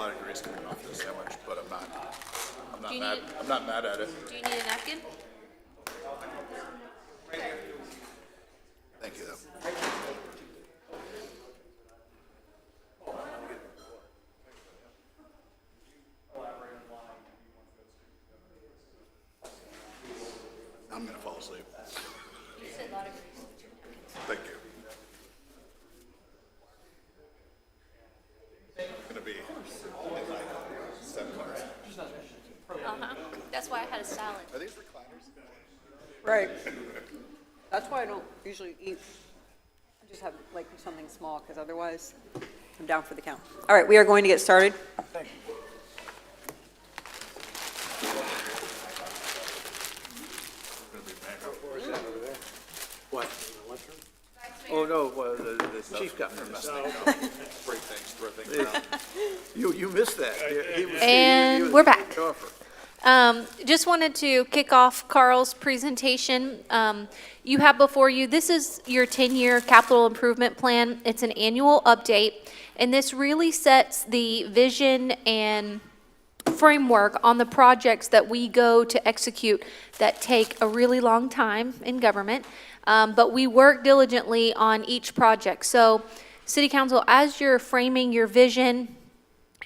lot of grease coming off this sandwich, but I'm not mad. I'm not mad at it. Do you need a napkin? Thank you, though. I'm going to fall asleep. You said a lot of grease. Thank you. It's going to be in like 7 minutes. That's why I had a salad. Are these recliners? Right. That's why I don't usually eat. I just have like something small because otherwise I'm down for the count. All right, we are going to get started. Thank you. What? Oh, no, well, the chief got me. Break things, throw things around. You missed that. And he was we're back. offer. Just wanted to kick off Carl's presentation. You have before you, this is your 10-year capital improvement plan. It's an annual update, and this really sets the vision and framework on the projects that we go to execute that take a really long time in government, but we work diligently on each project. So, City Council, as you're framing your vision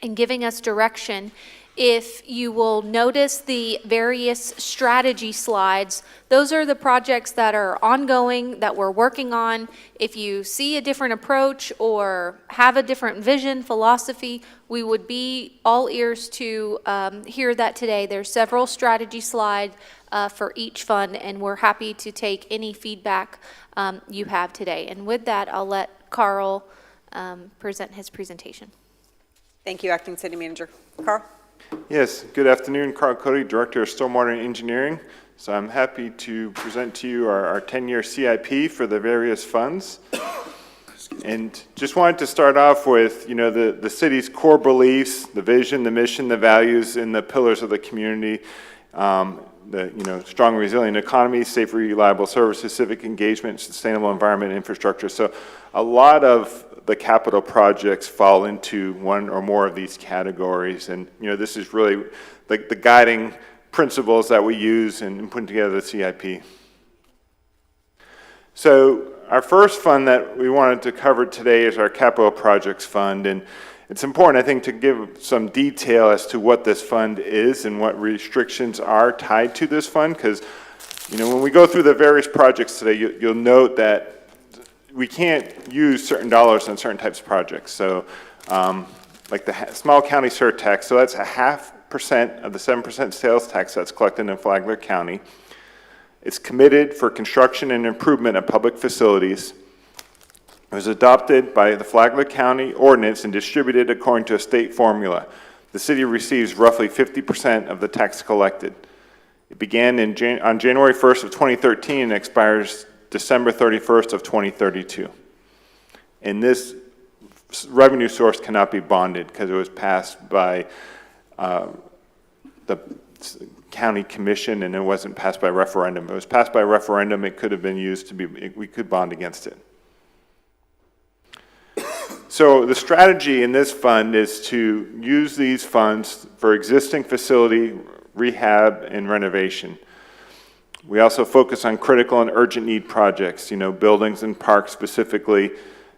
and giving us direction, if you will notice the various strategy slides, those are the projects that are ongoing, that we're working on. If you see a different approach or have a different vision, philosophy, we would be all ears to hear that today. There's several strategy slides for each fund, and we're happy to take any feedback you have today. And with that, I'll let Carl present his presentation. Thank you, Acting City Manager. Carl? Yes, good afternoon. Carl Cody, Director of Stormwater Engineering. So I'm happy to present to you our 10-year CIP for the various funds. And just wanted to start off with, the city's core beliefs, the vision, the mission, the values, and the pillars of the community. Strong, resilient economy, safe, reliable services, civic engagement, sustainable environment, infrastructure. So a lot of the capital projects fall into one or more of these categories. And, this is really the guiding principles that we use in putting together the CIP. So our first fund that we wanted to cover today is our Capital Projects Fund. And it's important, I think, to give some detail as to what this fund is and what restrictions are tied to this fund. Because, when we go through the various projects today, you'll note that we can't use certain dollars on certain types of projects. So like the small county surtax, so that's 0.5% of the 7% sales tax that's collected in Flagler County. It's committed for construction and improvement of public facilities. It was adopted by the Flagler County ordinance and distributed according to a state formula. The city receives roughly 50% of the tax collected. It began on January 1st of 2013 and expires December 31st of 2032. And this revenue source cannot be bonded because it was passed by the county commission and it wasn't passed by referendum. If it was passed by referendum, it could have been used we could bond against it. So the strategy in this fund is to use these funds for existing facility rehab and renovation. We also focus on critical and urgent need projects, buildings and parks specifically,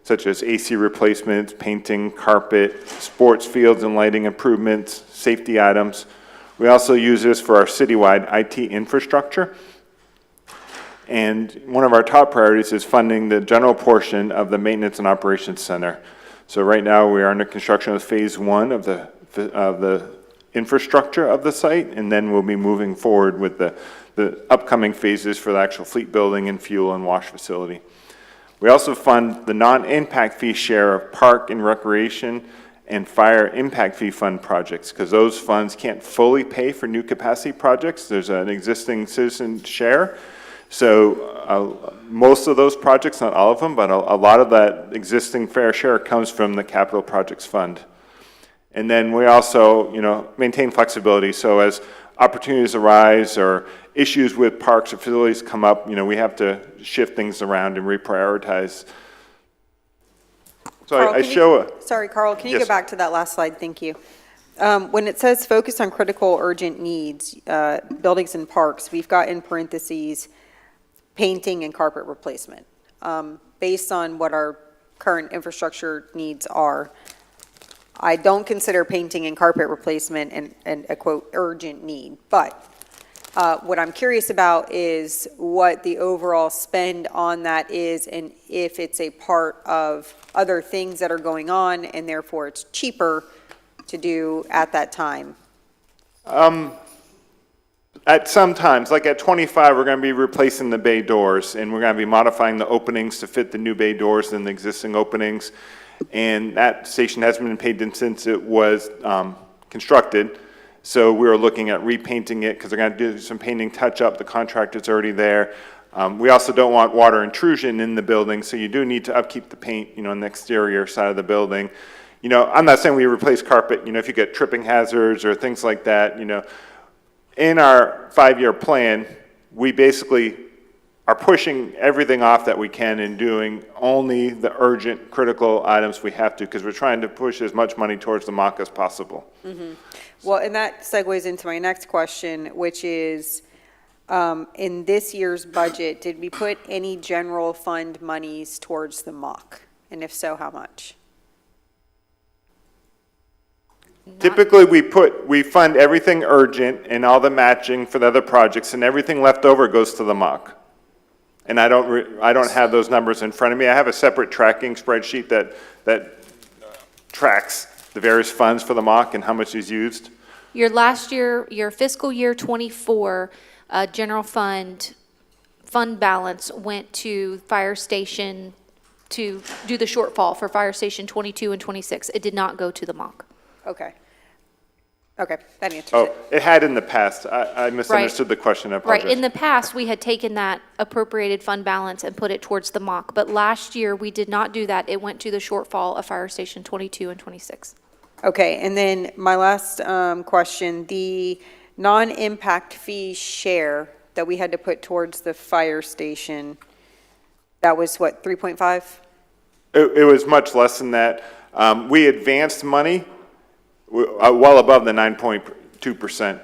such as AC replacements, painting, carpet, sports fields and lighting improvements, safety items. We also use this for our citywide IT infrastructure. And one of our top priorities is funding the general portion of the Maintenance and Operations Center. So right now we are under construction of phase 1 of the infrastructure of the site, and then we'll be moving forward with the upcoming phases for the actual fleet building and fuel and wash facility. We also fund the non-impact fee share of park and recreation and fire impact fee fund projects because those funds can't fully pay for new capacity projects. There's an existing citizen share. So most of those projects, not all of them, but a lot of that existing fair share comes from the Capital Projects Fund. And then we also, maintain flexibility. So as opportunities arise or issues with parks or facilities come up, we have to shift things around and reprioritize. So Carl, I show Sorry, Carl, can you Yes. go back to that last slide? Thank you. When it says focus on critical urgent needs, buildings and parks, we've got in parentheses, painting and carpet replacement. Based on what our current infrastructure needs are, I don't consider painting and carpet replacement a quote urgent need, but what I'm curious about is what the overall spend on that is, and if it's a part of other things that are going on, and therefore it's cheaper to do at that time. At some times, like at 25, we're going to be replacing the bay doors, and we're going to be modifying the openings to fit the new bay doors in the existing openings. And that station hasn't been paid since it was constructed. So we were looking at repainting it because they're going to do some painting touch-up. The contractor's already there. We also don't want water intrusion in the building, so you do need to upkeep the paint, in the exterior side of the building. I'm not saying we replace carpet, if you get tripping hazards or things like that, In our 5-year plan, we basically are pushing everything off that we can and doing only the urgent, critical items we have to, because we're trying to push as much money towards the mock as possible. Mm-hmm. Well, and that segues into my next question, which is, in this year's budget, did we put any general fund monies towards the mock? And if so, how much? Typically, we fund everything urgent and all the matching for the other projects, and everything left over goes to the mock. And I don't have those numbers in front of me. I have a separate tracking spreadsheet that tracks the various funds for the mock and how much is used. Your last year, your fiscal year 24 general fund balance went to fire station to do the shortfall for fire station 22 and 26. It did not go to the mock. Okay. Okay, that answers Oh, it. it had in the past. I misunderstood the question. I apologize. Right, in the past, we had taken that appropriated fund balance and put it towards the mock, but last year, we did not do that. It went to the shortfall of fire station 22 and 26. Okay, and then my last question, the non-impact fee share that we had to put towards the fire station, that was what, 3.5? It was much less than that. We advanced money well above the 9.2%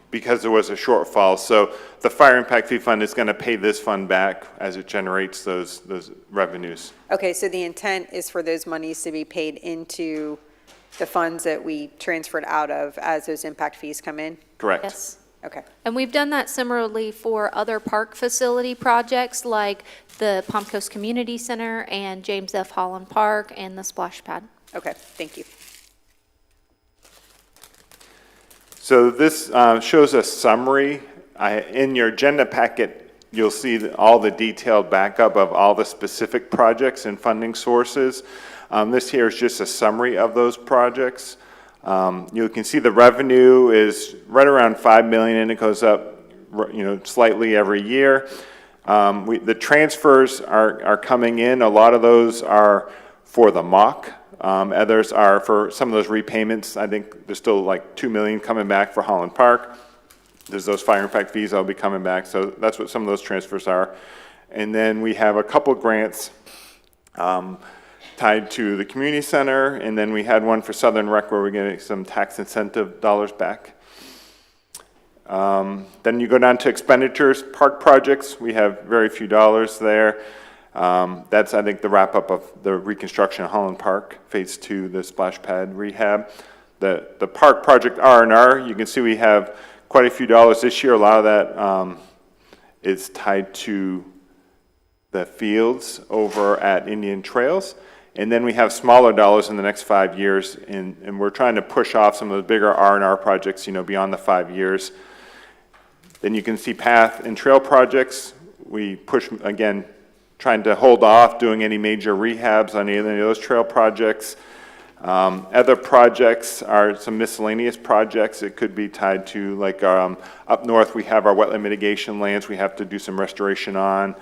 because there was a shortfall. So the fire impact fee fund is going to pay this fund back as it generates those revenues. Okay, so the intent is for those monies to be paid into the funds that we transferred out of as those impact fees come in? Correct. Yes. Okay. And we've done that similarly for other park facility projects like the Palm Coast Community Center and James F. Holland Park and the splash pad. Okay, thank you. So this shows a summary. In your agenda packet, you'll see all the detailed backup of all the specific projects and funding sources. This here is just a summary of those projects. You can see the revenue is right around $5 million, and it goes up, slightly every year. The transfers are coming in. A lot of those are for the mock. Others are for some of those repayments. I think there's still like $2 million coming back for Holland Park. There's those fire impact fees that'll be coming back. So that's what some of those transfers are. And then we have a couple grants tied to the community center, and then we had one for Southern Rec where we're getting some tax incentive dollars back. Then you go down to expenditures, park projects. We have very few dollars there. That's, I think, the wrap-up of the reconstruction of Holland Park, Phase 2, the splash pad rehab. The park project R&R, you can see we have quite a few dollars this year. A lot of that is tied to the fields over at Indian Trails. And then we have smaller dollars in the next 5 years, and we're trying to push off some of the bigger R&R projects, beyond the 5 years. Then you can see path and trail projects. We push, again, trying to hold off doing any major rehabs on any of those trail projects. Other projects are some miscellaneous projects. It could be tied to, like, up north we have our wetland mitigation lands we have to do some restoration on.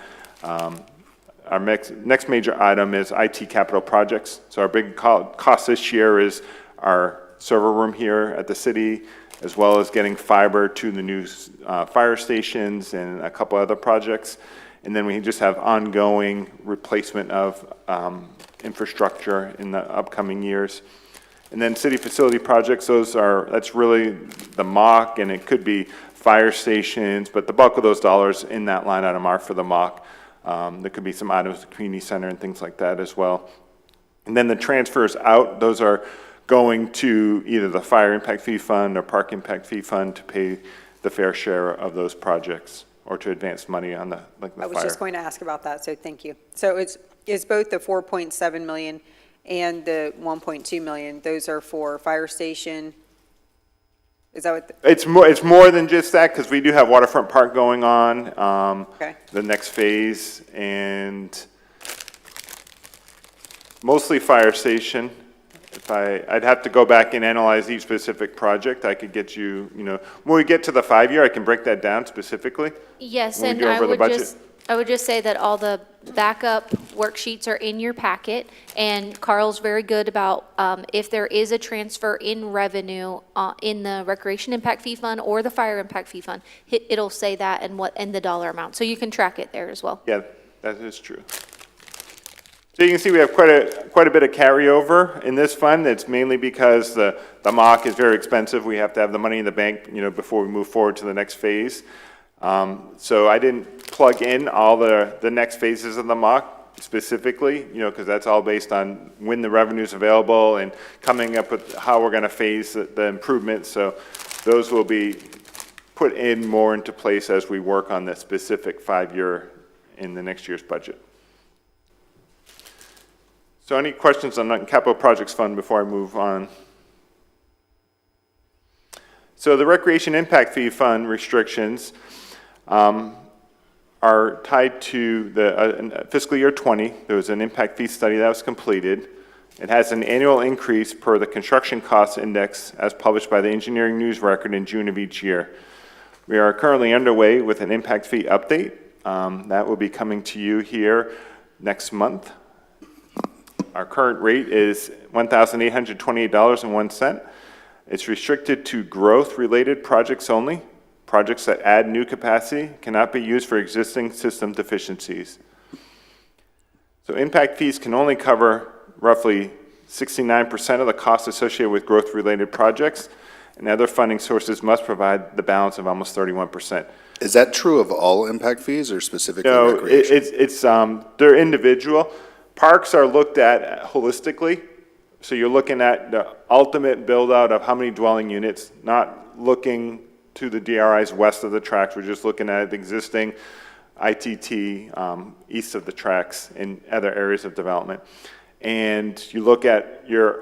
Our next major item is IT capital projects. So our big cost this year is our server room here at the city, as well as getting fiber to the new fire stations and a couple other projects. And then we just have ongoing replacement of infrastructure in the upcoming years. And then city facility projects, that's really the mock, and it could be fire stations, but the bulk of those dollars in that line item are for the mock. There could be some items, the community center and things like that as well. And then the transfers out, those are going to either the fire impact fee fund or park impact fee fund to pay the fair share of those projects, or to advance money on the fire. I was just going to ask about that, so thank you. So it's both the 4.7 million and the 1.2 million, those are for fire station? Is that what? It's more than just that, because we do have waterfront park going on, Okay. the next phase, and mostly fire station. I'd have to go back and analyze each specific project. I could get you, when we get to the 5-year, I can break that down specifically. Yes, When we and go I over the would budget. I would just say that all the backup worksheets are in your packet, and Carl's very good about, if there is a transfer in revenue, in the recreation impact fee fund or the fire impact fee fund, it'll say that and the dollar amount, so you can track it there as well. Yeah, that is true. So you can see we have quite a bit of carryover in this fund. It's mainly because the mock is very expensive. We have to have the money in the bank, before we move forward to the next phase. So I didn't plug in all the next phases of the mock specifically, because that's all based on when the revenue is available and coming up with how we're going to phase the improvements. So those will be put in more into place as we work on the specific 5-year in the next year's budget. So any questions on the capital projects fund before I move on? So the recreation impact fee fund restrictions are tied to the fiscal year 20. There was an impact fee study that was completed. It has an annual increase per the construction cost index as published by the Engineering News Record in June of each year. We are currently underway with an impact fee update. That will be coming to you here next month. Our current rate is $1,828.01. It's restricted to growth-related projects only. Projects that add new capacity cannot be used for existing system deficiencies. So impact fees can only cover roughly 69% of the costs associated with growth-related projects, and other funding sources must provide the balance of almost 31%. Is that true of all impact fees or specifically No, recreation? they're individual. Parks are looked at holistically. So you're looking at the ultimate build-out of how many dwelling units, not looking to the DRIs west of the tracks. We're just looking at the existing ITT east of the tracks in other areas of development. And you look at your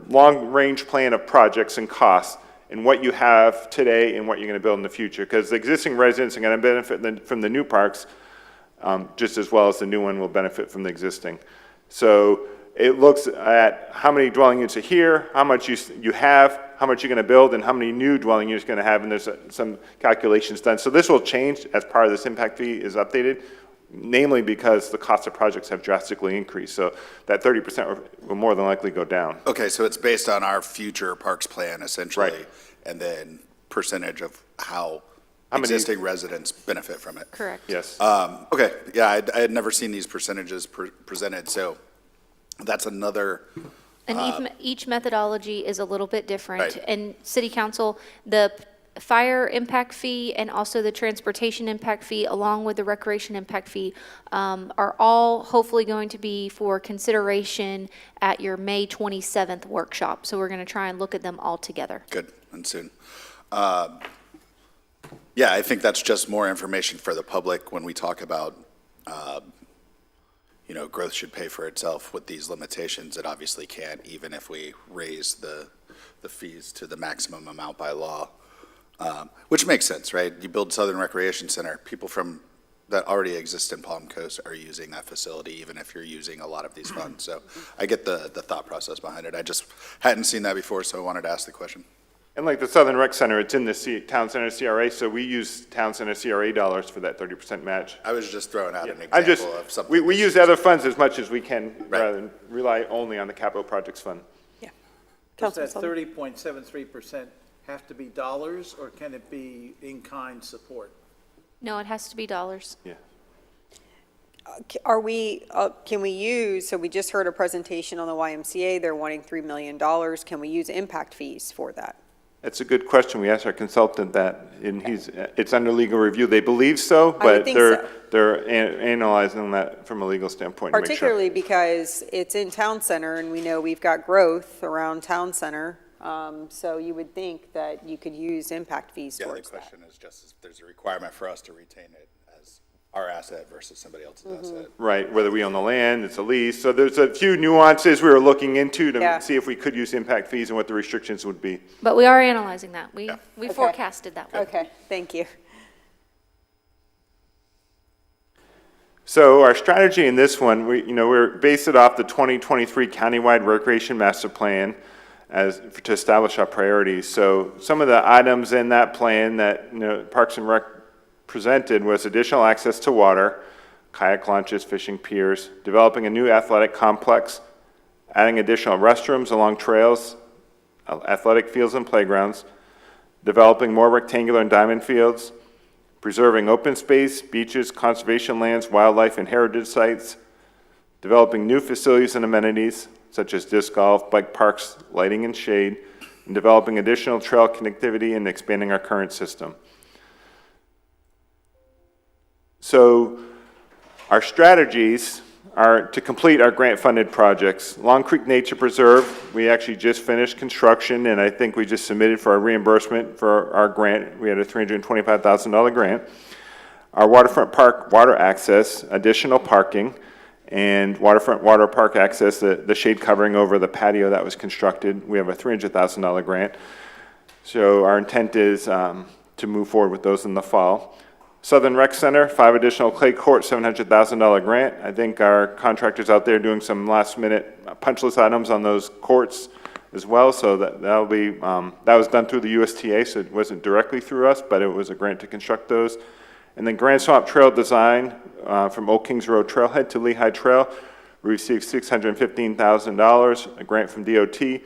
long-range plan of projects and costs and what you have today and what you're going to build in the future. Because the existing residents are going to benefit from the new parks just as well as the new one will benefit from the existing. So it looks at how many dwelling units are here, how much you have, how much you're going to build, and how many new dwelling units you're going to have, and there's some calculations done. So this will change as part of this impact fee is updated, namely because the cost of projects have drastically increased. So that 30% will more than likely go down. Okay, so it's based on our future parks plan essentially, Right. and then percentage of how many- existing residents benefit from it. Correct. Yes. Okay, yeah, I had never seen these percentages presented, so that's another, And each methodology is a little bit different. Right. And City Council, the fire impact fee and also the transportation impact fee, along with the recreation impact fee, are all hopefully going to be for consideration at your May 27th workshop. So we're going to try and look at them all together. good, and soon. Yeah, I think that's just more information for the public when we talk about, growth should pay for itself with these limitations. It obviously can't, even if we raise the fees to the maximum amount by law, which makes sense, right? You build Southern Recreation Center, people from that already exist in Palm Coast are using that facility, even if you're using a lot of these funds. So I get the thought process behind it. I just hadn't seen that before, so I wanted to ask the question. And like the Southern Rec Center, it's in the Town Center CRA, so we use Town Center CRA dollars for that 30% match. I was just throwing out an I'm just, example of something. we use other funds as much as we can, Right. rather than rely only on the capital projects fund. Yeah. Does Councilman that Sullivan? 30.73% have to be dollars, or can it be in-kind support? No, it has to be dollars. Yeah. Can we use, so we just heard a presentation on the YMCA, they're wanting $3 million. Can we use impact fees for that? That's a good question. We asked our consultant that, and it's under legal review. They believe so, I would but think so. they're analyzing that from a legal standpoint to make sure. Particularly because it's in town center, and we know we've got growth around town center. So you would think that you could use impact fees Yeah, the towards that. question is just if there's a requirement for us to retain it as our asset versus somebody else's asset. Right, whether we own the land, it's a lease. So there's a few nuances we were looking into Yeah. to see if we could use impact fees and what the restrictions would be. But we are analyzing that. We Okay. forecasted that one. Okay, thank you. So our strategy in this one, we're based it off the 2023 countywide recreation master plan to establish our priorities. So some of the items in that plan that Parks and Rec presented was additional access to water, kayak launches, fishing piers, developing a new athletic complex, adding additional restrooms along trails, athletic fields and playgrounds, developing more rectangular and diamond fields, preserving open space, beaches, conservation lands, wildlife and heritage sites, developing new facilities and amenities such as disc golf, bike parks, lighting and shade, and developing additional trail connectivity and expanding our current system. So our strategies are to complete our grant-funded projects. Long Creek Nature Preserve, we actually just finished construction, and I think we just submitted for our reimbursement for our grant. We had a $325,000 grant. Our waterfront park water access, additional parking, and waterfront water park access, the shade covering over the patio that was constructed. We have a $300,000 grant. So our intent is to move forward with those in the fall. Southern Rec Center, 5 additional clay courts, $700,000 grant. I think our contractors out there doing some last-minute punch list items on those courts as well. So that'll be that was done through the USTA, so it wasn't directly through us, but it was a grant to construct those. And then Grand Swamp Trail design from Old Kings Road Trailhead to Lehigh Trail. We received $615,000, a grant from DOT.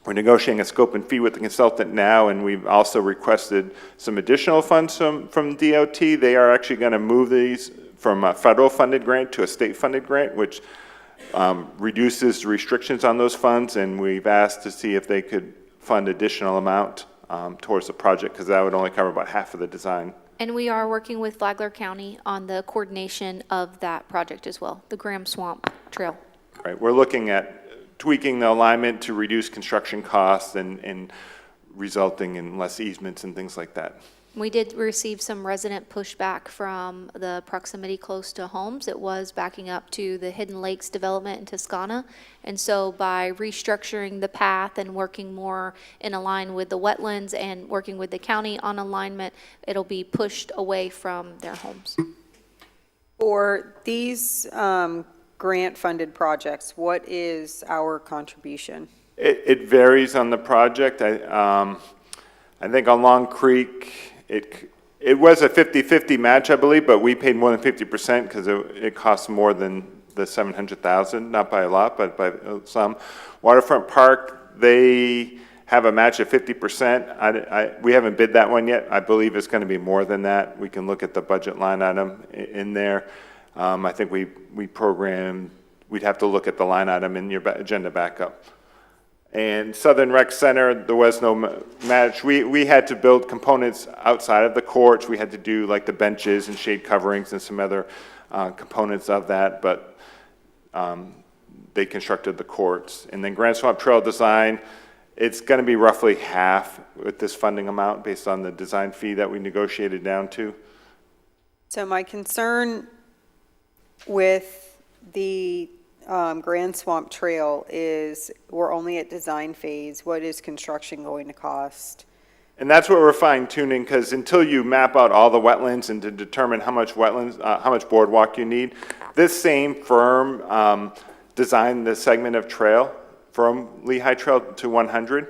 We're negotiating a scope and fee with the consultant now, and we've also requested some additional funds from DOT. They are actually going to move these from a federal funded grant to a state funded grant, which reduces the restrictions on those funds, and we've asked to see if they could fund additional amount towards the project, because that would only cover about half of the design. And we are working with Flagler County on the coordination of that project as well, the Graham Swamp Trail. Right, we're looking at tweaking the alignment to reduce construction costs and resulting in less easements and things like that. We did receive some resident pushback from the proximity close to homes. It was backing up to the Hidden Lakes development in Toscana. And so by restructuring the path and working more in align with the wetlands and working with the county on alignment, it'll be pushed away from their homes. For these grant-funded projects, what is our contribution? It varies on the project. I think on Long Creek, it was a 50-50 match, I believe, but we paid more than 50% because it costs more than the $700,000, not by a lot, but by some. Waterfront Park, they have a match of 50%. We haven't bid that one yet. I believe it's going to be more than that. We can look at the budget line item in there. I think we programmed, we'd have to look at the line item in your agenda backup. And Southern Rec Center, there was no match. We had to build components outside of the courts. We had to do like the benches and shade coverings and some other components of that, but they constructed the courts. And then Grand Swamp Trail design, it's going to be roughly half with this funding amount based on the design fee that we negotiated down to. So my concern with the Grand Swamp Trail is we're only at design phase. What is construction going to cost? And that's what we're fine tuning, because until you map out all the wetlands and to determine how much wetlands, how much boardwalk you need, this same firm designed the segment of trail from Lehigh Trail to 100,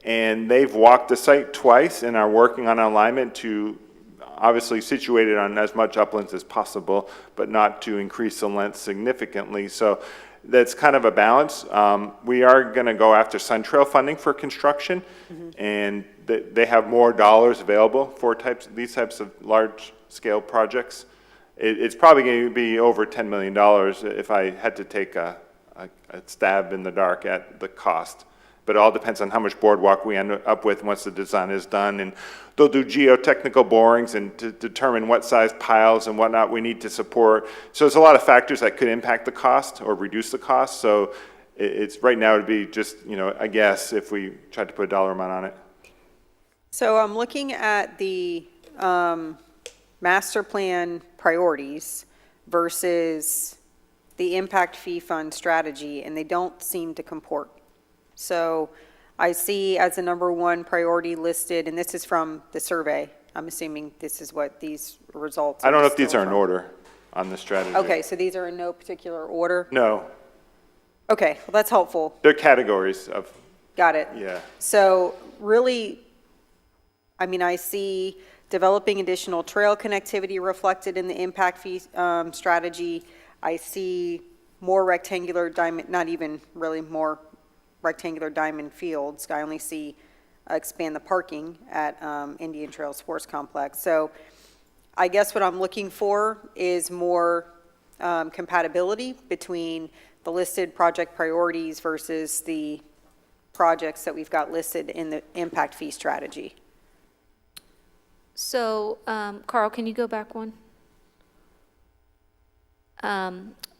and they've walked the site twice and are working on alignment to obviously situated on as much uplands as possible, but not to increase the length significantly. So that's kind of a balance. We are going to go after Sun Trail funding for construction, and they have more dollars available for these types of large-scale projects. It's probably going to be over $10 million if I had to take a stab in the dark at the cost. But it all depends on how much boardwalk we end up with once the design is done. And they'll do geotechnical borings and to determine what size piles and whatnot we need to support. So there's a lot of factors that could impact the cost or reduce the cost. So it's right now it'd be just, a guess if we tried to put a dollar amount on it. So I'm looking at the master plan priorities versus the impact fee fund strategy, and they don't seem to comport. So I see as the number one priority listed, and this is from the survey. I'm assuming this is what these results are. I don't know if these distilled are in from. order on the strategy. Okay, so these are in no particular order? No, Okay, well, that's helpful. they're categories of, Got it. yeah. So really, I see developing additional trail connectivity reflected in the impact fee strategy. I see more rectangular diamond, not even really more rectangular diamond fields. I only see expand the parking at Indian Trail Sports Complex. So I guess what I'm looking for is more compatibility between the listed project priorities versus the projects that we've got listed in the impact fee strategy. So, Carl, can you go back one?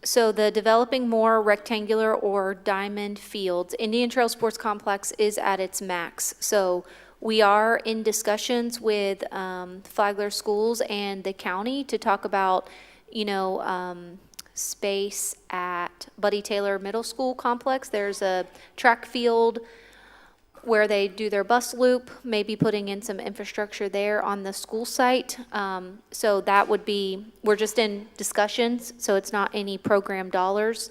So the developing more rectangular or diamond fields, Indian Trail Sports Complex is at its max. So we are in discussions with Flagler Schools and the county to talk about, space at Buddy Taylor Middle School Complex. There's a track field where they do their bus loop, maybe putting in some infrastructure there on the school site. So that would be, we're just in discussions, so it's not any program dollars.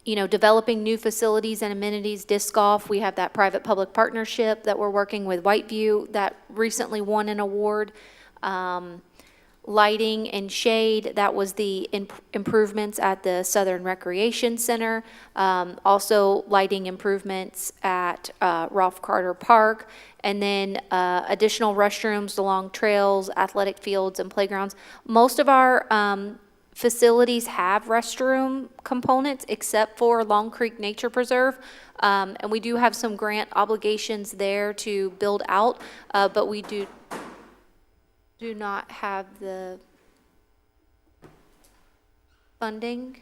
Developing new facilities and amenities, disc golf, we have that private-public partnership that we're working with Whiteview that recently won an award. Lighting and shade, that was the improvements at the Southern Recreation Center. Also lighting improvements at Rolf Carter Park. And then additional restrooms along trails, athletic fields, and playgrounds. Most of our facilities have restroom components except for Long Creek Nature Preserve. And we do have some grant obligations there to build out, but we do not have the funding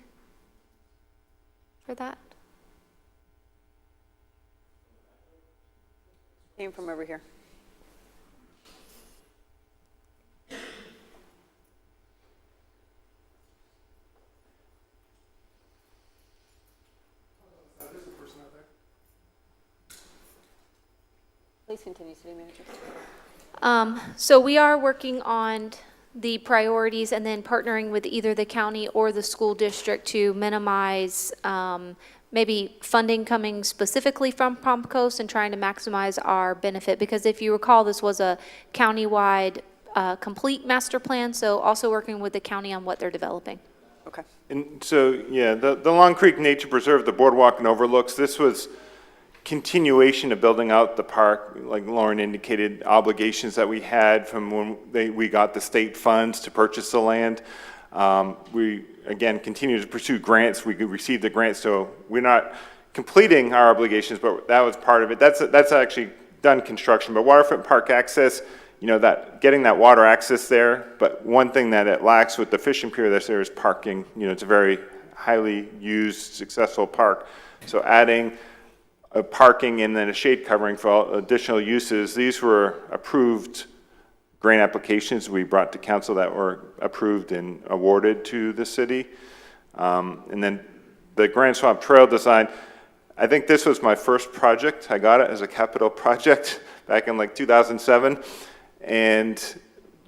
for that. Came from over here. Please continue, City Manager. So we are working on the priorities and then partnering with either the county or the school district to minimize maybe funding coming specifically from Palm Coast and trying to maximize our benefit. Because if you recall, this was a countywide complete master plan, so also working with the county on what they're developing. Okay. And so, yeah, the Long Creek Nature Preserve, the boardwalk and overlooks, this was continuation of building out the park, like Lauren indicated, obligations that we had from when we got the state funds to purchase the land. We, again, continue to pursue grants. We received the grants, so we're not completing our obligations, but that was part of it. That's actually done construction. But waterfront park access, that getting that water access there, but one thing that it lacks with the fishing pier that's there is parking. It's a very highly used, successful park. So adding a parking and then a shade covering for all additional uses. These were approved grant applications we brought to council that were approved and awarded to the city. And then the Grand Swamp Trail design, I think this was my first project. I got it as a capital project back in 2007. And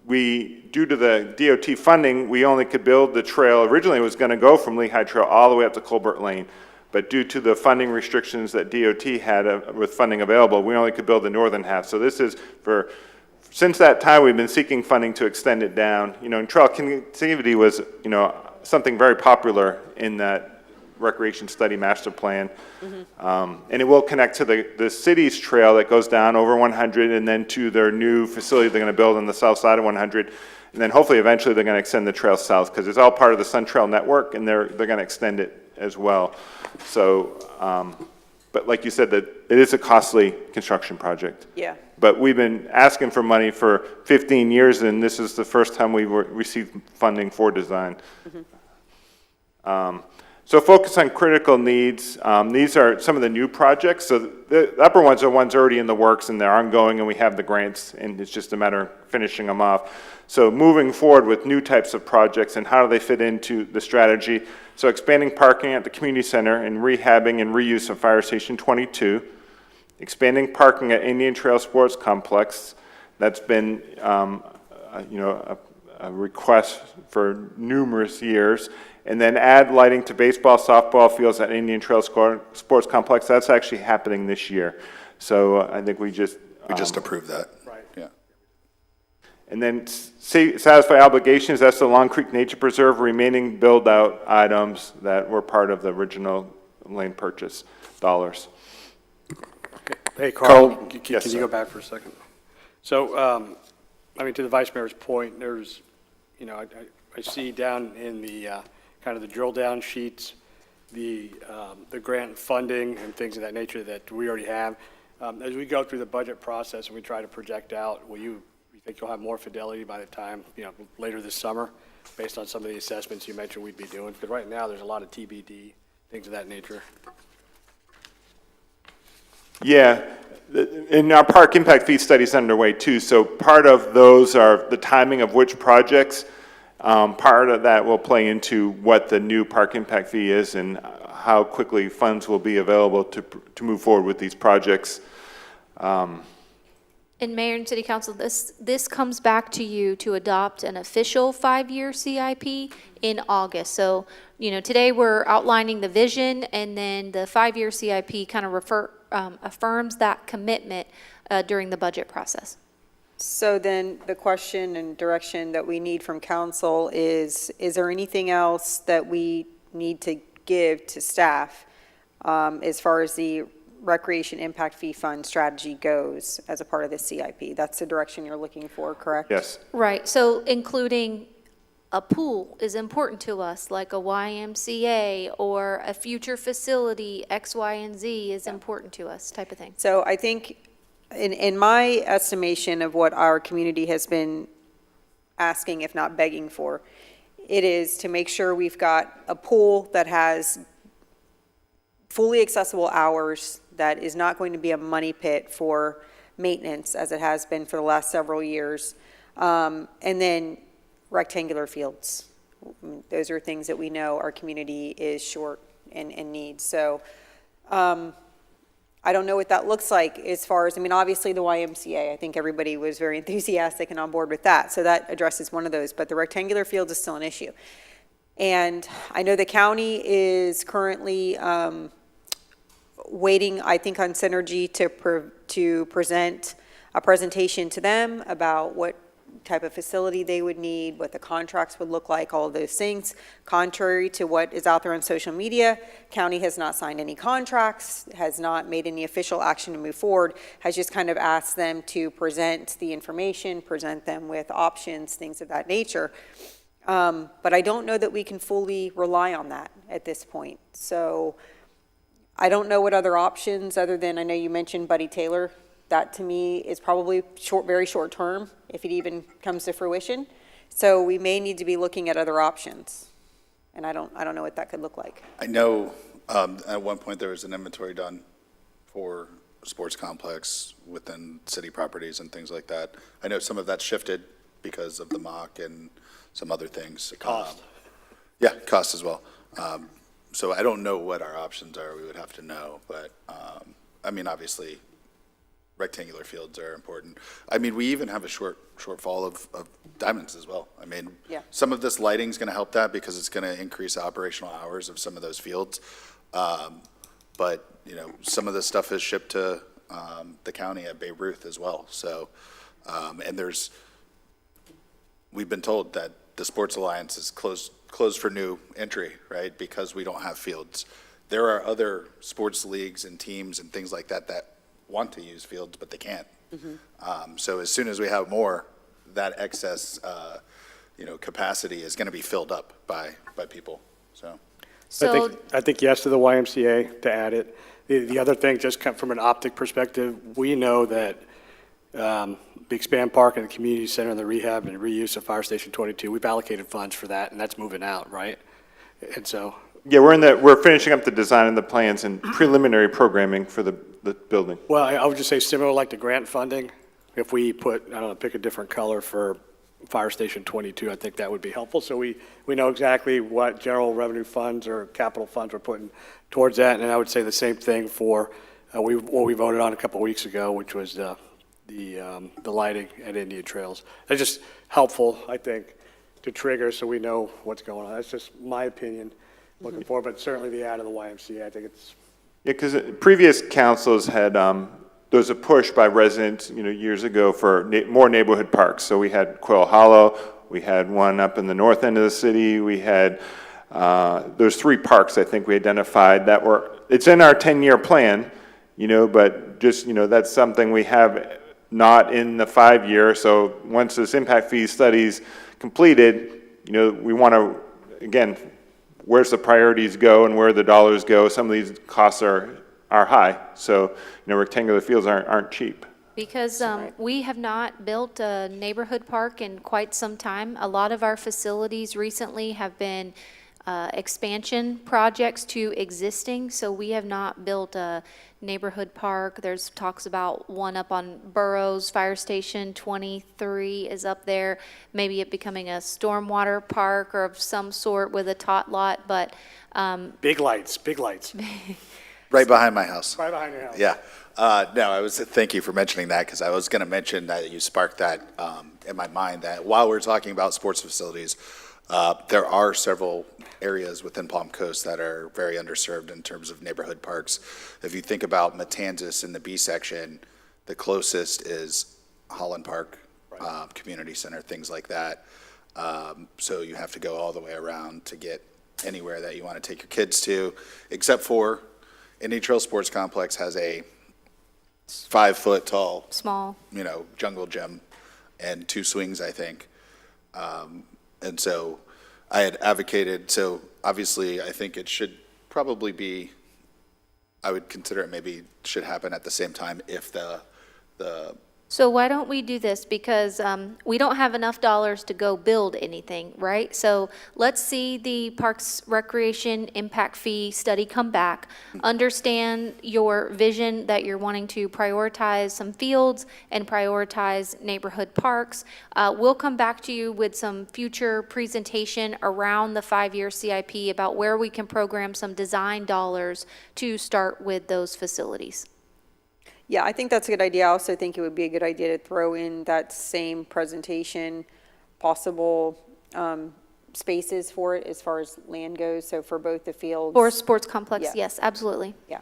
due to the DOT funding, we only could build the trail. Originally, it was going to go from Lehigh Trail all the way up to Colbert Lane. But due to the funding restrictions that DOT had with funding available, we only could build the northern half. So this is since that time, we've been seeking funding to extend it down. And trail connectivity was, something very popular in that recreation study master plan. Mm-hmm. And it will connect to the city's trail that goes down over 100 and then to their new facility they're going to build on the south side of 100. And then hopefully eventually they're going to extend the trail south because it's all part of the Sun Trail network and they're going to extend it as well. So, but like you said, that it is a costly construction project. Yeah. But we've been asking for money for 15 years and this is the first time we've received funding for design. So focus on critical needs. These are some of the new projects. So the upper ones are ones already in the works and they're ongoing and we have the grants and it's just a matter of finishing them off. So moving forward with new types of projects and how do they fit into the strategy. So expanding parking at the community center and rehabbing and reuse of Fire Station 22. Expanding parking at Indian Trail Sports Complex. That's been a request for numerous years. And then add lighting to baseball, softball fields at Indian Trail Sports Complex. That's actually happening this year. So I think we just approved that. Right. Yeah. And then satisfy obligations. That's the Long Creek Nature Preserve remaining build-out items that were part of the original land purchase dollars. Hey, Carl, can Yes, you sir. go back for a second? So, to the Vice Mayor's point, there's, I see down in the, kind of the drill down sheets, the grant funding and things of that nature that we already have. As we go through the budget process and we try to project out, you think you'll have more fidelity by the time, later this summer, based on some of the assessments you mentioned we'd be doing? Because right now, there's a lot of TBD, things of that nature. Yeah, and our park impact fee study is underway too. So part of those are the timing of which projects. Part of that will play into what the new park impact fee is and how quickly funds will be available to move forward with these projects. And Mayor and City Council, this comes back to you to adopt an official 5-year CIP in August. So, today we're outlining the vision and then the 5-year CIP kind of affirms that commitment during the budget process. So then the question and direction that we need from council is there anything else that we need to give to staff as far as the Recreation Impact Fee Fund strategy goes as a part of the CIP? That's the direction you're looking for, correct? Yes. Right, so including a pool is important to us, like a YMCA or a future facility, X, Y, and Z is important to us, type of thing. So I think in my estimation of what our community has been asking, if not begging for, it is to make sure we've got a pool that has fully accessible hours, that is not going to be a money pit for maintenance as it has been for the last several years, and then rectangular fields. Those are things that we know our community is short and needs. So I don't know what that looks like as far as, obviously the YMCA, I think everybody was very enthusiastic and on board with that. So that addresses one of those, but the rectangular fields is still an issue. And I know the county is currently waiting, I think, on Synergy to present a presentation to them about what type of facility they would need, what the contracts would look like, all of those things. Contrary to what is out there on social media, county has not signed any contracts, has not made any official action to move forward, has just kind of asked them to present the information, present them with options, things of that nature. But I don't know that we can fully rely on that at this point. So I don't know what other options, other than, I know you mentioned Buddy Taylor. That to me is probably very short term, if it even comes to fruition. So we may need to be looking at other options. And I don't know what that could look like. I know at one point there was an inventory done for a sports complex within city properties and things like that. I know some of that shifted because of the mock and some other things. Cost. Yeah, cost as well. So I don't know what our options are. We would have to know. But, obviously, rectangular fields are important. We even have a shortfall of diamonds as well. Yeah. Some of this lighting is going to help that because it's going to increase operational hours of some of those fields. But, some of this stuff is shipped to the county at Babe Ruth as well. So, and we've been told that the Sports Alliance is closed for new entry, right, because we don't have fields. There are other sports leagues and teams and things like that that want to use fields, but they can't. So as soon as we have more, that excess, capacity is going to be filled up by people, so. So, I think yes to the YMCA to add it. The other thing, just from an optic perspective, we know that the Expand Park and the community center and the rehab and reuse of Fire Station 22, we've allocated funds for that, and that's moving out, right? And so, Yeah, we're finishing up the design and the plans and preliminary programming for the building. well, I would just say similar like the grant funding, if we put, I don't know, pick a different color for Fire Station 22, I think that would be helpful. So we know exactly what general revenue funds or capital funds we're putting towards that. And I would say the same thing for what we voted on a couple of weeks ago, which was the lighting at Indian Trails. That's just helpful, I think, to trigger so we know what's going on. That's just my opinion looking forward, but certainly the ad of the YMCA, I think it's. Yeah, because previous councils had, there was a push by residents, years ago for more neighborhood parks. So we had Quail Hollow, we had one up in the north end of the city, we had, there's 3 parks I think we identified that were, it's in our 10-year plan, but just, that's something we have not in the 5-year. So once this impact fee study's completed, we want to, again, where's the priorities go and where the dollars go. Some of these costs are high. So, rectangular fields aren't cheap. because we have not built a neighborhood park in quite some time. A lot of our facilities recently have been expansion projects to existing, so we have not built a neighborhood park. There's talks about one up on Burroughs Fire Station 23 is up there, maybe it becoming a stormwater park or of some sort with a tot lot, but Big lights, big lights. Right behind my house. Right behind your house. Yeah. No, thank you for mentioning that, because I was going to mention that you sparked that in my mind, that while we're talking about sports facilities, there are several areas within Palm Coast that are very underserved in terms of neighborhood parks. If you think about Matanzas in the B section, the closest is Holland Park, Community Center, things like that. So you have to go all the way around to get anywhere that you want to take your kids to, except for Indian Trail Sports Complex has a 5-foot tall, small. jungle gym and 2 swings, I think. And so I had advocated, so obviously I think it should probably be, I would consider it maybe should happen at the same time if the So why don't we do this? Because we don't have enough dollars to go build anything, right? So let's see the Parks Recreation Impact Fee study come back. Understand your vision that you're wanting to prioritize some fields and prioritize neighborhood parks. We'll come back to you with some future presentation around the 5-year CIP about where we can program some design dollars to start with those facilities. Yeah, I think that's a good idea. I also think it would be a good idea to throw in that same presentation, possible spaces for it as far as land goes, so for both the fields. Or sports complex, Yeah. yes, absolutely. Yeah.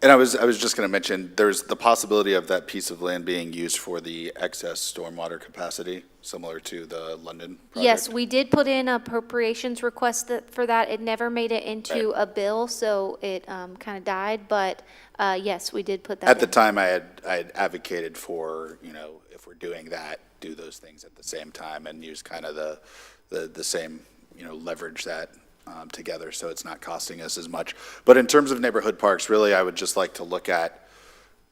And I was just going to mention, there's the possibility of that piece of land being used for the excess stormwater capacity, similar to the London project. Yes, we did put in appropriations request for that. It never made it into a bill, so it kind of died, but yes, we did put that in. At the time, I had advocated for, if we're doing that, do those things at the same time and use kind of the same, leverage that together, so it's not costing us as much. But in terms of neighborhood parks, really, I would just like to look at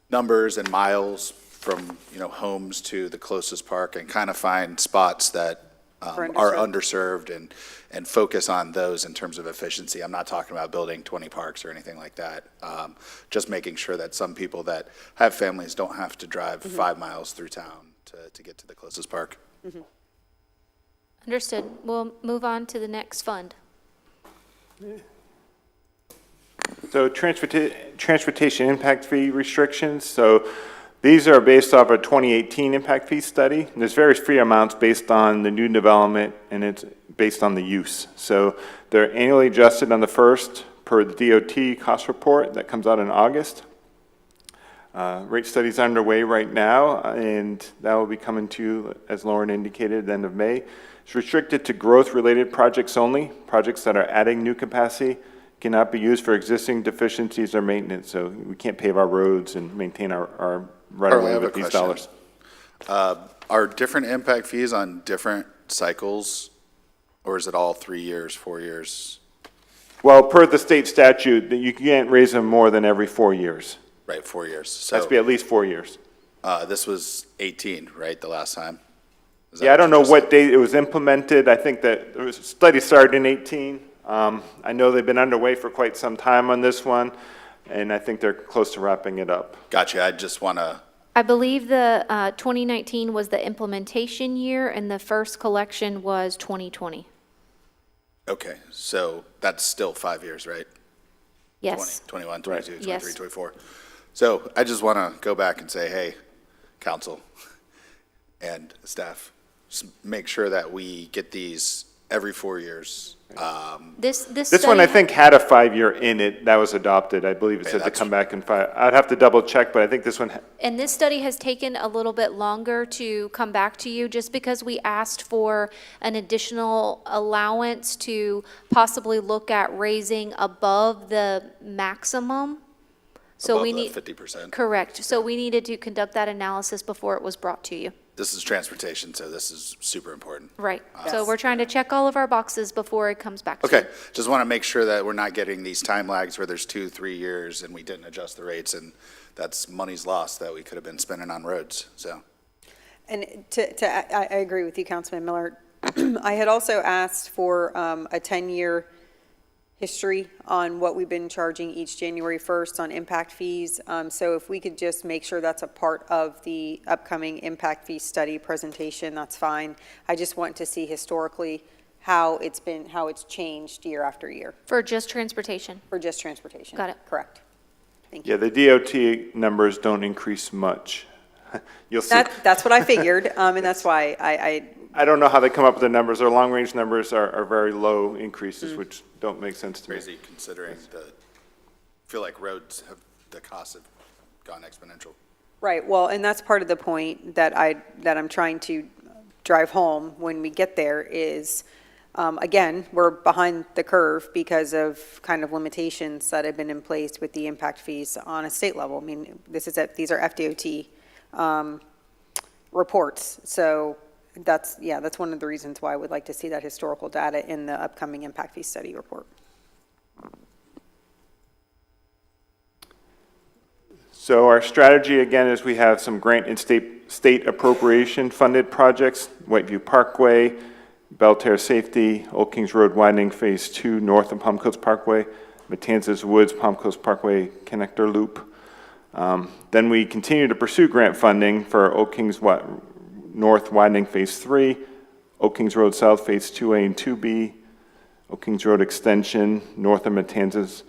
numbers and miles from, homes to the closest park and kind of find spots that are underserved and focus on those in terms of efficiency. I'm not talking about building 20 parks or anything like that. Just making sure that some people that have families don't have to drive 5 miles through town to get to the closest park. Understood. We'll move on to the next fund. So transportation impact fee restrictions. So these are based off a 2018 impact fee study. And there's various fee amounts based on the new development, and it's based on the use. So they're annually adjusted on the first per the DOT cost report that comes out in August. Rate study's underway right now, and that will be coming to you, as Lauren indicated, at the end of May. It's restricted to growth-related projects only. Projects that are adding new capacity cannot be used for existing deficiencies or maintenance. So we can't pave our roads and maintain our right Carl, I away have a with these question. dollars. Are different impact fees on different cycles, or is it all 3 years, 4 years? Well, per the state statute, that you can't raise them more than every 4 years. Right, 4 years. Has to be So at least 4 years. this was 18, right, the last time? Is that Yeah, I don't you know just what said? date it was implemented. I think that there was a study started in 18. I know they've been underway for quite some time on this one, and I think they're close to wrapping it up. Gotcha, I just want to, I believe the 2019 was the implementation year, and the first collection was 2020. okay, so that's still 5 years, right? 20, Yes. 21, 22, 23, Yes. 24. So I just want to go back and say, hey, council and staff, make sure that we get these every 4 years. This This one, I study- think, had a 5-year in it that was adopted. I believe it Okay, said to that's- come back in 5. I'd have to double check, but I think this one, And this study has taken a little bit longer to come back to you, just because we asked for an additional allowance to possibly look at raising above the maximum. So Above we the need. 50%. Correct. So we needed to conduct that analysis before it was brought to you. This is transportation, so this is super important. Right. So we're trying to check all of our boxes before it comes back to you. Okay, just want to make sure that we're not getting these time lags where there's 2, 3 years and we didn't adjust the rates, and that's money's lost that we could have been spending on roads, so. And I agree with you, Councilman Miller. I had also asked for a 10-year history on what we've been charging each January 1st on impact fees. So if we could just make sure that's a part of the upcoming impact fee study presentation, that's fine. I just want to see historically how it's changed year after year For just transportation. for just transportation. Got it. Correct. Thank you. yeah, the DOT numbers don't increase much. You'll see. That's what I figured, and that's why I don't know how they come up with the numbers. Their long-range numbers are very low increases, which don't make sense to me. Crazy considering feel like roads have, the costs have gone exponential. Right, well, and that's part of the point that I'm trying to drive home when we get there is, again, we're behind the curve because of kind of limitations that have been in place with the impact fees on a state level. I mean, these are FDOT reports, so that's one of the reasons why I would like to see that historical data in the upcoming impact fee study report. So our strategy, again, is we have some grant and state appropriation funded projects, Whiteview Parkway, Belterre Safety, Old Kings Road widening Phase 2 north of Palm Coast Parkway, Matanzas Woods, Palm Coast Parkway Connector Loop. Then we continue to pursue grant funding for Old Kings North widening Phase 3, Old Kings Road South Phase 2A and 2B, Old Kings Road extension north of Matanzas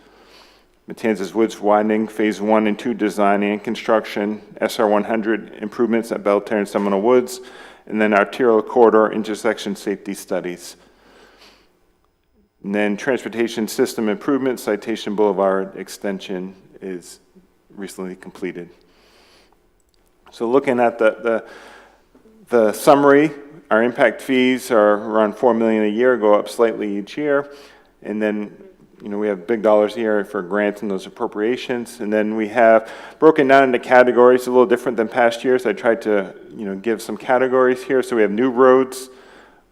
Woods widening Phase 1 and 2 design and construction, SR 100 improvements at Belterre and Seminole Woods, and then arterial corridor intersection safety studies. And then transportation system improvements, Citation Boulevard extension is recently completed. So looking at the summary, our impact fees are around $4 million a year, go up slightly each year. And then, we have big dollars here for grants and those appropriations. And then we have broken down into categories, a little different than past years. I tried to, give some categories here. So we have new roads,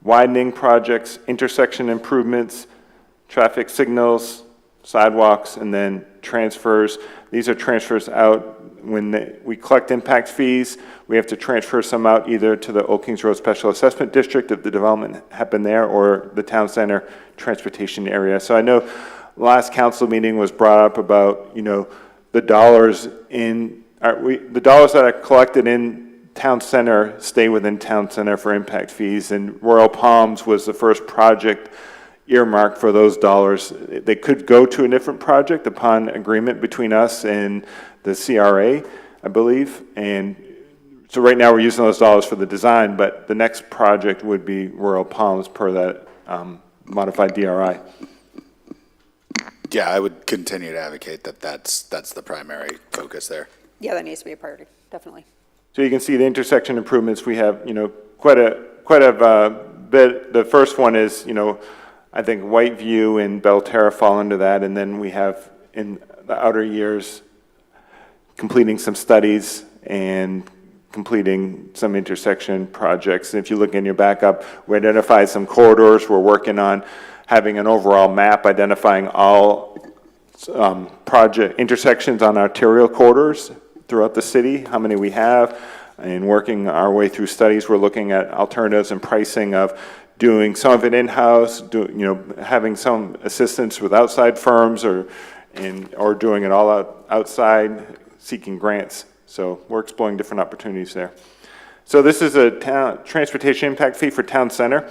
widening projects, intersection improvements, traffic signals, sidewalks, and then transfers. These are transfers out. When we collect impact fees, we have to transfer some out either to the Old Kings Road Special Assessment District if the development happened there, or the town center transportation area. So I know last council meeting was brought up about, the dollars the dollars that are collected in town center stay within town center for impact fees, and Royal Palms was the first project earmarked for those dollars. They could go to a different project upon agreement between us and the CRA, I believe. And so right now we're using those dollars for the design, but the next project would be Royal Palms per that modified DRI. Yeah, I would continue to advocate that that's the primary focus there. Yeah, that needs to be a priority, definitely. So you can see the intersection improvements. We have, quite a bit. The first one is, I think Whiteview and Belterre fall into that, and then we have in the outer years completing some studies and completing some intersection projects. And if you look in your backup, we identified some corridors. We're working on having an overall map identifying all project intersections on arterial corridors throughout the city, how many we have, and working our way through studies. We're looking at alternatives and pricing of doing some of it in-house, having some assistance with outside firms, or doing it all outside, seeking grants. So we're exploring different opportunities there. So this is a transportation impact fee for town center.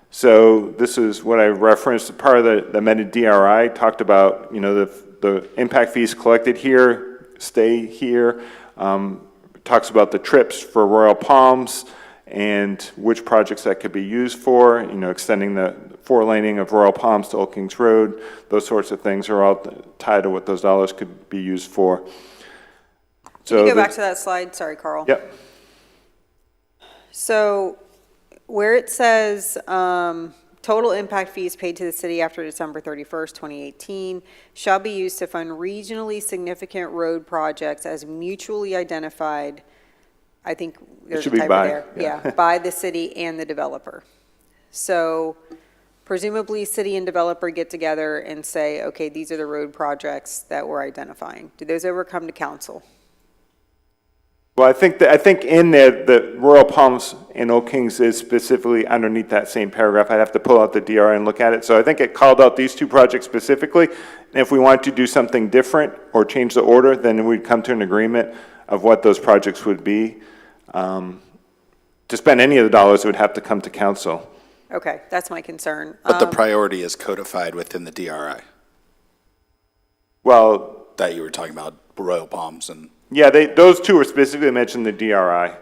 So this is what I referenced, part of the amended DRI talked about, the impact fees collected here, stay here. Talks about the trips for Royal Palms and which projects that could be used for, extending the four-laning of Royal Palms to Old Kings Road. Those sorts of things are all tied to what those dollars could be used for. Can you go back to that slide? Sorry, Carl. Yep. So where it says total impact fees paid to the city after December 31st, 2018 shall be used to fund regionally significant road projects as mutually identified, I think there's a typo there. Yeah, by the city and the developer. So presumably city and developer get together and say, okay, these are the road projects that we're identifying. Do those ever come to council? Well, I think in there, the Royal Palms and Old Kings is specifically underneath that same paragraph. I'd have to pull out the DRI and look at it. So I think it called out these two projects specifically. And if we wanted to do something different or change the order, then we'd come to an agreement of what those projects would be. To spend any of the dollars, it would have to come to council. Okay, that's my concern. But the priority is codified within the DRI Well, that you were talking about, Royal Palms and yeah, those two are specifically mentioned in the DRI.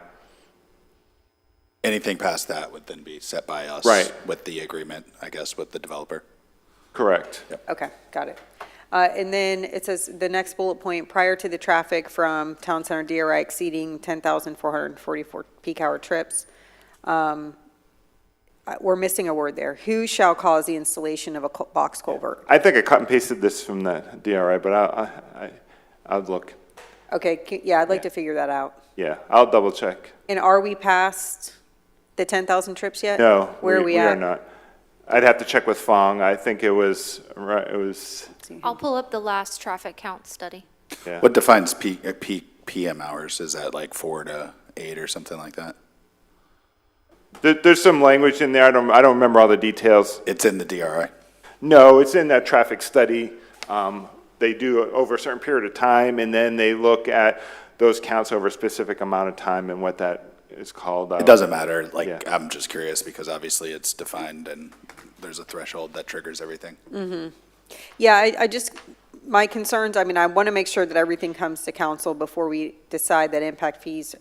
anything past that would then be set by us. Right. With the agreement, I guess, with the developer. Correct. Okay, got it. And then it says the next bullet point, prior to the traffic from Town Center DRI exceeding 10,444 peak hour trips. We're missing a word there. Who shall cause the installation of a box culvert? I think I cut and pasted this from the DRI, but I'll look. Okay, yeah, I'd like to figure that out. Yeah, I'll double check. And are we past the 10,000 trips yet? No, Where are we we at? are not. I'd have to check with Fong. I think it was, I'll pull up the last traffic count study. yeah. What defines peak PM hours? Is that like 4 to 8 or something like that? There's some language in there. I don't remember all the details. It's in the DRI. No, it's in that traffic study. They do it over a certain period of time, and then they look at those counts over a specific amount of time and what that is called. It doesn't matter. Like, Yeah. I'm just curious because obviously it's defined and there's a threshold that triggers everything. Yeah, I just, my concerns, I mean, I want to make sure that everything comes to council before we decide that impact fees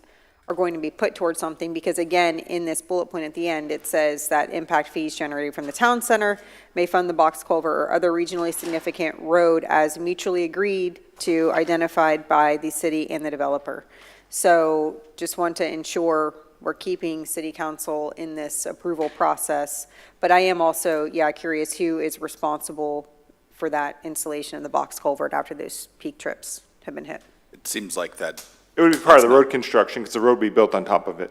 are going to be put towards something, because again, in this bullet point at the end, it says that impact fees generated from the town center may fund the box culvert or other regionally significant road as mutually agreed to, identified by the city and the developer. So just want to ensure we're keeping city council in this approval process. But I am also, curious who is responsible for that installation of the box culvert after those peak trips have been hit. It seems like that, It would be part of the road construction because the road would be built on top of it.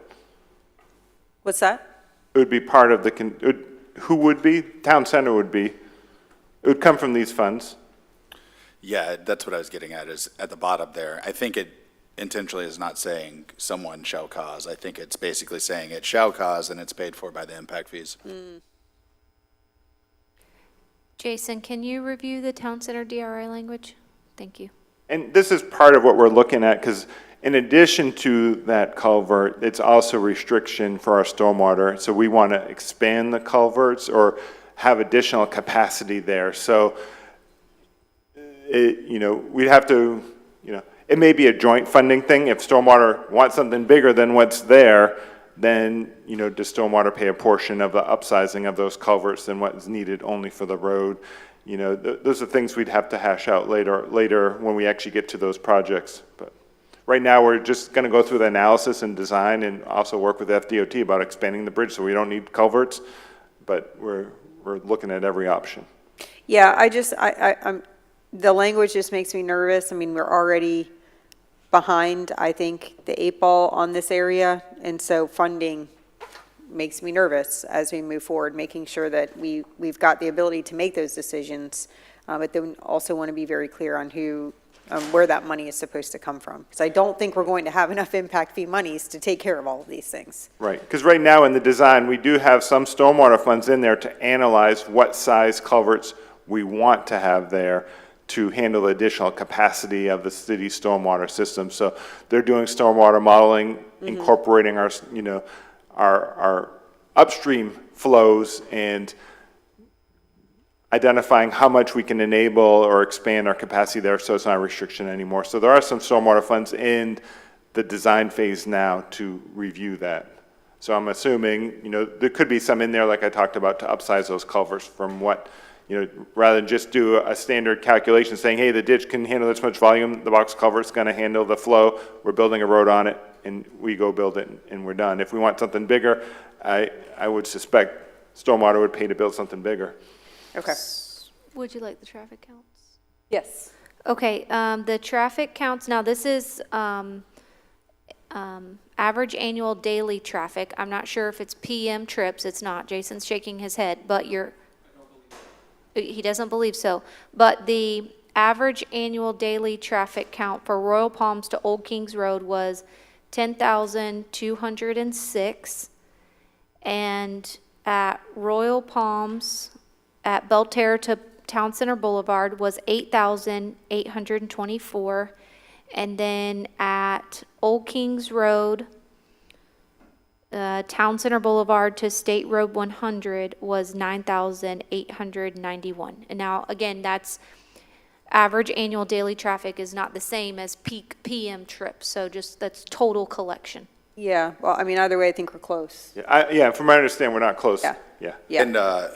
What's that? It would be part of the, who would be? Town center would be. It would come from these funds. yeah, that's what I was getting at is at the bottom there. I think it intentionally is not saying someone shall cause. I think it's basically saying it shall cause and it's paid for by the impact fees. Jason, can you review the town center DRI language? Thank you. And this is part of what we're looking at, because in addition to that culvert, it's also restriction for our stormwater. So we want to expand the culverts or have additional capacity there. So, we'd have to, it may be a joint funding thing. If stormwater wants something bigger than what's there, then, does stormwater pay a portion of the upsizing of those culverts than what is needed only for the road? Those are things we'd have to hash out later when we actually get to those projects. But right now, we're just going to go through the analysis and design and also work with FDOT about expanding the bridge so we don't need culverts. But we're looking at every option. Yeah, I'm, the language just makes me nervous. I mean, we're already behind, I think, the 8 ball on this area, and so funding makes me nervous as we move forward, making sure that we've got the ability to make those decisions, but then also want to be very clear on where that money is supposed to come from. Because I don't think we're going to have enough impact fee monies to take care of all of these things. Right, because right now in the design, we do have some stormwater funds in there to analyze what size culverts we want to have there to handle the additional capacity of the city's stormwater system. So they're doing stormwater modeling, incorporating our, our upstream flows and identifying how much we can enable or expand our capacity there so it's not a restriction anymore. So there are some stormwater funds in the design phase now to review that. So I'm assuming, there could be some in there, like I talked about, to upsize those culverts from what, rather than just do a standard calculation saying, hey, the ditch can handle this much volume, the box culvert's going to handle the flow, we're building a road on it, and we go build it, and we're done. If we want something bigger, I would suspect stormwater would pay to build something bigger. Okay. Would you like the traffic counts? Yes. Okay, the traffic counts, now this is average annual daily traffic. I'm not sure if it's PM trips, it's not. Jason's shaking his head, but he doesn't believe so. But the average annual daily traffic count for Royal Palms to Old Kings Road was 10,206. And at Royal Palms, at Belterra to Town Center Boulevard was 8,824. And then at Old Kings Road, Town Center Boulevard to State Road 100 was 9,891. And now, again, that's average annual daily traffic is not the same as peak PM trips. So that's total collection. Yeah, well, I mean, either way, I think we're close. Yeah, from what I understand, we're not close. Yeah. Yeah. And I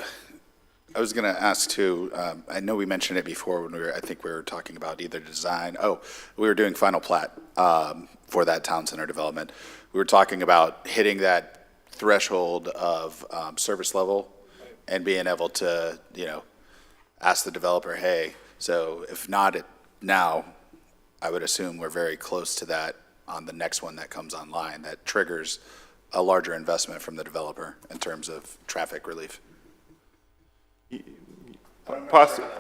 was going to ask too, I know we mentioned it before when I think we were talking about either design. We were doing final plat for that town center development. We were talking about hitting that threshold of service level and being able to, ask the developer, hey, so if not now, I would assume we're very close to that on the next one that comes online that triggers a larger investment from the developer in terms of traffic relief.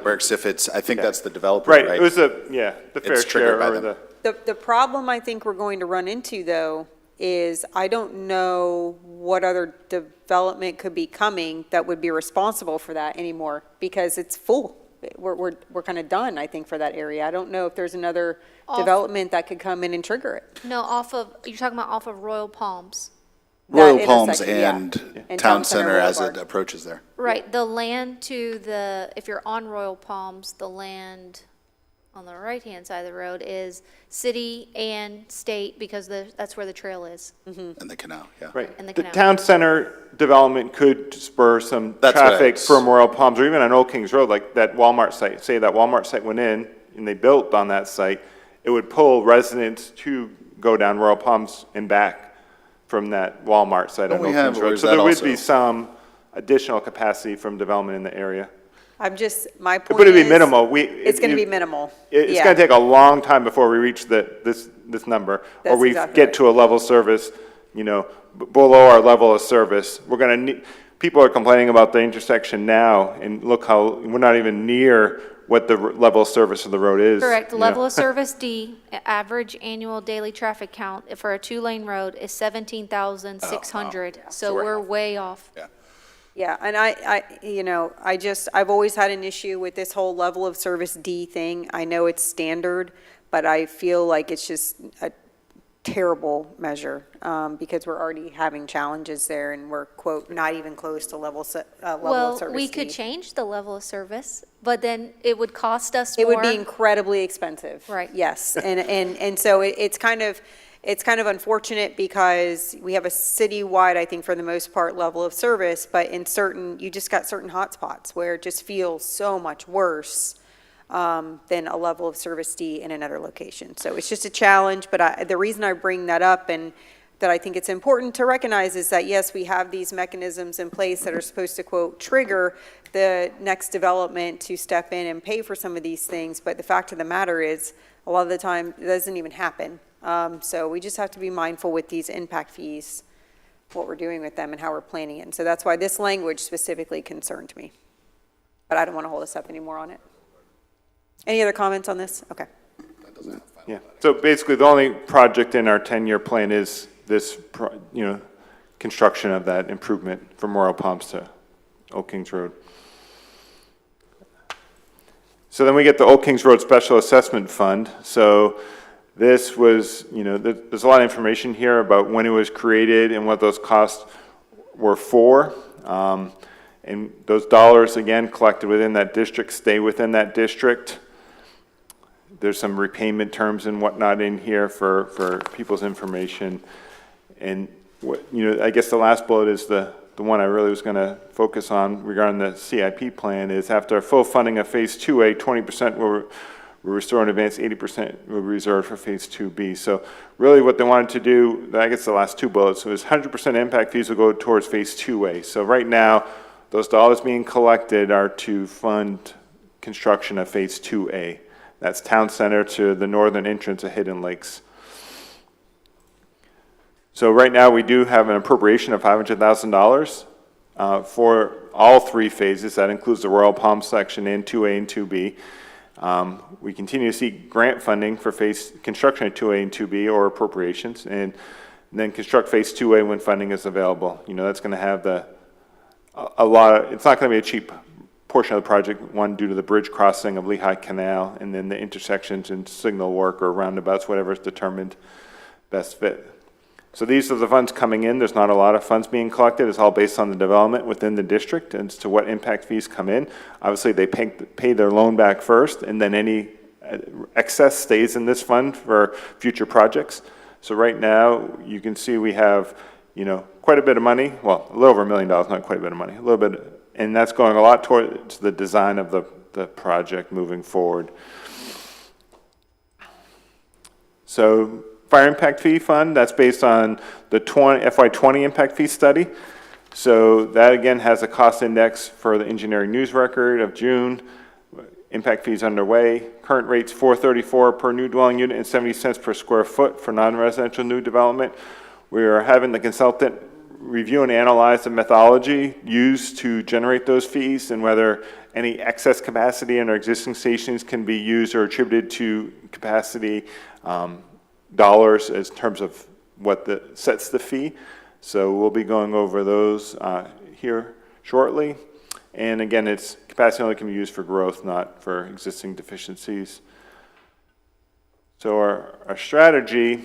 Works if it's, I think that's the developer, right? Right, it was the fair It's triggered share by or them. The problem I think we're going to run into, though, is I don't know what other development could be coming that would be responsible for that anymore, because it's full. We're kind of done, I think, for that area. I don't know if there's another development that could come in and trigger it. No, you're talking about off of Royal Palms. Royal That Palms intersection, yeah. and Town Center as it Boulevard. approaches there. Right, the land if you're on Royal Palms, the land on the right-hand side of the road is city and state because that's where the trail is. And the canal, yeah. Right. And the The canal. town center development could spur some That's what traffic it's- from Royal Palms, or even on Old Kings Road, like that Walmart site. Say that Walmart site went in and they built on that site, it would pull residents to go down Royal Palms and back from that Walmart site on Don't we Old have- Kings or Road. is So that there would also- be some additional capacity from development in the area. My point But it'd be is, minimal. it's going to be minimal. It's Yeah. going to take a long time before we reach this number, or That's we exactly get right. to a level service, below our level of service. We're going to people are complaining about the intersection now, and look how we're not even near what the level of service of the road is. Correct, you level know. of service D, average annual daily traffic count for a two-lane road is 17,600. So we're we're off. way off. Yeah. Yeah, and I've always had an issue with this whole level of service D thing. I know it's standard, but I feel like it's just a terrible measure, because we're already having challenges there, and we're, quote, not even close to level of service Well, we could D. change the level of service, but then it would cost us It more. would be incredibly expensive. Right. Yes, and so it's kind of unfortunate because we have a citywide, I think, for the most part, level of service, but you just got certain hotspots where it just feels so much worse than a level of service D in another location. So it's just a challenge, but the reason I bring that up and that I think it's important to recognize is that, yes, we have these mechanisms in place that are supposed to, quote, trigger the next development to step in and pay for some of these things, but the fact of the matter is, a lot of the time, it doesn't even happen. So we just have to be mindful with these impact fees, what we're doing with them and how we're planning it. And so that's why this language specifically concerned me. But I don't want to hold us up anymore on it. Any other comments on this? Okay. That doesn't have final Yeah, so basically, the only project in our 10-year plan is this, construction of that improvement from Royal Palms to Old Kings Road. So then we get the Old Kings Road Special Assessment Fund. So this was, there's a lot of information here about when it was created and what those costs were for. And those dollars, again, collected within that district, stay within that district. There's some repayment terms and whatnot in here for people's information. And I guess the last bullet is the one I really was going to focus on regarding the CIP plan is after full funding of Phase 2A, 20% will restore and advance, 80% will be reserved for Phase 2B. So really what they wanted to do, I guess the last two bullets, was 100% impact fees will go towards Phase 2A. So right now, those dollars being collected are to fund construction of Phase 2A. That's Town Center to the northern entrance of Hidden Lakes. So right now, we do have an appropriation of $500,000 for all three phases. That includes the Royal Palm section and 2A and 2B. We continue to seek grant funding for construction of 2A and 2B or appropriations, and then construct Phase 2A when funding is available. That's going to have it's not going to be a cheap portion of the project, one, due to the bridge crossing of Lehigh Canal, and then the intersections and signal work or roundabouts, whatever is determined best fit. So these are the funds coming in. There's not a lot of funds being collected. It's all based on the development within the district as to what impact fees come in. Obviously, they pay their loan back first, and then any excess stays in this fund for future projects. So right now, you can see we have, quite a bit of money. Well, a little over $1 million, not quite a bit of money. A little bit, and that's going a lot towards the design of the project moving forward. So Fire Impact Fee Fund, that's based on the FY20 Impact Fee Study. So that, again, has a cost index for the engineering news record of June. Impact fees underway. Current rates $4.34 per new dwelling unit and 70 cents per square foot for non-residential new development. We are having the consultant review and analyze the methodology used to generate those fees and whether any excess capacity in our existing stations can be used or attributed to capacity dollars as terms of what sets the fee. So we'll be going over those here shortly. And again, it's capacity only can be used for growth, not for existing deficiencies. So our strategy,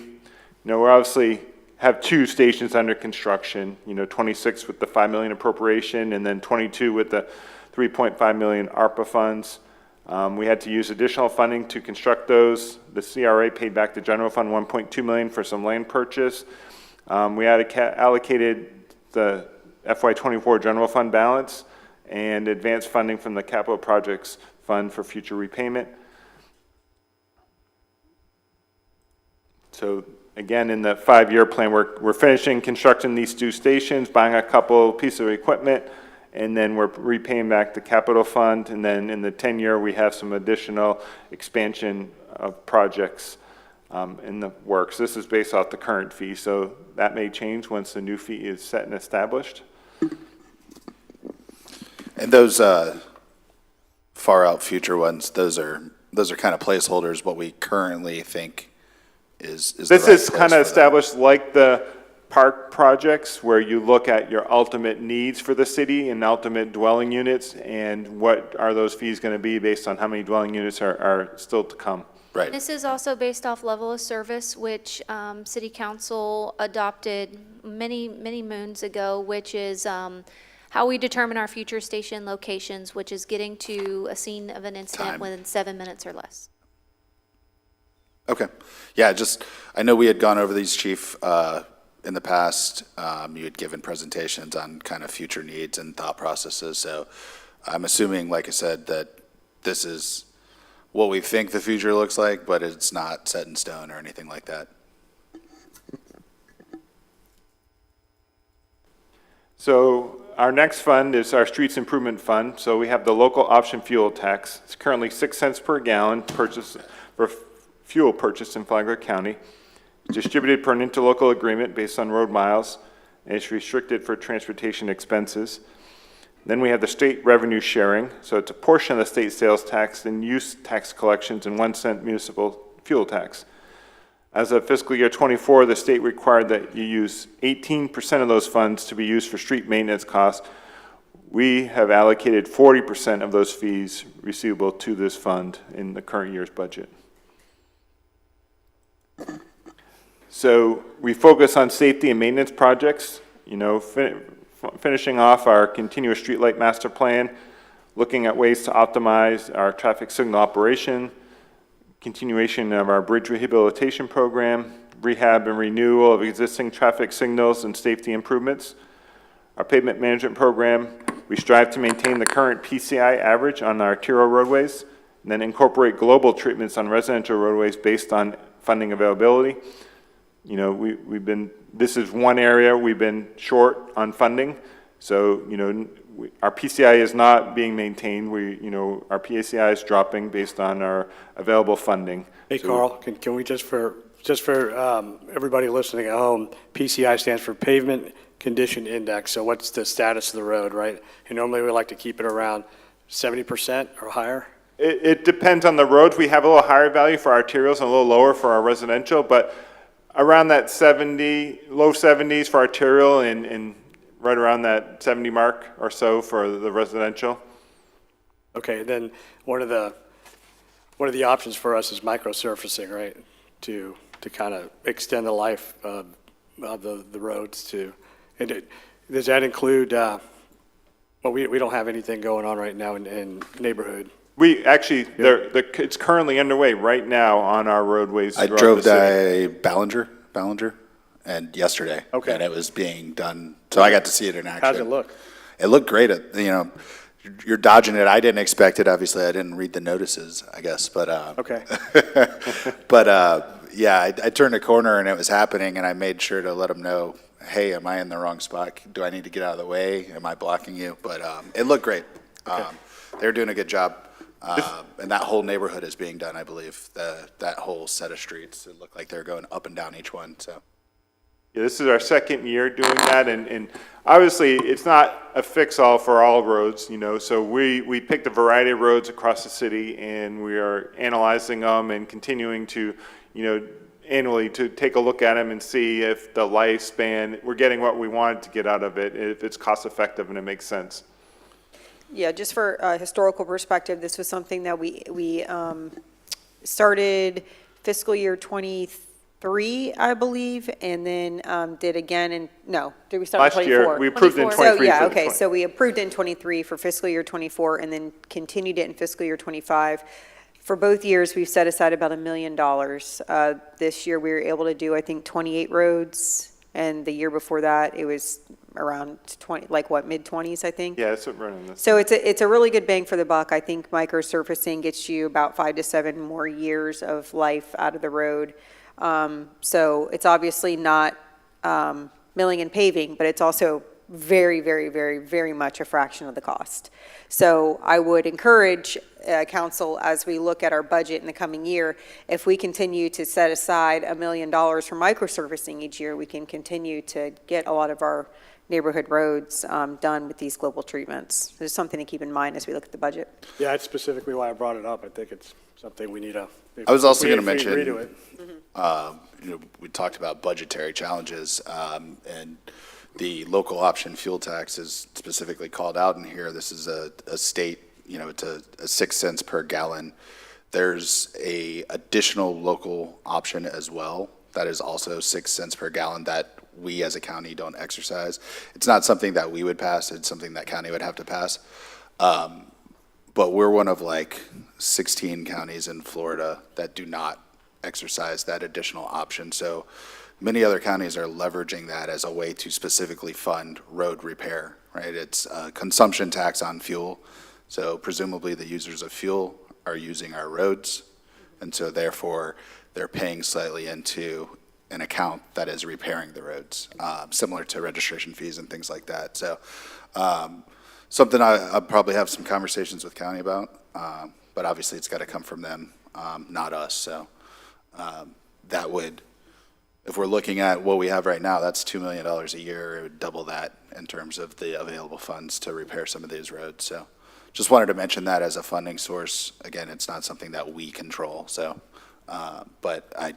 we're obviously have two stations under construction, 26 with the $5 million appropriation and then 22 with the $3.5 million ARPA funds. We had to use additional funding to construct those. The CRA paid back the general fund $1.2 million for some land purchase. We had allocated the FY24 general fund balance and advanced funding from the capital projects fund for future repayment. So again, in the 5-year plan, we're finishing constructing these two stations, buying a couple pieces of equipment, and then we're repaying back the capital fund. And then in the 10-year, we have some additional expansion of projects in the works. This is based off the current fee, so that may change once the new fee is set and established. And those far out future ones, those are kind of placeholders. What we currently think is the this right is place kind of for established like the park projects, where you look at your ultimate needs for the city and ultimate dwelling units, and what are those fees going to be based on how many dwelling units are still to come. Right. This is also based off level of service, which City Council adopted many moons ago, which is how we determine our future station locations, which is getting to a scene of an incident Time. within 7 minutes or less. Okay. Yeah, I know we had gone over these, Chief, in the past. You had given presentations on kind of future needs and thought processes. So I'm assuming, like I said, that this is what we think the future looks like, but it's not set in stone or anything like that. So our next fund is our Streets Improvement Fund. So we have the local option fuel tax. It's currently 6 cents per gallon purchase for fuel purchase in Flagler County. It's distributed per an interlocal agreement based on road miles, and it's restricted for transportation expenses. Then we have the state revenue sharing, so it's a portion of the state sales tax and use tax collections and 1 cent municipal fuel tax. As of fiscal year '24, the state required that you use 18% of those funds to be used for street maintenance costs. We have allocated 40% of those fees receivable to this fund in the current year's budget. So we focus on safety and maintenance projects, finishing off our continuous streetlight master plan, looking at ways to optimize our traffic signal operation, continuation of our bridge rehabilitation program, rehab and renewal of existing traffic signals and safety improvements. Our pavement management program, we strive to maintain the current PCI average on our arterial roadways, and then incorporate global treatments on residential roadways based on funding availability. This is one area we've been short on funding. So, our PCI is not being maintained. Our PACI is dropping based on our available funding. Hey, So- Carl, can we just for everybody listening at home, PCI stands for Pavement Condition Index. So what's the status of the road, right? And normally we like to keep it around 70% or higher. It depends on the roads. We have a little higher value for our arterials and a little lower for our residential, but around that 70, low 70s for arterial and right around that 70 mark or so for the residential. Okay, then one of the options for us is microsurfacing, right? To kind of extend the life of the roads does that include, we don't have anything going on right now in neighborhood. We actually, it's currently underway right now on our roadways. I throughout drove the city. Ballinger, and yesterday. Okay. And it was being done, so I got to see it in action. How's it look? It looked great. You're dodging it. I didn't expect it, obviously. I didn't read the notices, I guess, but, Okay. but, yeah, I turned a corner and it was happening, and I made sure to let them know, hey, am I in the wrong spot? Do I need to get out of the way? Am I blocking you? But it looked great. They're doing a good job. And that whole neighborhood is being done, I believe. That whole set of streets, it looked like they're going up and down each one, so. Yeah, this is our second year doing that, and obviously, it's not a fix-all for all roads, so we picked a variety of roads across the city, and we are analyzing them and continuing to, annually to take a look at them and see if the lifespan, we're getting what we wanted to get out of it, if it's cost-effective and it makes sense. Yeah, just for a historical perspective, this was something that we started fiscal year '23, I believe, and then did again did we start in Last year, 24? we approved in 24. 23. So, yeah, for the okay, 20. so we approved it in '23 for fiscal year '24, and then continued it in fiscal year '25. For both years, we've set aside about $1 million. This year, we were able to do, I think, 28 roads, and the year before that, it was around 20, mid-20s, I think. Yeah, that's what we're running this. So it's a really good bang for the buck. I think microsurfacing gets you about 5 to 7 more years of life out of the road. So it's obviously not milling and paving, but it's also very, very, very, very much a fraction of the cost. So I would encourage council, as we look at our budget in the coming year, if we continue to set aside $1 million for microsurfacing each year, we can continue to get a lot of our neighborhood roads done with these global treatments. There's something to keep in mind as we look at the budget. Yeah, that's specifically why I brought it up. I think it's something we need to. I was also going to if we agree to mention, it. we talked about budgetary challenges, and the local option fuel tax is specifically called out in here. This is a state, it's a 6 cents per gallon. There's a additional local option as well that is also 6 cents per gallon that we as a county don't exercise. It's not something that we would pass. It's something that county would have to pass. But we're one of 16 counties in Florida that do not exercise that additional option. So many other counties are leveraging that as a way to specifically fund road repair, right? It's a consumption tax on fuel. So presumably the users of fuel are using our roads. And so therefore they're paying slightly into an account that is repairing the roads, similar to registration fees and things like that. So something I'll probably have some conversations with county about, but obviously it's got to come from them, not us. So that would if we're looking at what we have right now, that's $2 million a year. It would double that in terms of the available funds to repair some of these roads. So just wanted to mention that as a funding source. Again, it's not something that we control, so, but I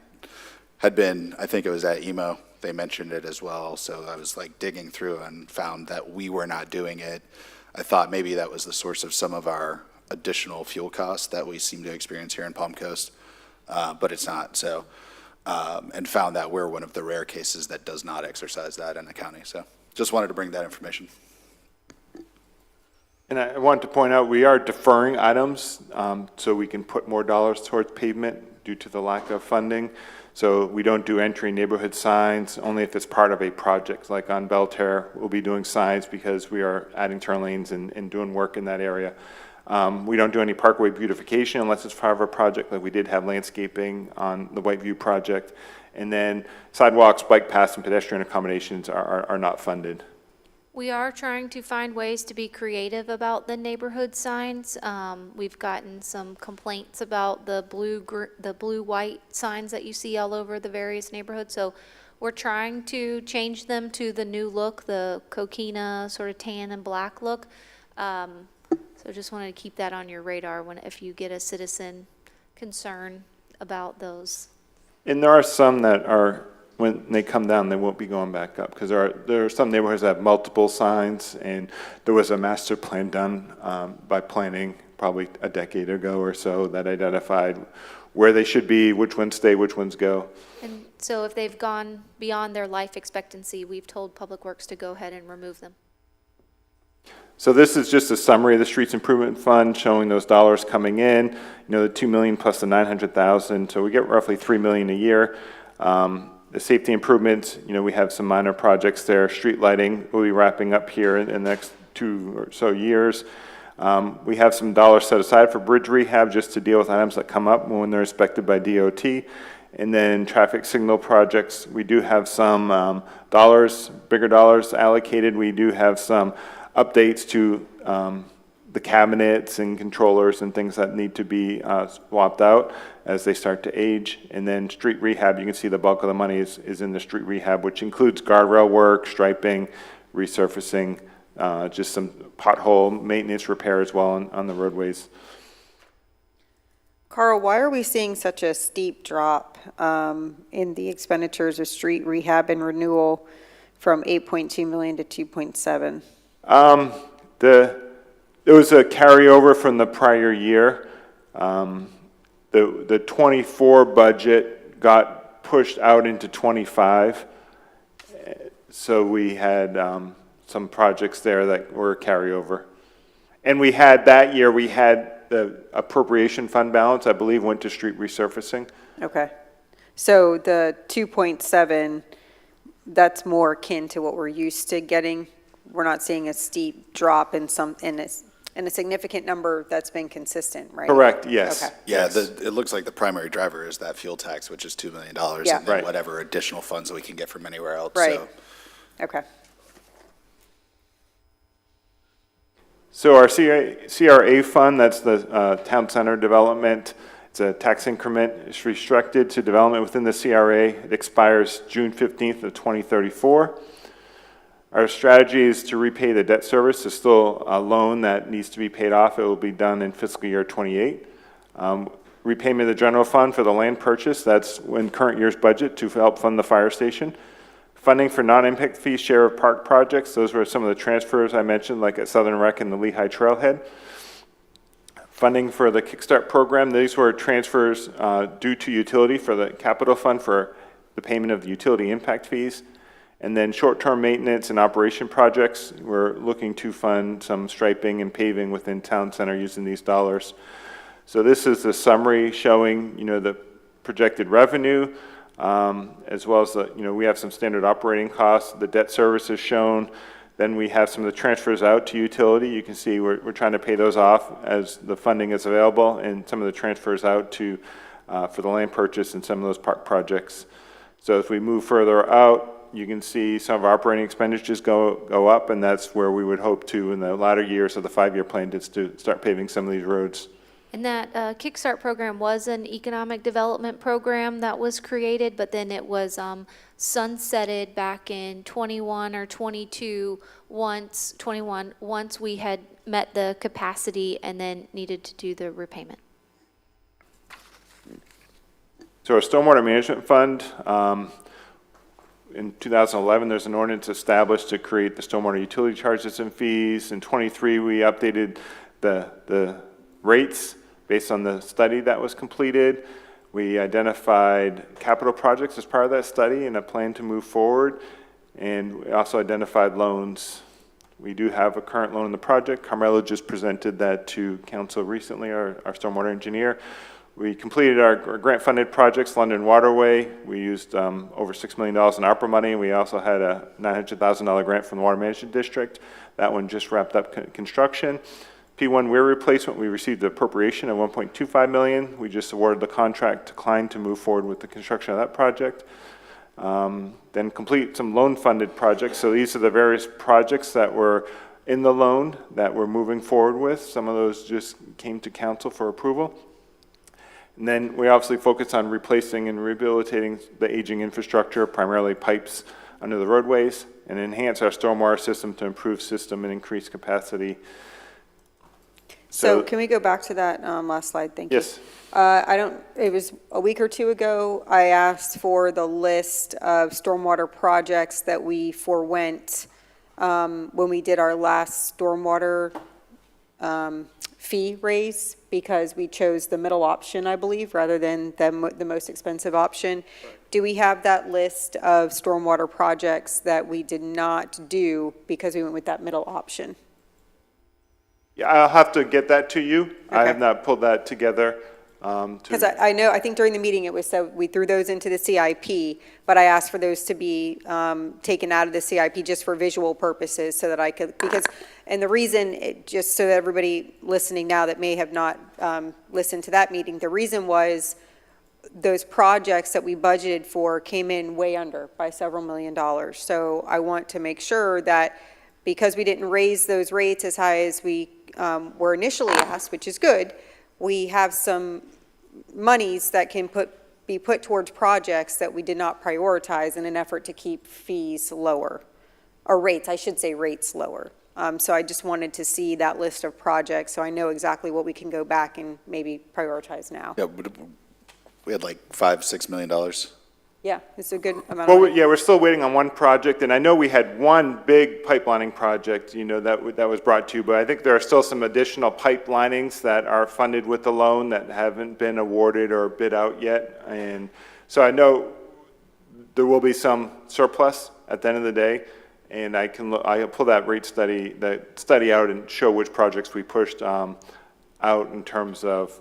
think it was at emo, they mentioned it as well, so I was like digging through and found that we were not doing it. I thought maybe that was the source of some of our additional fuel costs that we seem to experience here in Palm Coast, but it's not, so, and found that we're one of the rare cases that does not exercise that in the county, so just wanted to bring that information. And I want to point out, we are deferring items so we can put more dollars towards pavement due to the lack of funding. So we don't do entry neighborhood signs, only if it's part of a project. Like on Belterre, we'll be doing signs because we are adding turn lanes and doing work in that area. We don't do any parkway beautification unless it's part of a project, like we did have landscaping on the Whiteview project. And then sidewalks, bike paths, and pedestrian accommodations are not funded. We are trying to find ways to be creative about the neighborhood signs. We've gotten some complaints about the blue-white signs that you see all over the various neighborhoods. So we're trying to change them to the new look, the coquina sort of tan and black look. So just wanted to keep that on your radar if you get a citizen concern about those. And there are some that are, when they come down, they won't be going back up, because there are some neighborhoods that have multiple signs, and there was a master plan done by planning probably a decade ago or so that identified where they should be, which ones stay, which ones go. And so if they've gone beyond their life expectancy, we've told Public Works to go ahead and remove them. So this is just a summary of the Streets Improvement Fund showing those dollars coming in, the $2 million plus the $900,000, so we get roughly $3 million a year. The safety improvements, we have some minor projects there. Street lighting will be wrapping up here in the next 2 or so years. We have some dollars set aside for bridge rehab just to deal with items that come up when they're inspected by DOT. And then traffic signal projects, we do have some bigger dollars allocated. We do have some updates to the cabinets and controllers and things that need to be swapped out as they start to age. And then street rehab, you can see the bulk of the money is in the street rehab, which includes guardrail work, striping, resurfacing, just some pothole maintenance repair as well on the roadways. Carl, why are we seeing such a steep drop in the expenditures of street rehab and renewal from 8.2 million to 2.7? It was a carryover from the prior year. The 24 budget got pushed out into 25. So we had some projects there that were a carryover. And we had that year, we had the appropriation fund balance, I believe, went to street resurfacing. Okay. So the 2.7, that's more akin to what we're used to getting. We're not seeing a steep drop in a significant number that's been consistent, right? Correct, yes. Okay. Yeah, Yes. it looks like the primary driver is that fuel tax, which is $2 million, Yeah. and then Right. whatever additional funds we can get from anywhere else. Right. So Okay. So our CRA fund, that's the town center development. It's a tax increment. It's restricted to development within the CRA. It expires June 15th of 2034. Our strategy is to repay the debt service. There's still a loan that needs to be paid off. It will be done in fiscal year 28. Repayment of the general fund for the land purchase. That's in current year's budget to help fund the fire station. Funding for non-impact fee share of park projects. Those were some of the transfers I mentioned, like at Southern Rec and the Lehigh Trailhead. Funding for the Kickstart program. These were transfers due to utility for the capital fund for the payment of the utility impact fees. And then short-term maintenance and operation projects. We're looking to fund some striping and paving within town center using these dollars. So this is the summary showing, the projected revenue, as well as we have some standard operating costs. The debt service is shown. Then we have some of the transfers out to utility. You can see we're trying to pay those off as the funding is available, and some of the transfers out to for the land purchase and some of those park projects. So as we move further out, you can see some of our operating expenditures go up, and that's where we would hope to, in the latter years of the 5-year plan, is to start paving some of these roads. And that Kickstart program was an economic development program that was created, but then it was sunsetted back in 21 or 22, once we had met the capacity and then needed to do the repayment. So our stormwater management fund, in 2011, there's an ordinance established to create the stormwater utility charges and fees. In 23, we updated the rates based on the study that was completed. We identified capital projects as part of that study and a plan to move forward. And we also identified loans. We do have a current loan in the project. Carmelo just presented that to council recently, our stormwater engineer. We completed our grant-funded projects, London Waterway. We used over $6 million in ARPA money. We also had a $900,000 grant from the Water Management District. That one just wrapped up construction. P1 weir replacement, we received the appropriation of $1.25 million. We just awarded the contract to Klein to move forward with the construction of that project. Then complete some loan-funded projects. So these are the various projects that were in the loan that we're moving forward with. Some of those just came to council for approval. And then we obviously focus on replacing and rehabilitating the aging infrastructure, primarily pipes under the roadways, and enhance our stormwater system to improve system and increase capacity. So can we go back to that last slide? Thank you. Yes. It was a week or two ago, I asked for the list of stormwater projects that we forwent when we did our last stormwater fee raise, because we chose the middle option, I believe, rather than the most expensive option. Do we have that list of stormwater projects that we did not do because we went with that middle option? Yeah, I'll have to get that to you. I Okay. have not pulled that together. Because I know, I think during the meeting it was, so we threw those into the CIP, but I asked for those to be taken out of the CIP just for visual purposes so that I could, because, and the reason, just so that everybody listening now that may have not listened to that meeting, the reason was those projects that we budgeted for came in way under by several $1 million. So I want to make sure that because we didn't raise those rates as high as we were initially asked, which is good, we have some monies that can be put towards projects that we did not prioritize in an effort to keep fees lower, or rates, I should say rates lower. So I just wanted to see that list of projects so I know exactly what we can go back and maybe prioritize now. Yeah, we had like $5-6 million. Yeah, it's a good amount of Well, money. yeah, we're still waiting on one project, and I know we had one big pipelining project, that was brought to you, but I think there are still some additional pipelinings that are funded with the loan that haven't been awarded or bid out yet. And so I know there will be some surplus at the end of the day, and I'll pull that rate study, out and show which projects we pushed out in terms of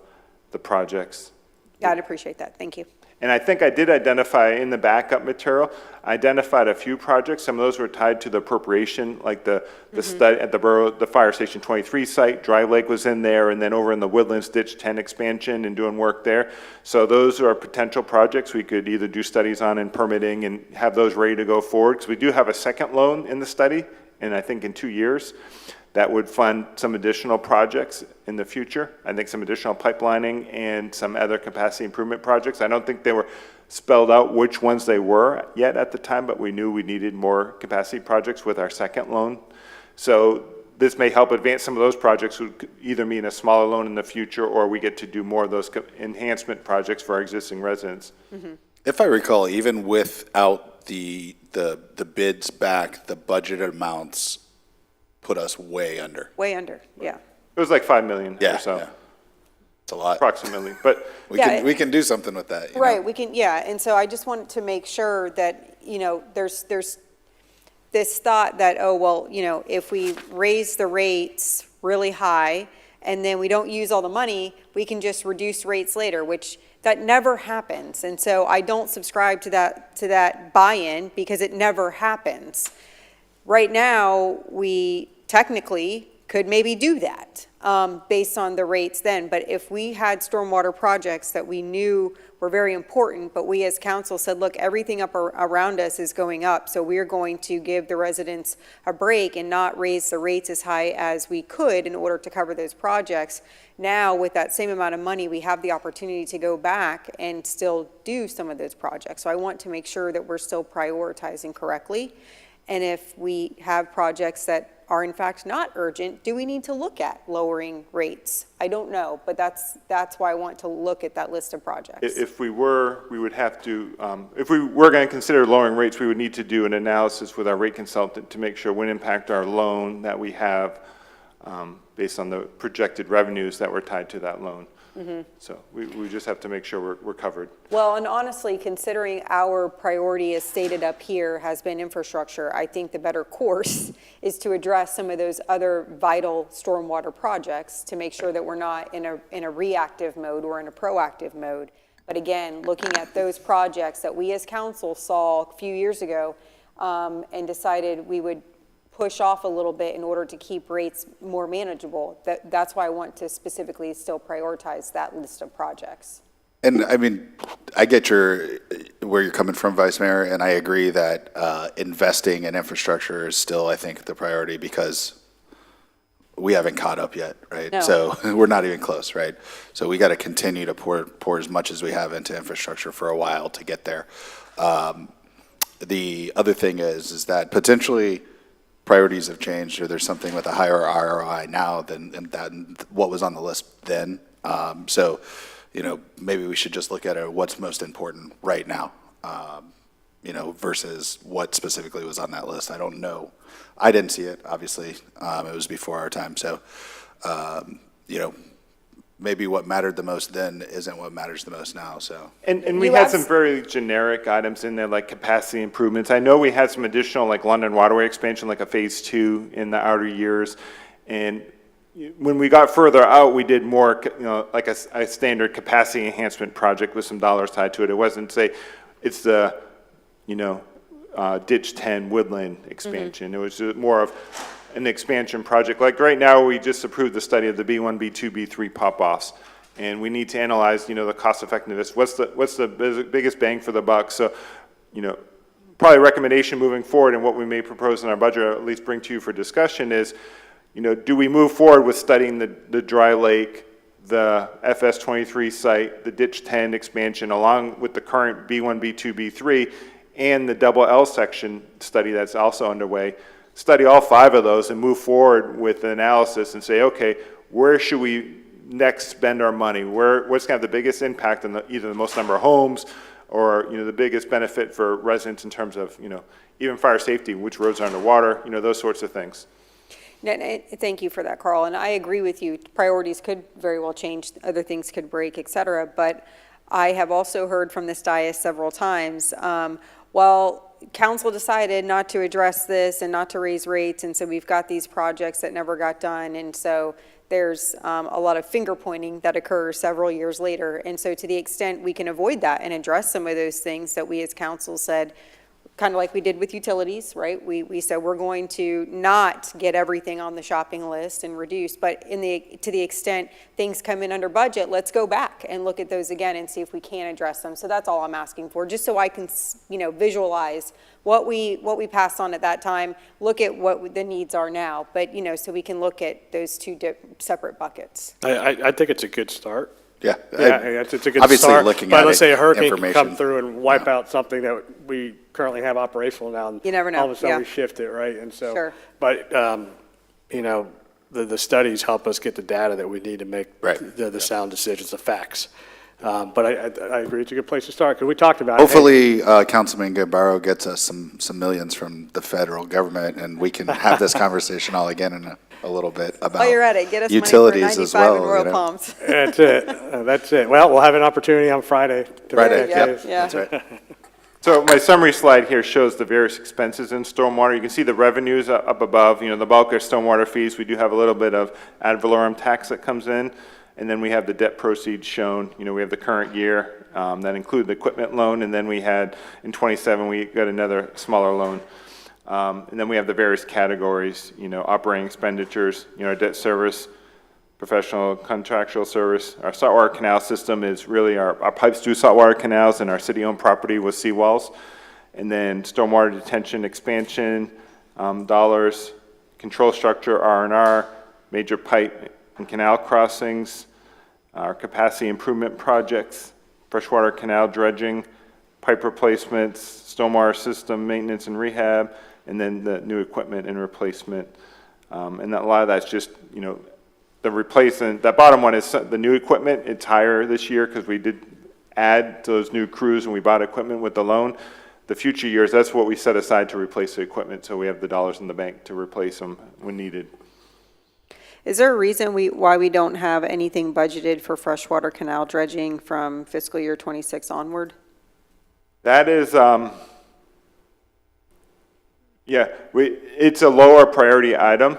the projects. Yeah, I'd appreciate that. Thank you. And I think I did identify in the backup material, I identified a few projects. Some of those were tied to the appropriation, like the study at the Fire Station 23 site. Dry Lake was in there, and then over in the Woodlands Ditch 10 expansion and doing work there. So those are potential projects we could either do studies on and permitting and have those ready to go forward. Because we do have a second loan in the study, and I think in 2 years, that would fund some additional projects in the future. I think some additional pipelining and some other capacity improvement projects. I don't think they were spelled out which ones they were yet at the time, but we knew we needed more capacity projects with our second loan. So this may help advance some of those projects, would either mean a smaller loan in the future, or we get to do more of those enhancement projects for our existing residents. If I recall, even without the bids back, the budgeted amounts put us way under. Way under, yeah. It was like 5 million Yeah, or so, yeah. It's a lot. approximately. But We can do something with that. you know? Right, we can, yeah, and so I just wanted to make sure that, there's this thought that, oh, well, if we raise the rates really high and then we don't use all the money, we can just reduce rates later, which that never happens. And so I don't subscribe to that buy-in because it never happens. Right now, we technically could maybe do that based on the rates then. But if we had stormwater projects that we knew were very important, but we as council said, look, everything up around us is going up, so we're going to give the residents a break and not raise the rates as high as we could in order to cover those projects. Now, with that same amount of money, we have the opportunity to go back and still do some of those projects. So I want to make sure that we're still prioritizing correctly. And if we have projects that are in fact not urgent, do we need to look at lowering rates? I don't know, but that's why I want to look at that list of projects. If we were, we would have to, if we were going to consider lowering rates, we would need to do an analysis with our rate consultant to make sure it wouldn't impact our loan that we have based on the projected revenues that were tied to that loan. So we just have to make sure we're covered. Well, and honestly, considering our priority as stated up here has been infrastructure, I think the better course is to address some of those other vital stormwater projects to make sure that we're not in a reactive mode, or in a proactive mode. But again, looking at those projects that we as council saw a few years ago and decided we would push off a little bit in order to keep rates more manageable. That's why I want to specifically still prioritize that list of projects. And I mean, I get where you're coming from, Vice Mayor, and I agree that investing in infrastructure is still, I think, the priority, because we haven't caught up yet, right? No. So we're not even close, right? So we got to continue to pour as much as we have into infrastructure for a while to get there. The other thing is that potentially priorities have changed, or there's something with a higher ROI now than what was on the list then. So, you know, maybe we should just look at what's most important right now, you know, versus what specifically was on that list. I don't know. I didn't see it, obviously. It was before our time. So, you know, maybe what mattered the most then isn't what matters the most now, so. And we had some very generic items in there, like capacity improvements. I know we had some additional, like London Waterway expansion, like a phase 2 in the outer years. And when we got further out, we did more, you know, like a standard capacity enhancement project with some dollars tied to it. It wasn't, say, it's the, you know, Ditch 10 Woodland expansion. It was more of an expansion project. Like right now, we just approved the study of the B1, B2, B3 pop-offs, and we need to analyze, you know, the cost effectiveness. What's the biggest bang for the buck? So, you know, probably a recommendation moving forward, and what we may propose in our budget, or at least bring to you for discussion, is, you know, do we move forward with studying the Dry Lake, the FS23 site, the Ditch 10 expansion, along with the current B1, B2, B3, and the double L section study that's also underway? Study all 5 of those and move forward with the analysis and say, okay, where should we next spend our money? What's going to have the biggest impact on either the most number of homes, or, you know, the biggest benefit for residents in terms of, you know, even fire safety, which roads are underwater, you know, those sorts of things. Thank you for that, Carl. And I agree with you. Priorities could very well change. Other things could break, et cetera. But I have also heard from this dais several times, well, council decided not to address this and not to raise rates, and so we've got these projects that never got done, and so there's a lot of finger pointing that occurs several years later. And so to the extent we can avoid that and address some of those things that we as council said, kind of like we did with utilities, right? We said we're going to not get everything on the shopping list and reduce, but to the extent things come in under budget, let's go back and look at those again and see if we can address them. So that's all I'm asking for, just so I can, you know, visualize what we passed on at that time, look at what the needs are now, but, you know, so we can look at those 2 separate buckets. I think it's a good start. Yeah. It's a good Obviously, start. looking But at let's say a hurricane can come information. through and wipe out something that we currently have operational now. And You never know, all of a sudden yeah. we shift it, right? And so, Sure. But, you know, the studies help us get the data that we need to make Right. the sound decisions, the facts. But I agree, it's a good place to start, because we talked about it. Hopefully, Councilman Guevara gets us some millions from the federal government, and we can have this conversation all again in a little bit about While you're at it, get us utilities money for as 95 well. in Royal you know? Palms. That's it. That's it. Well, we'll have an opportunity on Friday. To Friday, make that yep, case. Yeah. that's right. So my summary slide here shows the various expenses in stormwater. You can see the revenues up above. You know, the bulk are stormwater fees. We do have a little bit of ad valorem tax that comes in. And then we have the debt proceeds shown. You know, we have the current year that include the equipment loan. And then we had, in 27, we got another smaller loan. And then we have the various categories, operating expenditures, debt service, professional contractual service. Our saltwater canal system is really our pipes do saltwater canals, and our city-owned property was seawalls. And then stormwater detention expansion, dollars, control structure, R&R, major pipe and canal crossings, our capacity improvement projects, freshwater canal dredging, pipe replacements, stormwater system maintenance and rehab, and then the new equipment and replacement. And a lot of that's just, the replacement. That bottom one is the new equipment. It's higher this year because we did add those new crews and we bought equipment with the loan. The future years, that's what we set aside to replace the equipment, so we have the dollars in the bank to replace them when needed. Is there a reason why we don't have anything budgeted for freshwater canal dredging from fiscal year 26 onward? That is, it's a lower priority item.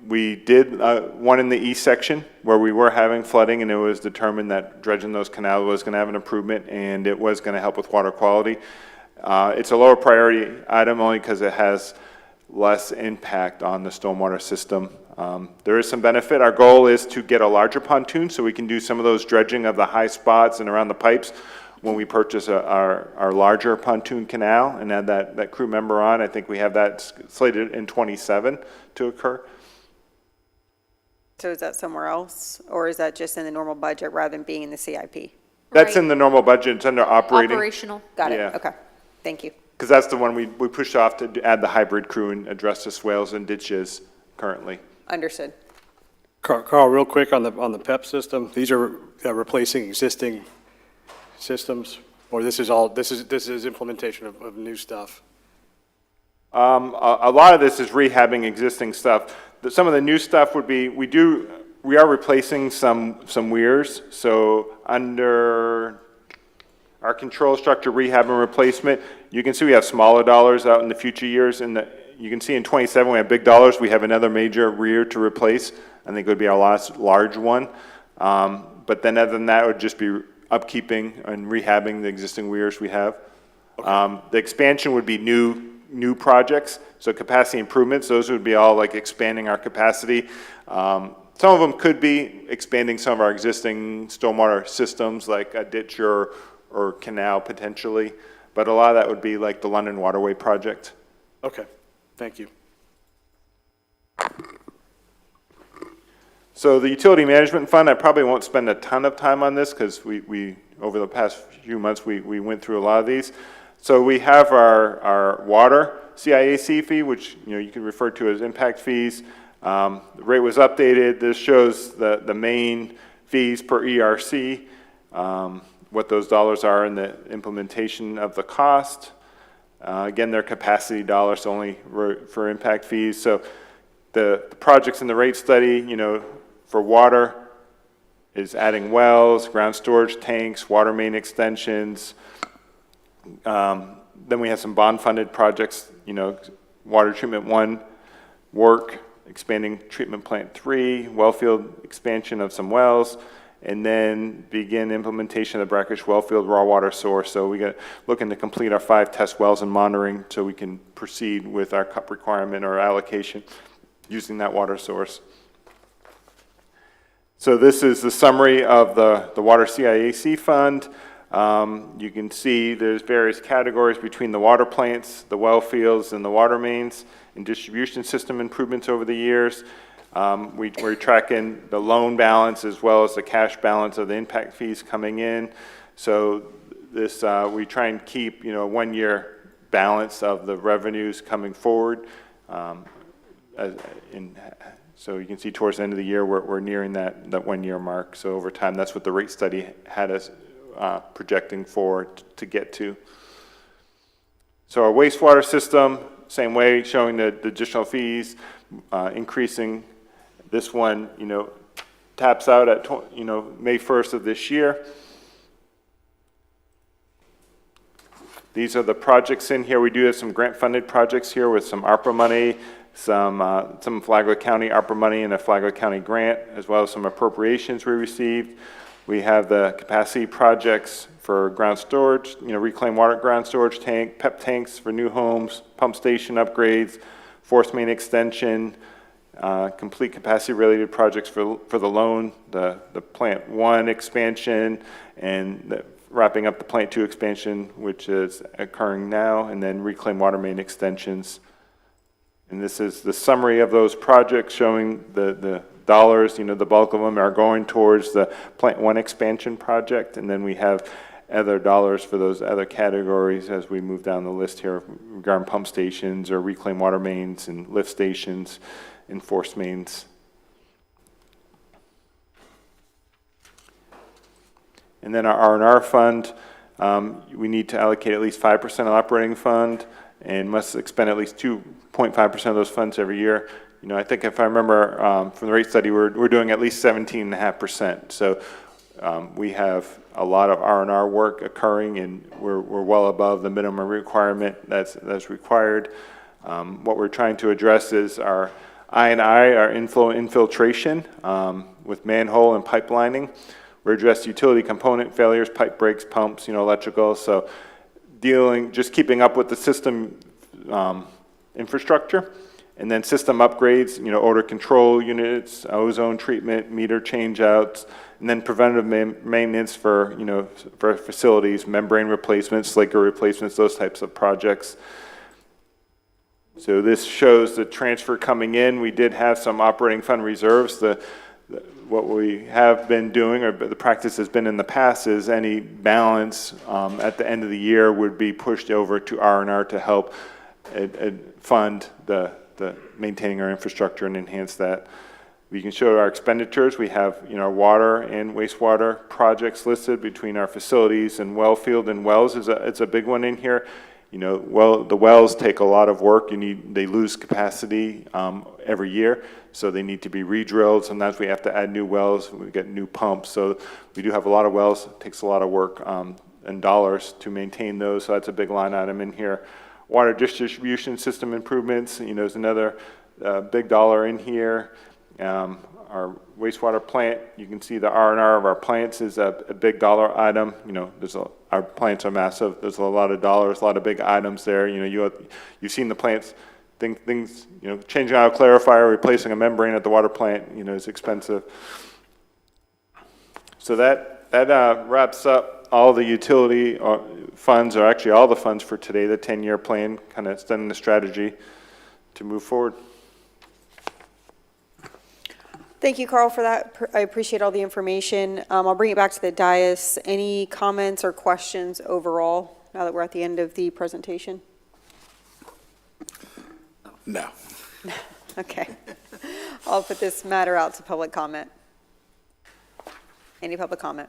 We did one in the east section where we were having flooding, and it was determined that dredging those canals was going to have an improvement and it was going to help with water quality. It's a lower priority item only because it has less impact on the stormwater system. There is some benefit. Our goal is to get a larger pontoon so we can do some of those dredging of the high spots and around the pipes when we purchase our larger pontoon canal and add that crew member on. I think we have that slated in 27 to occur. So is that somewhere else, or is that just in the normal budget rather than being in the CIP? That's Right. in the normal budget. It's under operating. Operational. Got it, Yeah. okay, thank you. Because that's the one we pushed off to add the hybrid crew and address the swales and ditches currently. Understood. Carl, real quick on the PEP system, these are replacing existing systems, or this is implementation of new stuff? A lot of this is rehabbing existing stuff. Some of the new stuff would be, we are replacing some weirs. So under our control structure rehab and replacement, you can see we have smaller dollars out in the future years. You can see in 27 we have big dollars. We have another major rear to replace. I think it would be our last large one. But then other than that, it would just be upkeeping and rehabbing the existing weirs we have. Okay. The expansion would be new projects. So capacity improvements, those would be all like expanding our capacity. Some of them could be expanding some of our existing stormwater systems like a ditch or canal potentially. But a lot of that would be like the London Waterway project. Okay, thank you. So the utility management fund, I probably won't spend a ton of time on this because we over the past few months, we went through a lot of these. So we have our water CIAC fee, which you can refer to as impact fees. The rate was updated. This shows the main fees per ERC, what those dollars are in the implementation of the cost. Again, they're capacity dollars only for impact fees. So the projects in the rate study, for water is adding wells, ground storage tanks, water main extensions. Then we have some bond-funded projects, water treatment 1 work, expanding treatment plant 3, wellfield expansion of some wells, and then begin implementation of the brackish wellfield raw water source. So we got looking to complete our 5 test wells and monitoring so we can proceed with our CUP requirement or allocation using that water source. So this is the summary of the water CIAC fund. You can see there's various categories between the water plants, the well fields, and the water mains, and distribution system improvements over the years. We're tracking the loan balance as well as the cash balance of the impact fees coming in. So this we try and keep 1 year balance of the revenues coming forward. So you can see towards the end of the year we're nearing that 1 year mark. So over time, that's what the rate study had us projecting forward to get to. So our wastewater system, same way, showing the additional fees, increasing. This one, taps out at May 1st of this year. These are the projects in here. We do have some grant-funded projects here with some ARPA money, some Flagler County ARPA money and a Flagler County grant, as well as some appropriations we received. We have the capacity projects for ground storage, reclaimed water ground storage tank, PEP tanks for new homes, pump station upgrades, force main extension, complete capacity-related projects for the loan, the Plant 1 expansion, and wrapping up the Plant 2 expansion, which is occurring now, and then reclaimed water main extensions. And this is the summary of those projects showing the dollars, the bulk of them are going towards the Plant 1 expansion project, and then we have other dollars for those other categories as we move down the list here regarding pump stations or reclaimed water mains and lift stations and force mains. And then our R&R fund, we need to allocate at least 5% of operating fund and must expend at least 2.5% of those funds every year. I think if I remember from the rate study, we're doing at least 17.5%. So we have a lot of R&R work occurring, and we're well above the minimum requirement that's required. What we're trying to address is our I&I, our inflow infiltration with manhole and pipelining. We address utility component failures, pipe breaks, pumps, electrical. So just keeping up with the system infrastructure, and then system upgrades, odor control units, ozone treatment, meter changeouts, and then preventative maintenance for, for facilities, membrane replacements, slaker replacements, those types of projects. So this shows the transfer coming in. We did have some operating fund reserves. What we have been doing, or the practice has been in the past, is any balance at the end of the year would be pushed over to R&R to help fund the maintaining our infrastructure and enhance that. We can show our expenditures. We have water and wastewater projects listed between our facilities, and well field and wells it's a big one in here. The wells take a lot of work. They lose capacity every year, so they need to be re-drilled. Sometimes we have to add new wells. We get new pumps, so we do have a lot of wells. It takes a lot of work and dollars to maintain those. So that's a big line item in here. Water distribution system improvements, is another big dollar in here. Our wastewater plant, you can see the R&R of our plants is a big dollar item. Our plants are massive. There's a lot of dollars, a lot of big items there. You've seen the plants, things, changing out a clarifier, replacing a membrane at the water plant, is expensive. So that wraps up all the utility funds, or actually all the funds for today, the 10-year plan, kind of extending the strategy to move forward. Thank you, Carl, for that. I appreciate all the information. I'll bring it back to the dais. Any comments or questions overall, now that we're at the end of the presentation? No. Okay. I'll put this matter out to public comment. Any public comment?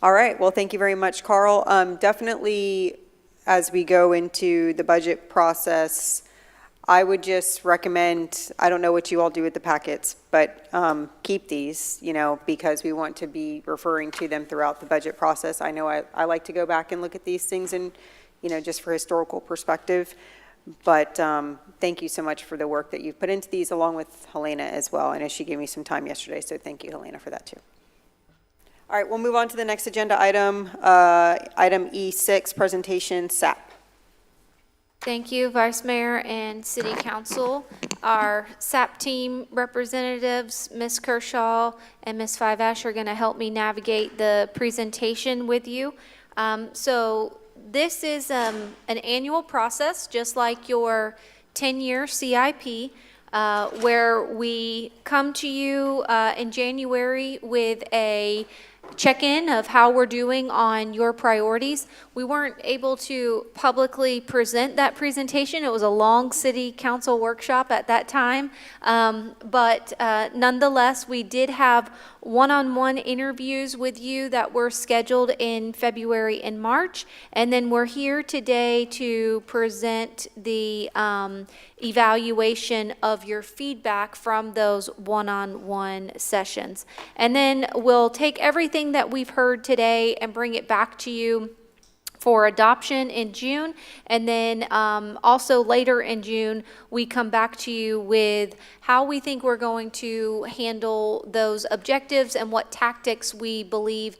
All right. Well, thank you very much, Carl. Definitely, as we go into the budget process, I would just recommend, I don't know what you all do with the packets, but keep these, because we want to be referring to them throughout the budget process. I know I like to go back and look at these things and, just for historical perspective. But thank you so much for the work that you've put into these, along with Helena as well. I know she gave me some time yesterday, so thank you, Helena, for that too. All right, we'll move on to the next agenda item, item E6, presentation SAP. Thank you, Vice Mayor and City Council. Our SAP team representatives, Ms. Kershaw and Ms. Fivash, are going to help me navigate the presentation with you. So this is an annual process, just like your 10-year CIP, where we come to you in January with a check-in of how we're doing on your priorities. We weren't able to publicly present that presentation. It was a long city council workshop at that time. But nonetheless, we did have one-on-one interviews with you that were scheduled in February and March. And then we're here today to present the evaluation of your feedback from those one-on-one sessions. And then we'll take everything that we've heard today and bring it back to you for adoption in June. And then also later in June, we come back to you with how we think we're going to handle those objectives and what tactics we believe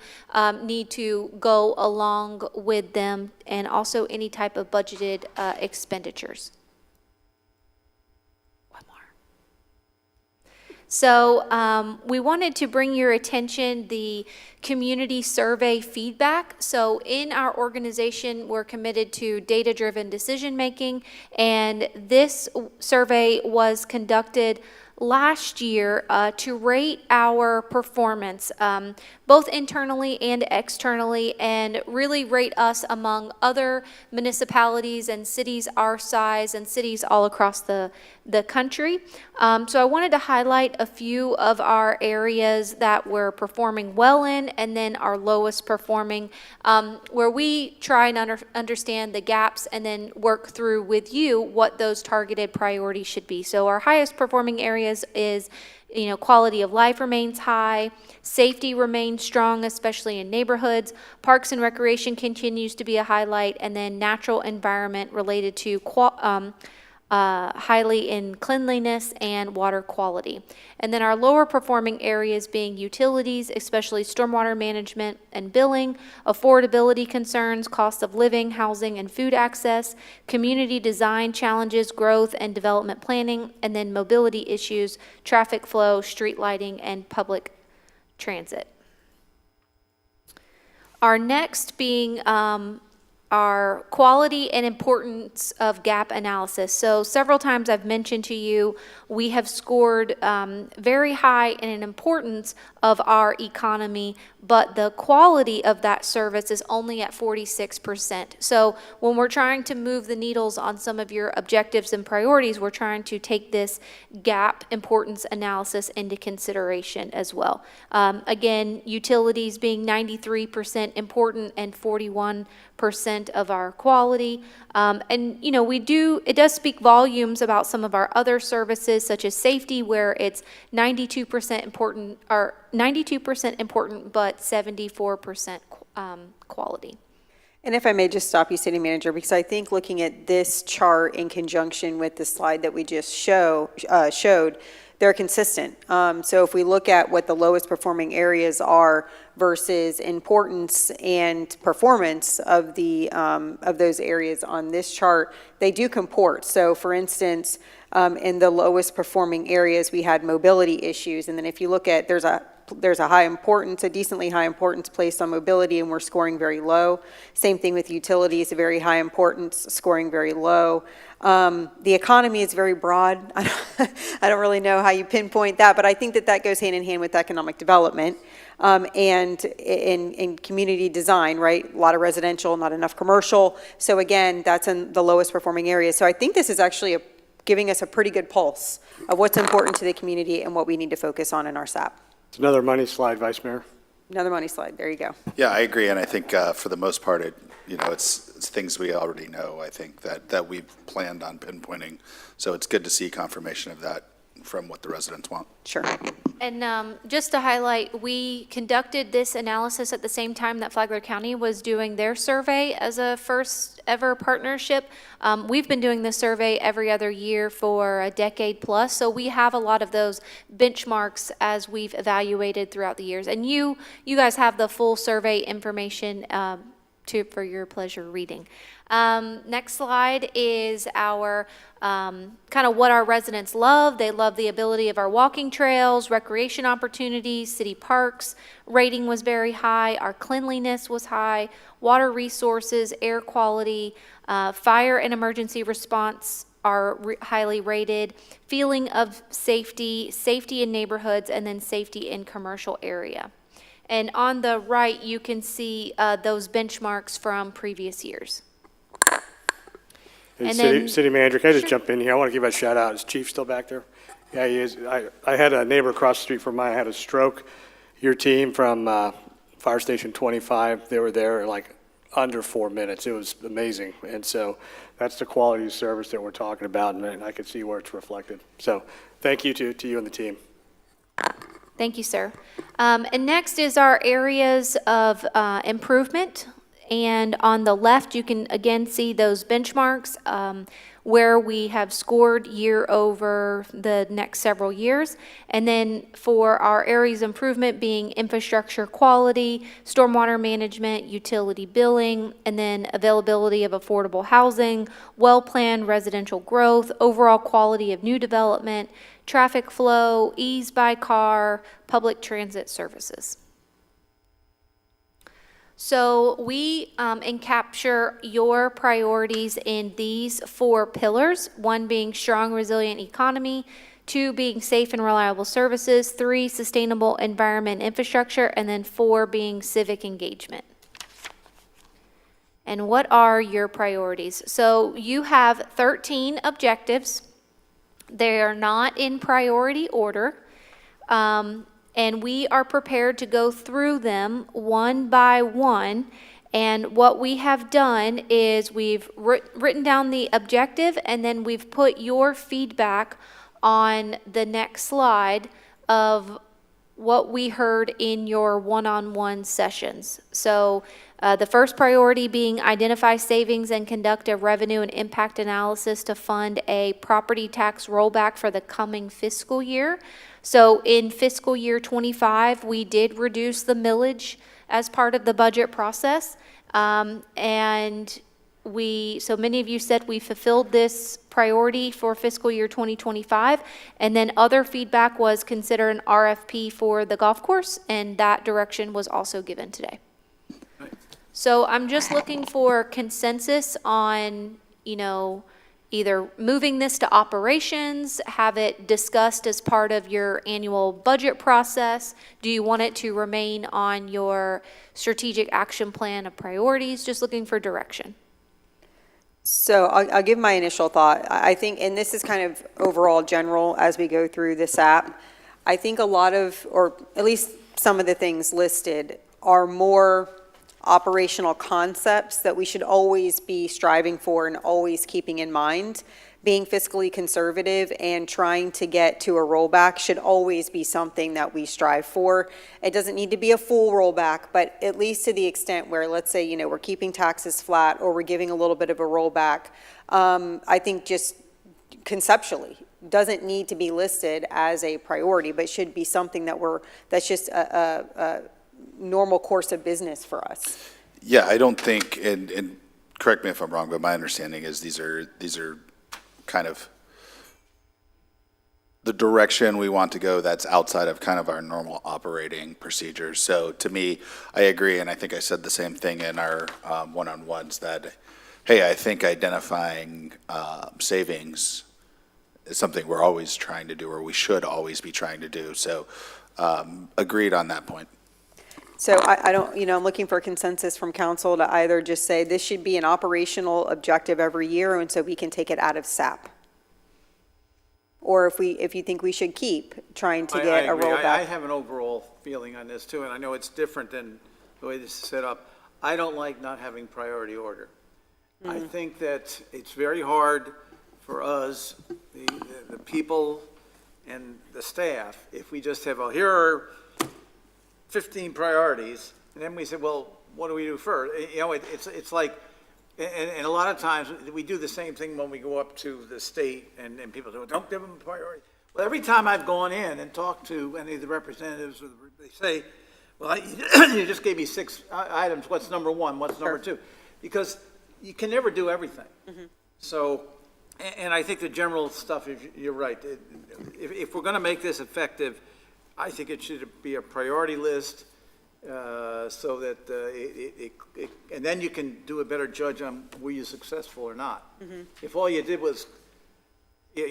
need to go along with them, and also any type of budgeted expenditures. One more. So we wanted to bring your attention the community survey feedback. So in our organization, we're committed to data-driven decision-making, and this survey was conducted last year to rate our performance, both internally and externally, and really rate us among other municipalities and cities our size and cities all across the country. So I wanted to highlight a few of our areas that we're performing well in, and then our lowest performing, where we try and understand the gaps and then work through with you what those targeted priorities should be. So our highest performing areas is, quality of life remains high, safety remains strong, especially in neighborhoods, parks and recreation continues to be a highlight, and then natural environment related to highly in cleanliness and water quality. And then our lower performing areas being utilities, especially stormwater management and billing, affordability concerns, cost of living, housing and food access, community design challenges, growth and development planning, and then mobility issues, traffic flow, street lighting, and public transit. Our next being our quality and importance of gap analysis. So several times I've mentioned to you, we have scored very high in an importance of our economy, but the quality of that service is only at 46%. So when we're trying to move the needles on some of your objectives and priorities, we're trying to take this gap importance analysis into consideration as well. Again, utilities being 93% important and 41% of our quality. And it does speak volumes about some of our other services, such as safety, where it's 92% important, or 92% important, but 74% quality. And if I may just stop you, City Manager, because I think looking at this chart in conjunction with the slide that we just showed, they're consistent. So if we look at what the lowest performing areas are versus importance and performance of those areas on this chart, they do comport. So for instance, in the lowest performing areas, we had mobility issues. And then if you look at, there's a high importance, a decently high importance placed on mobility, and we're scoring very low. Same thing with utilities, a very high importance, scoring very low. The economy is very broad. I don't really know how you pinpoint that, but I think that goes hand in hand with economic development and in community design, right? A lot of residential, not enough commercial. So again, that's in the lowest performing areas. So I think this is actually giving us a pretty good pulse of what's important to the community and what we need to focus on in our SAP. It's another money slide, Vice Mayor. Another money slide. There you go. Yeah, I agree, and I think for the most part, it's things we already know, I think, that we've planned on pinpointing. So it's good to see confirmation of that from what the residents want. Sure. And just to highlight, we conducted this analysis at the same time that Flagler County was doing their survey as a first ever partnership. We've been doing this survey every other year for a decade plus, so we have a lot of those benchmarks as we've evaluated throughout the years. And you guys have the full survey information for your pleasure reading. Next slide is our kind of what our residents love. They love the ability of our walking trails, recreation opportunities, city parks. Rating was very high. Our cleanliness was high. Water resources, air quality, fire and emergency response are highly rated. Feeling of safety, safety in neighborhoods, and then safety in commercial area. And on the right, you can see those benchmarks from previous years. Hey, And then- City Manager, can I just Sure. jump in here? I want to give a shout out. Is Chief still back there? Yeah, he is. I had a neighbor across the street from mine had a stroke. Your team from Fire Station 25, they were there in like under 4 minutes. It was amazing. And so that's the quality of service that we're talking about, and I could see where it's reflected. So thank you to you and the team. Thank you, sir. And next is our areas of improvement. And on the left, you can again see those benchmarks where we have scored year over the next several years. And then for our areas of improvement being infrastructure quality, stormwater management, utility billing, and then availability of affordable housing, well-planned residential growth, overall quality of new development, traffic flow, ease by car, public transit services. So we encapture your priorities in these 4 pillars, 1 being strong, resilient economy, 2 being safe and reliable services, 3 sustainable environment infrastructure, and then 4 being civic engagement. And what are your priorities? So you have 13 objectives. They are not in priority order. And we are prepared to go through them one by one. And what we have done is we've written down the objective, and then we've put your feedback on the next slide of what we heard in your one-on-one sessions. So the first priority being identify savings and conduct a revenue and impact analysis to fund a property tax rollback for the coming fiscal year. So in fiscal year 25, we did reduce the millage as part of the budget process. So many of you said we fulfilled this priority for fiscal year 2025. And then other feedback was consider an RFP for the golf course, and that direction was also given today. So I'm just looking for consensus on, either moving this to operations, have it discussed as part of your annual budget process. Do you want it to remain on your strategic action plan of priorities? Just looking for direction. So I'll give my initial thought. I think, and this is kind of overall general as we go through this app, I think a lot of, or at least some of the things listed are more operational concepts that we should always be striving for and always keeping in mind. Being fiscally conservative and trying to get to a rollback should always be something that we strive for. It doesn't need to be a full rollback, but at least to the extent where, let's say, we're keeping taxes flat or we're giving a little bit of a rollback. I think just conceptually doesn't need to be listed as a priority, but should be something that's just a normal course of business for us. Yeah, I don't think, and correct me if I'm wrong, but my understanding is these are kind of the direction we want to go that's outside of kind of our normal operating procedures. So to me, I agree, and I think I said the same thing in our one-on-ones that, hey, I think identifying savings is something we're always trying to do, or we should always be trying to do. So agreed on that point. So I don't, I'm looking for a consensus from council to either just say this should be an operational objective every year, and so we can take it out of SAP. Or if you think we should keep trying to get a rollback. I have an overall feeling on this too, and I know it's different than the way this is set up. I don't like not having priority order. I think that it's very hard for us, the people and the staff, if we just have, well, here are 15 priorities, and then we say, well, what do we do first? It's like, and a lot of times we do the same thing when we go up to the state, and people say, well, don't give them a priority. Well, every time I've gone in and talked to any of the representatives, they say, well, you just gave me 6 items. What's number 1? What's number 2? Because you can never do everything. So, and I think the general stuff, you're right. If we're going to make this effective, I think it should be a priority list so that and then you can do a better judge on were you successful or not. If all you did was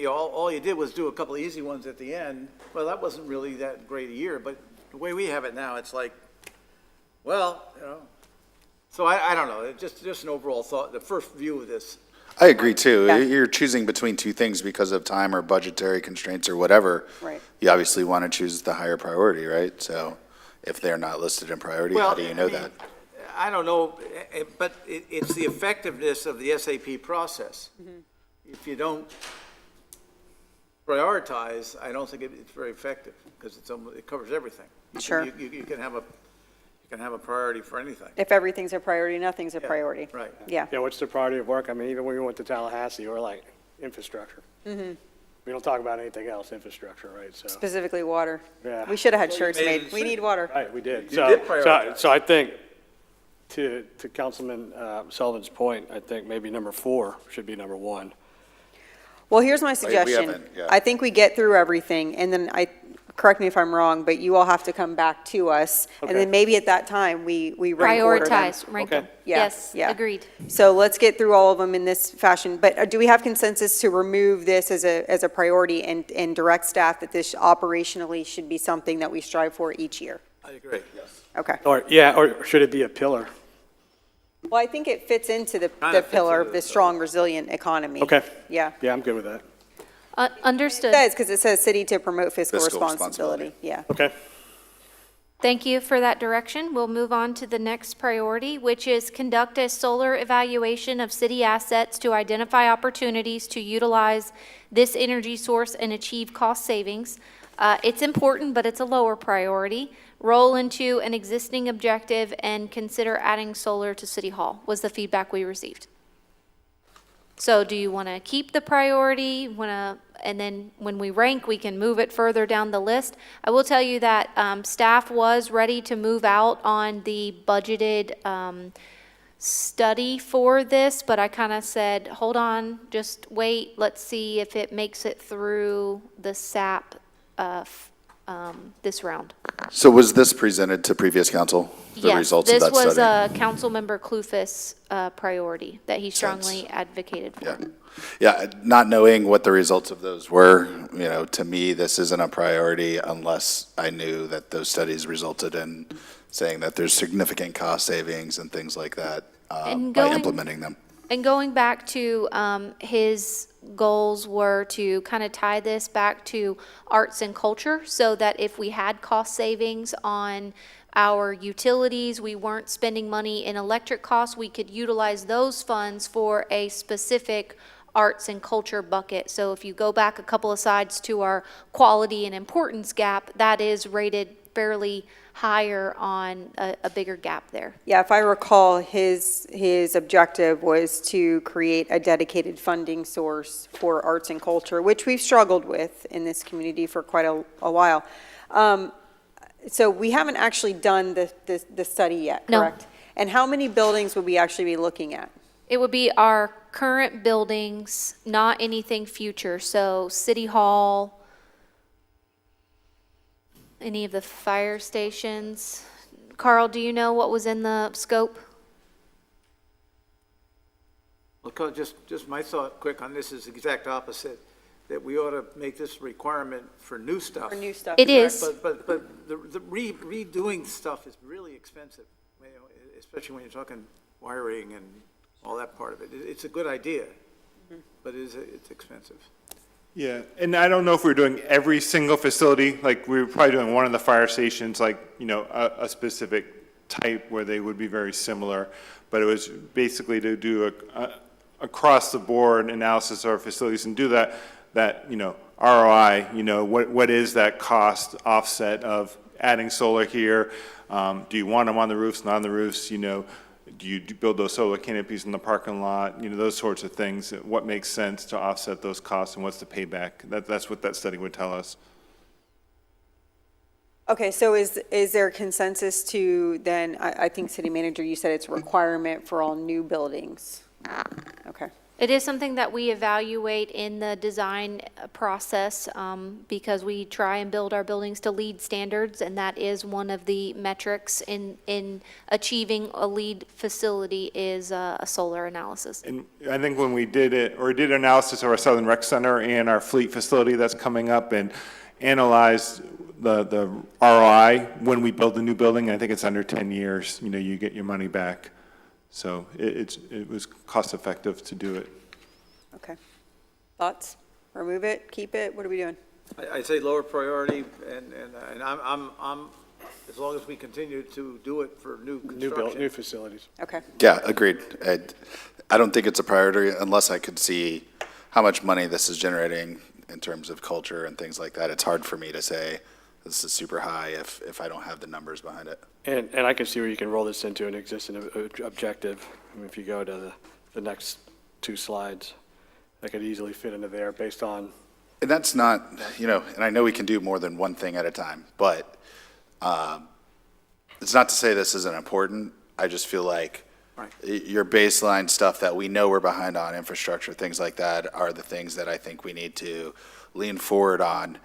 all you did was do a couple of easy ones at the end, well, that wasn't really that great a year. But the way we have it now, it's like, well, So I don't know. Just an overall thought. The first view of this. I agree too. Yeah. You're choosing between two things because of time or budgetary constraints or whatever. Right. You obviously want to choose the higher priority, right? So if they're not listed in priority, how do you know that? I don't know, but it's the effectiveness of the SAP process. If you don't prioritize, I don't think it's very effective because it covers everything. Sure. You can have can have a priority for anything. If everything's a priority, nothing's a priority. Right. Yeah. Yeah, what's the priority of work? I mean, even when we went to Tallahassee, we're like, infrastructure. We don't talk about anything else, infrastructure, right? So, Specifically water. Yeah. We should have had Well, you shirts made made. it We city. need water. right, we did. You So, did prioritize. so I think, to Councilman Sullivan's point, I think maybe number 4 should be number 1. Well, here's my we suggestion. haven't, yeah. I think we get through everything, and then correct me if I'm wrong, but you all have to come back to us. And Okay. then maybe at that time, we rank order them. Prioritize, rank them. Okay. Yeah, Yes, yeah. agreed. So let's get through all of them in this fashion. But do we have consensus to remove this as a priority and direct staff that this operationally should be something that we strive for each year? I agree, yes. Okay. Or should it be a pillar? Well, I think it fits into the Kinda fits pillar into of the the strong, resilient economy. Okay. Yeah. Yeah, I'm good with that. Understood. It does, because it says city to promote fiscal Fiscal responsibility. responsibility. Yeah. Okay. Thank you for that direction. We'll move on to the next priority, which is conduct a solar evaluation of city assets to identify opportunities to utilize this energy source and achieve cost savings. It's important, but it's a lower priority. Roll into an existing objective and consider adding solar to City Hall, was the feedback we received. So do you want to keep the priority, and then when we rank, we can move it further down the list? I will tell you that staff was ready to move out on the budgeted study for this, but I kind of said, hold on, just wait, let's see if it makes it through the SAP this round. So was this presented to previous council? The Yes, results of that this was study? Councilmember Clufus' priority that he strongly advocated for. Yeah. Yeah, not knowing what the results of those were, to me, this isn't a priority unless I knew that those studies resulted in saying that there's significant cost savings and things like that And by going- implementing them. And going back to his goals were to kind of tie this back to arts and culture, so that if we had cost savings on our utilities, we weren't spending money in electric costs, we could utilize those funds for a specific arts and culture bucket. So if you go back a couple of slides to our quality and importance gap, that is rated fairly higher on a bigger gap there. Yeah, if I recall, his objective was to create a dedicated funding source for arts and culture, which we've struggled with in this community for quite a while. So we haven't actually done the study yet, No. correct? And how many buildings would we actually be looking at? It would be our current buildings, not anything future. So City Hall, any of the fire stations. Carl, do you know what was in the scope? Well, just my thought quick on this is the exact opposite, that we ought to make this a requirement for new stuff. For new stuff? It is. But the redoing stuff is really expensive, especially when you're talking wiring and all that part of it. It's a good idea, but it's expensive. Yeah, and I don't know if we're doing every single facility, like we were probably doing one of the fire stations, like, a specific type where they would be very similar, but it was basically to do a across-the-board analysis of our facilities and do that ROI, what is that cost offset of adding solar here? Do you want them on the roofs, not on the roofs, do you build those solar canopies in the parking lot? Those sorts of things. What makes sense to offset those costs and what's the payback? That's what that study would tell us. Okay, so is there consensus to then, I think city manager, you said it's a requirement for all new buildings? Okay. It is something that we evaluate in the design process because we try and build our buildings to LEED standards, and that is one of the metrics in achieving a LEED facility is a solar analysis. And I think when we did analysis of our Southern Rec Center and our fleet facility that's coming up and analyzed the ROI when we build a new building, I think it's under 10 years, you get your money back. So it was cost effective to do it. Okay. Thoughts? Remove it, keep it, what are we doing? I'd say lower priority, and I'm, as long as we continue to do it for new construction. New facilities. Okay. Yeah, agreed. I don't think it's a priority unless I could see how much money this is generating in terms of culture and things like that. It's hard for me to say, this is super high if I don't have the numbers behind it. And I can see where you can roll this into an existing objective. I mean, if you go to the next two slides, that could easily fit into there based on, And that's not, and I know we can do more than one thing at a time, but it's not to say this isn't important. I just feel like Right. your baseline stuff that we know we're behind on, infrastructure, things like that, are the things that I think we need to lean forward on.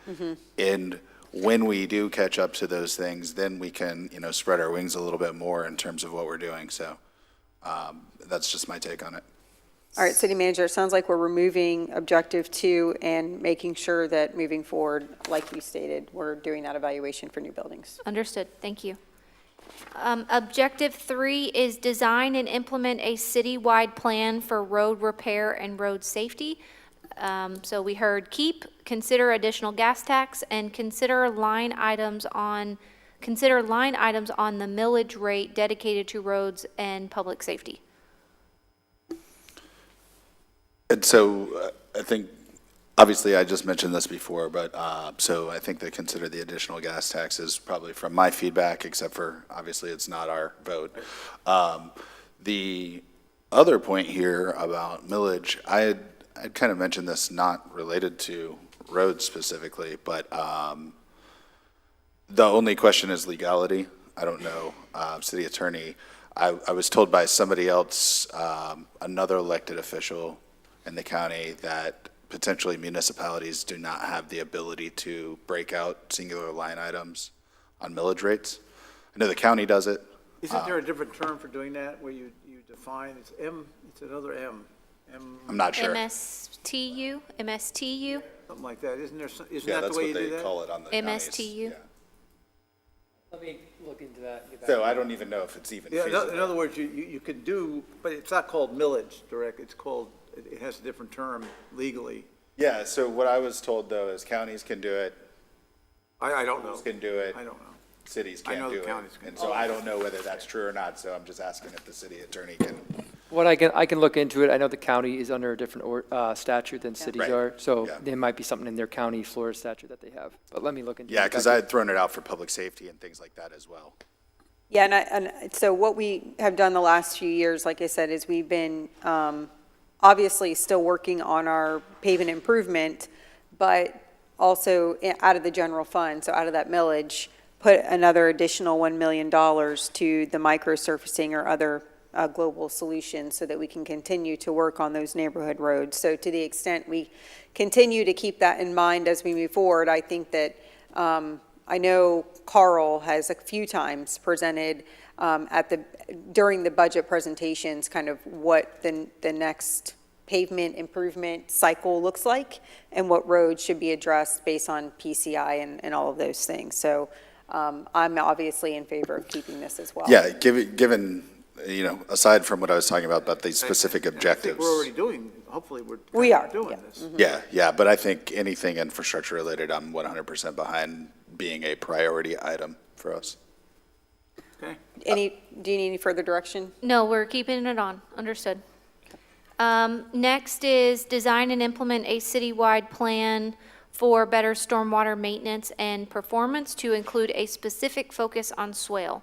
And when we do catch up to those things, then we can, spread our wings a little bit more in terms of what we're doing. So that's just my take on it. All right, City Manager, it sounds like we're removing Objective 2 and making sure that moving forward, like you stated, we're doing that evaluation for new buildings. Understood, thank you. Objective 3 is design and implement a citywide plan for road repair and road safety. So we heard keep, consider additional gas tax, and consider line items on the millage rate dedicated to roads and public safety. And so I think, obviously, I just mentioned this before, but so I think they consider the additional gas taxes probably from my feedback, except for, obviously, it's not our vote. The other point here about millage, I'd kind of mentioned this, not related to roads specifically, but the only question is legality. I don't know, city attorney, I was told by somebody else, another elected official in the county, that potentially municipalities do not have the ability to break out singular line items on millage rates. I know the county does it. Isn't there a different term for doing that, where you define, it's another M, I'm not sure. MSTU, something like that, isn't Yeah, that the that's way what you do they that? call it on the counties. MSTU. Yeah. Let me look into that and get back. So I don't even know if it's even Yeah, feasible. in other words, you could do, but it's not called millage direct, it's called, it has a different term legally. Yeah, so what I was told, though, is counties can do it, I don't know. schools can do it, I don't know. cities I can't know do the it. counties can. And so I don't know whether that's true or not, so I'm just asking if the city attorney can. What I can look into it. I know the county is under a different statute than cities Right. are, so Yeah. there might be something in their county Florida statute that they have. But let me look into it. Yeah, because I had thrown it out for public safety and things like that as well. Yeah, and so what we have done the last few years, like I said, is we've been obviously still working on our pavement improvement, but also out of the general fund, so out of that millage, put another additional $1 million to the micro surfacing or other global solutions so that we can continue to work on those neighborhood roads. So to the extent we continue to keep that in mind as we move forward, I think that I know Carl has a few times presented during the budget presentations kind of what the next pavement improvement cycle looks like and what roads should be addressed based on PCI and all of those things. So I'm obviously in favor of keeping this as well. Yeah, given, aside from what I was talking about these specific I think objectives. we're already doing, hopefully we're We kind are, of doing yeah. this. Yeah, but I think anything infrastructure related, I'm 100% behind being a priority item for us. Okay, Do you need any further direction? No, we're keeping it on, understood. Next is design and implement a citywide plan for better stormwater maintenance and performance to include a specific focus on swales.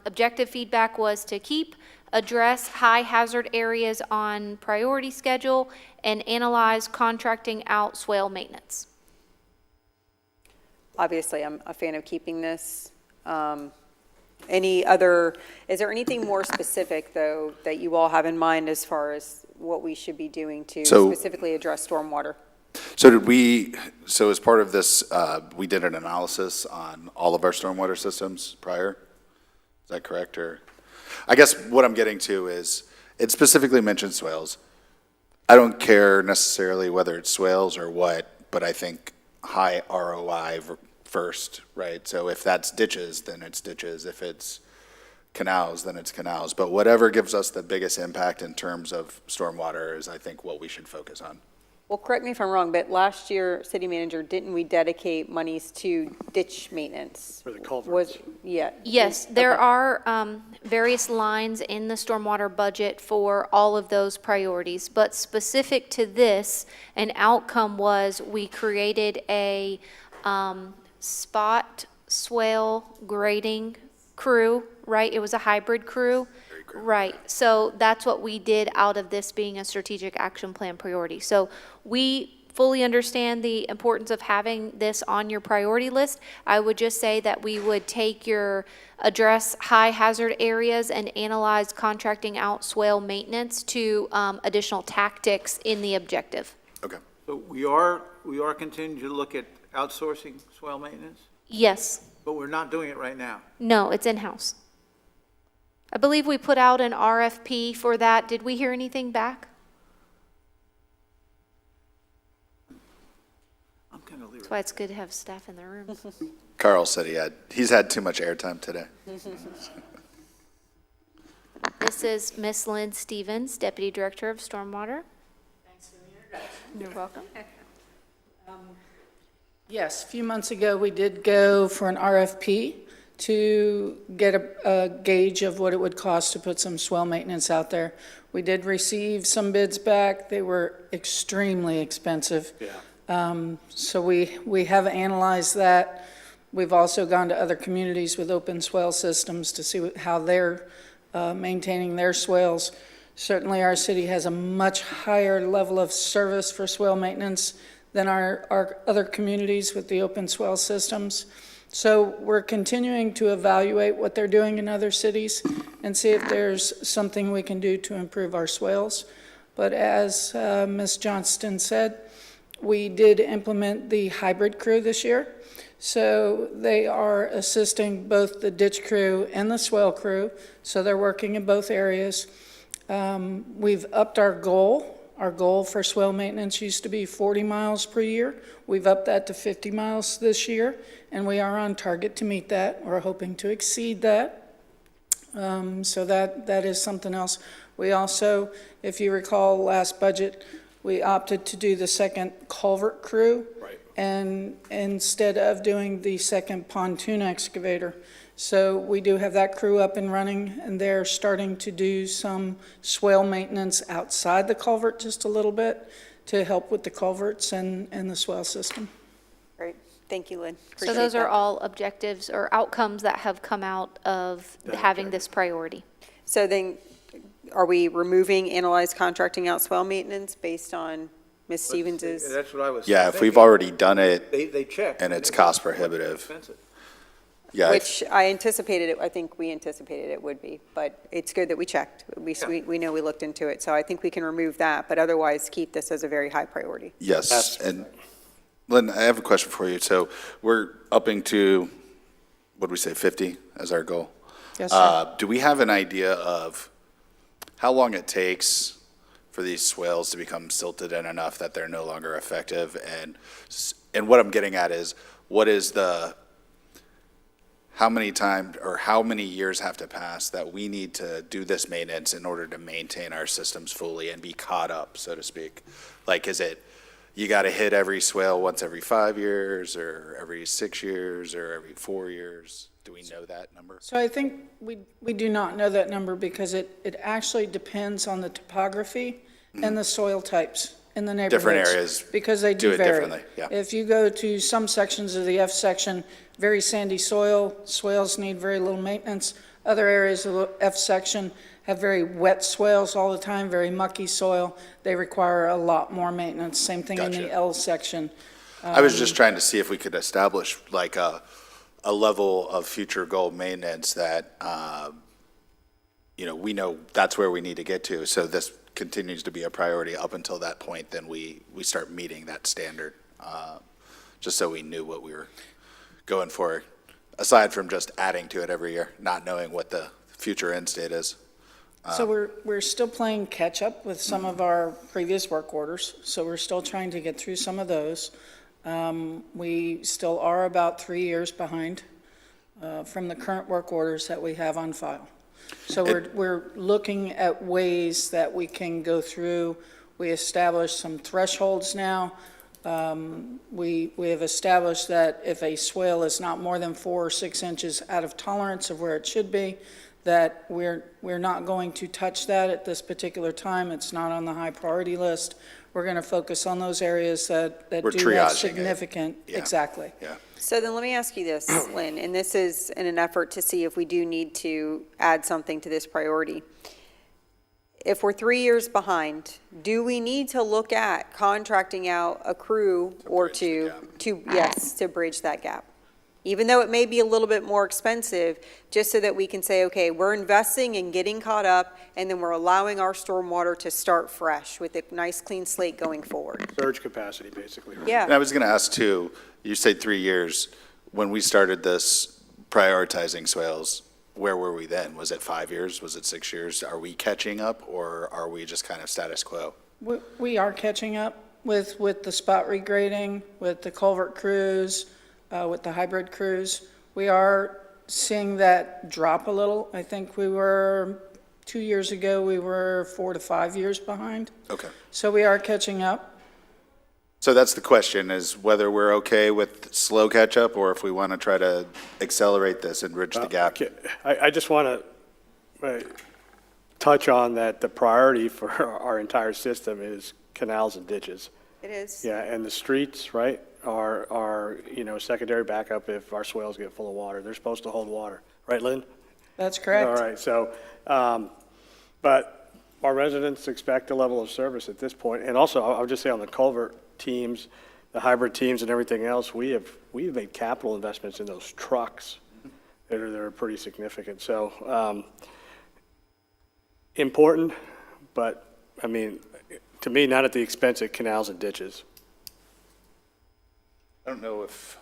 Objective feedback was to keep, address high hazard areas on priority schedule, and analyze contracting out swale maintenance. Obviously, I'm a fan of keeping this. Is there anything more specific, though, that you all have in mind as far as what we should be doing to So- specifically address stormwater? So as part of this, we did an analysis on all of our stormwater systems prior? Is that correct, or? I guess what I'm getting to is, it specifically mentions swales. I don't care necessarily whether it's swales or what, but I think high ROI first, right? So if that's ditches, then it's ditches. If it's canals, then it's canals. But whatever gives us the biggest impact in terms of stormwater is, I think, what we should focus on. Well, correct me if I'm wrong, but last year, city manager, didn't we dedicate monies to ditch maintenance? For the culverts. Yeah. Yes, there Okay. are various lines in the stormwater budget for all of those priorities, but specific to this, an outcome was we created a spot swale grading crew, right? It was a hybrid crew. Right, so that's what we did out of this being a strategic action plan priority. So we fully understand the importance of having this on your priority list. I would just say that we would take your address high hazard areas and analyze contracting out swale maintenance to additional tactics in the objective. Okay. So we are continuing to look at outsourcing swale maintenance, Yes, but we're not doing it right now. no, it's in-house. I believe we put out an RFP for that. Did we hear anything back? I'm kind of leery. That's why it's good to have staff in the room. Carl said he's had too much airtime today. This is Miss Lynn Stevens, Deputy Director of Stormwater. Thanks for the introduction. You're welcome. Yes, a few months ago, we did go for an RFP to get a gauge of what it would cost to put some swell maintenance out there. We did receive some bids back. They were extremely expensive. Yeah. So we have analyzed that. We've also gone to other communities with open swell systems to see how they're maintaining their swales. Certainly, our city has a much higher level of service for swell maintenance than our other communities with the open swell systems. So we're continuing to evaluate what they're doing in other cities and see if there's something we can do to improve our swales. But as Ms. Johnston said, we did implement the hybrid crew this year. So they are assisting both the ditch crew and the swell crew. So they're working in both areas. We've upped our goal. Our goal for swell maintenance used to be 40 miles per year. We've upped that to 50 miles this year, and we are on target to meet that. We're hoping to exceed that. So that is something else. We also, if you recall last budget, we opted to do the second culvert crew. Right. And instead of doing the second pontoon excavator. So we do have that crew up and running, and they're starting to do some swale maintenance outside the culvert just a little bit to help with the culverts and the swale system. Great, thank you, Lynn. So Appreciate those are that. all objectives or outcomes that have come out of having this priority. So then, are we removing analyzed contracting out swell maintenance based on Ms. Stevens's? That's what I was Yeah, if we've thinking. already done it, They checked. and it's it was cost prohibitive. expensive. yeah, Which I anticipated, I think we anticipated it would be, but it's good that we checked. We know we looked into it, so I think we can remove that, but otherwise keep this as a very high priority. yes. And Lynn, I have a question for you. So we're upping to, what did we say, 50 as our goal? Yes, sir. Do we have an idea of how long it takes for these swales to become silted in enough that they're no longer effective? And what I'm getting at is, what is how many times or how many years have to pass that we need to do this maintenance in order to maintain our systems fully and be caught up, so to speak? Like, is it, you got to hit every swale once every 5 years or every 6 years or every 4 years? Do we know that number? So I think we do not know that number because it actually depends on the topography and the soil types in the neighborhoods. Different areas because they do do it vary. differently, yeah. If you go to some sections of the F section, very sandy soil, swales need very little maintenance. Other areas of the F section have very wet swales all the time, very mucky soil. They require a lot more maintenance. Same thing in the Gotcha. L section. I was just trying to see if we could establish like a level of future goal maintenance that, we know that's where we need to get to. So this continues to be a priority up until that point, then we start meeting that standard, just so we knew what we were going for, aside from just adding to it every year, not knowing what the future end state is. So we're still playing catch up with some of our previous work orders, so we're still trying to get through some of those. We still are about 3 years behind from the current work orders that we have on file. So we're looking at ways that we can go through. We established some thresholds now. We have established that if a swale is not more than 4 or 6 inches out of tolerance of where it should be, that we're not going to touch that at this particular time. It's not on the high priority list. we're going to focus on those areas that We're do have triaging it. significant, Yeah. exactly. Yeah. So then let me ask you this, Lynn, and this is in an effort to see if we do need to add something to this priority. If we're 3 years behind, do we need to look at contracting out a crew or bridge the two, yes, to bridge that gap? Even though it may be a little bit more expensive, just so that we can say, okay, we're investing in getting caught up, and then we're allowing our stormwater to start fresh with a nice clean slate going forward. Surge capacity, basically. Right? And Yeah, I was going to ask too, you said 3 years. When we started this prioritizing swales, where were we then? Was it 5 years? Was it 6 years? Are we catching up, or are we just kind of status quo? We are catching up with the spot regrading, with the culvert crews, with the hybrid crews. We are seeing that drop a little. I think we were, 2 years ago, we were 4 to 5 years behind. Okay. So we are catching up. So that's the question, is whether we're okay with slow catch-up, or if we want to try to accelerate this and bridge the gap. Okay. I just want to touch on that the priority for our entire system is canals and ditches. it is. Yeah, and the streets, right, are, secondary backup if our swales get full of water. They're supposed to hold water. Right, Lynn? That's correct. All right, so, but our residents expect a level of service at this point. And also, I'll just say on the culvert teams, the hybrid teams and everything else, we've made capital investments in those trucks that are pretty significant. So, important, but, I mean, to me, not at the expense of canals and ditches. I don't know if,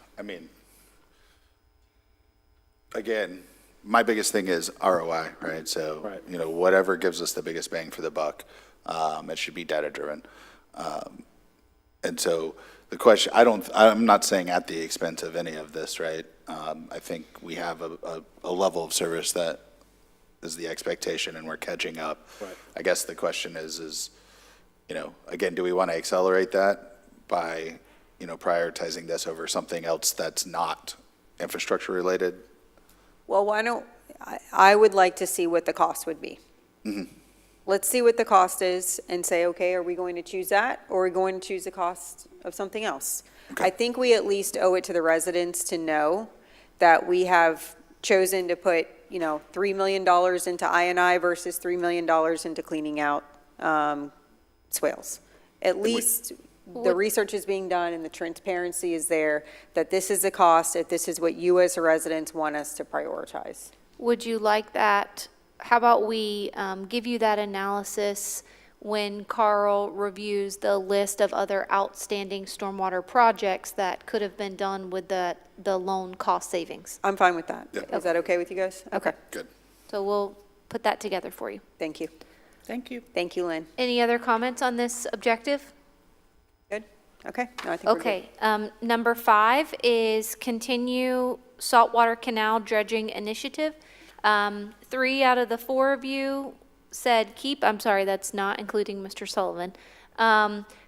again, my biggest thing is ROI, right? So, Right. whatever gives us the biggest bang for the buck, it should be data-driven. And so the question, I'm not saying at the expense of any of this, right? I think we have a level of service that is the expectation, and we're catching up. Right. I guess the question is, again, do we want to accelerate that by, prioritizing this over something else that's not infrastructure related? Well, I would like to see what the cost would be. Let's see what the cost is and say, okay, are we going to choose that, or are we going to choose the cost of something else? I think we at least owe it to the residents to know that we have chosen to put, $3 million into I&I versus $3 million into cleaning out swales. At least the research is being done and the transparency is there, that this is the cost, that this is what you as residents want us to prioritize. Would you like that? How about we give you that analysis when Carl reviews the list of other outstanding stormwater projects that could have been done with the loan cost savings? I'm fine with that. Yeah. Is that okay with you guys? Okay, Good. So we'll put that together for you. thank you. Thank you. Thank you, Lynn. Any other comments on this objective? Good? Okay, no, I think we're good. Okay, number 5 is continue saltwater canal dredging initiative. 3 out of the 4 of you said keep. I'm sorry, that's not including Mr. Sullivan.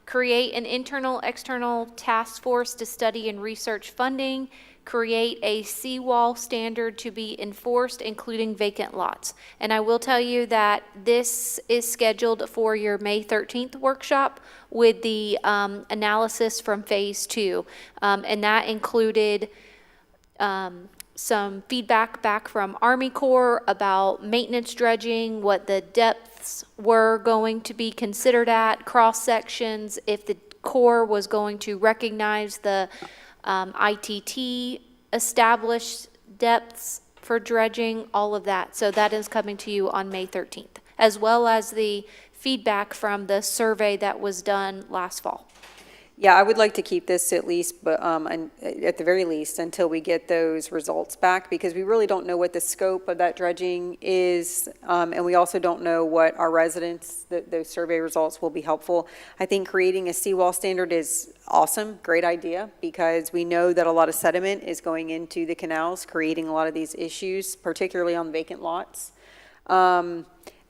Create an internal, external task force to study and research funding. Create a seawall standard to be enforced, including vacant lots. And I will tell you that this is scheduled for your May 13th workshop with the analysis from Phase 2. And that included some feedback back from Army Corps about maintenance dredging, what the depths were going to be considered at, cross sections, if the Corps was going to recognize the ITT established depths for dredging, all of that. So that is coming to you on May 13th, as well as the feedback from the survey that was done last fall. Yeah, I would like to keep this at least, but at the very least, until we get those results back, because we really don't know what the scope of that dredging is, and we also don't know what our residents, those survey results will be helpful. I think creating a seawall standard is awesome, great idea, because we know that a lot of sediment is going into the canals, creating a lot of these issues, particularly on vacant lots.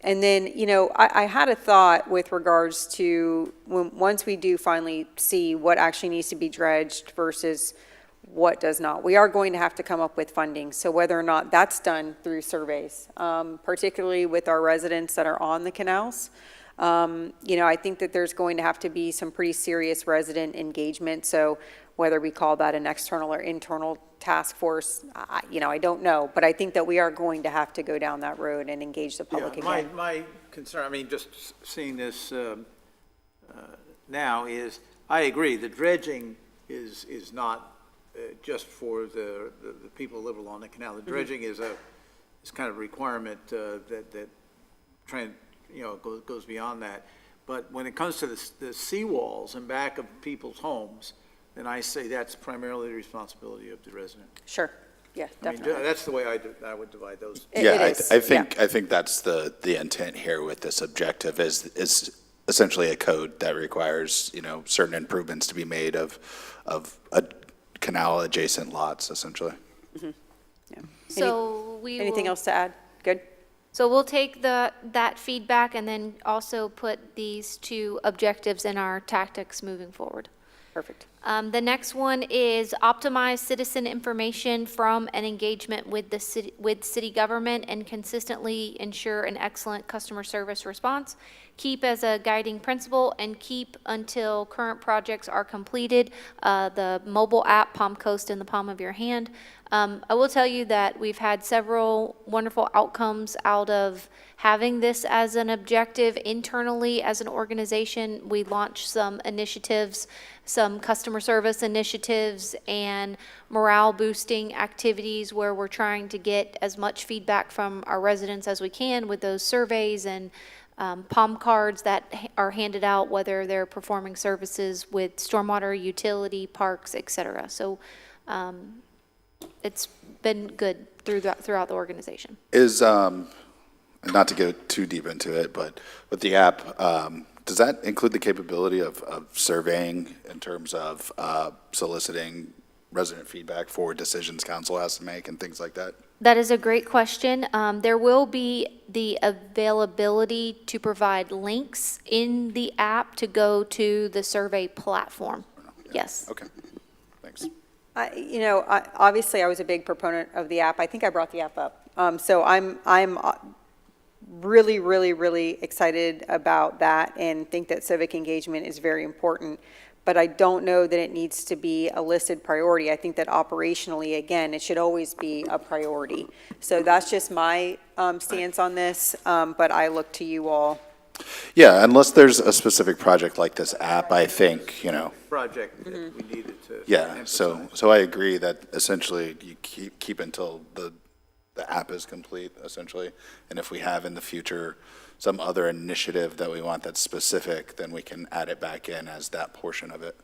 And then, I had a thought with regards to once we do finally see what actually needs to be dredged versus what does not. We are going to have to come up with funding. So whether or not that's done through surveys, particularly with our residents that are on the canals, You know, I think that there's going to have to be some pretty serious resident engagement, so whether we call that an external or internal task force, you know, I don't know, but I think that we are going to have to go down that road and engage the public Yeah, again. my concern, I mean, just seeing this now is, I agree, the dredging is not just for the people who live along the canal. The dredging is kind of a requirement that you know, goes beyond that. But when it comes to the seawalls in back of people's homes, then I say that's primarily the responsibility of the resident. Sure, yeah, I mean, definitely. that's the way I would divide those. It Yeah, is, I think that's the intent here with this objective is essentially a code that requires, you know, certain improvements to be made of a canal adjacent lots, essentially. So we will. Anything else to add? Good? So we'll take that feedback and then also put these two objectives in our tactics moving forward. Perfect. The next one is optimize citizen information from and engagement with city government and consistently ensure an excellent customer service response. Keep as a guiding principle and keep until current projects are completed. The mobile app, Palm Coast in the palm of your hand. I will tell you that we've had several wonderful outcomes out of having this as an objective internally as an organization. We launched some initiatives, some customer service initiatives and morale boosting activities where we're trying to get as much feedback from our residents as we can with those surveys and palm cards that are handed out, whether they're performing services with stormwater, utility, parks, et cetera. So it's been good throughout the organization. Is, not to go too deep into it, but with the app, does that include the capability of surveying in terms of soliciting resident feedback for decisions council has to make and things like that? That is a great question. There will be the availability to provide links in the app to go to the survey platform. Yes. Okay, thanks. You know, obviously, I was a big proponent of the app. I think I brought the app up. So I'm really, really, really excited about that and think that civic engagement is very important. But I don't know that it needs to be a listed priority. I think that operationally, again, it should always be a priority. So that's just my stance on this, but I look to you all. Yeah, unless there's a specific project like this app, I think, you know, Project that we needed to. yeah, so I agree that essentially you keep until the app is complete, essentially. And if we have in the future some other initiative that we want that's specific, then we can add it back in as that portion of it.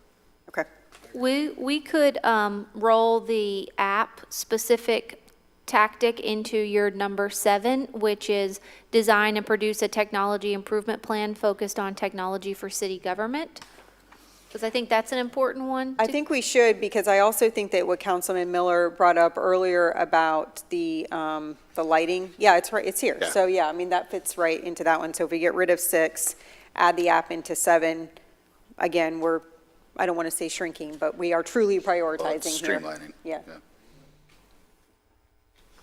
Okay. We could roll the app-specific tactic into your number 7, which is design and produce a technology improvement plan focused on technology for city government. Because I think that's an important one. I think we should, because I also think that what Councilman Miller brought up earlier about the lighting, yeah, it's right, it's here. Yeah. So, yeah, I mean, that fits right into that one. So if we get rid of 6, add the app into 7, again, I don't want to say shrinking, but we are truly prioritizing here. Streamlining. Yeah.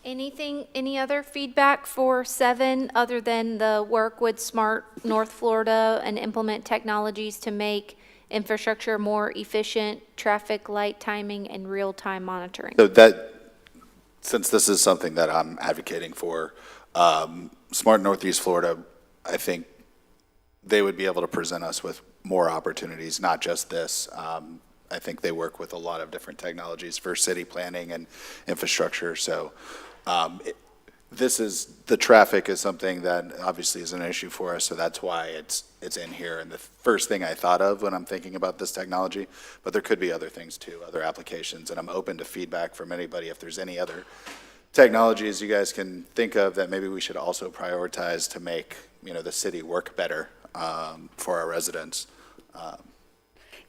Any other feedback for 7, other than the work with Smart North Florida and implement technologies to make infrastructure more efficient, traffic light timing, and real-time monitoring? So that, since this is something that I'm advocating for, Smart Northeast Florida, I think they would be able to present us with more opportunities, not just this. I think they work with a lot of different technologies for city planning and infrastructure. So the traffic is something that obviously is an issue for us, so that's why it's in here. And the first thing I thought of when I'm thinking about this technology, but there could be other things too, other applications, and I'm open to feedback from anybody if there's any other technologies you guys can think of that maybe we should also prioritize to make, you know, the city work better for our residents.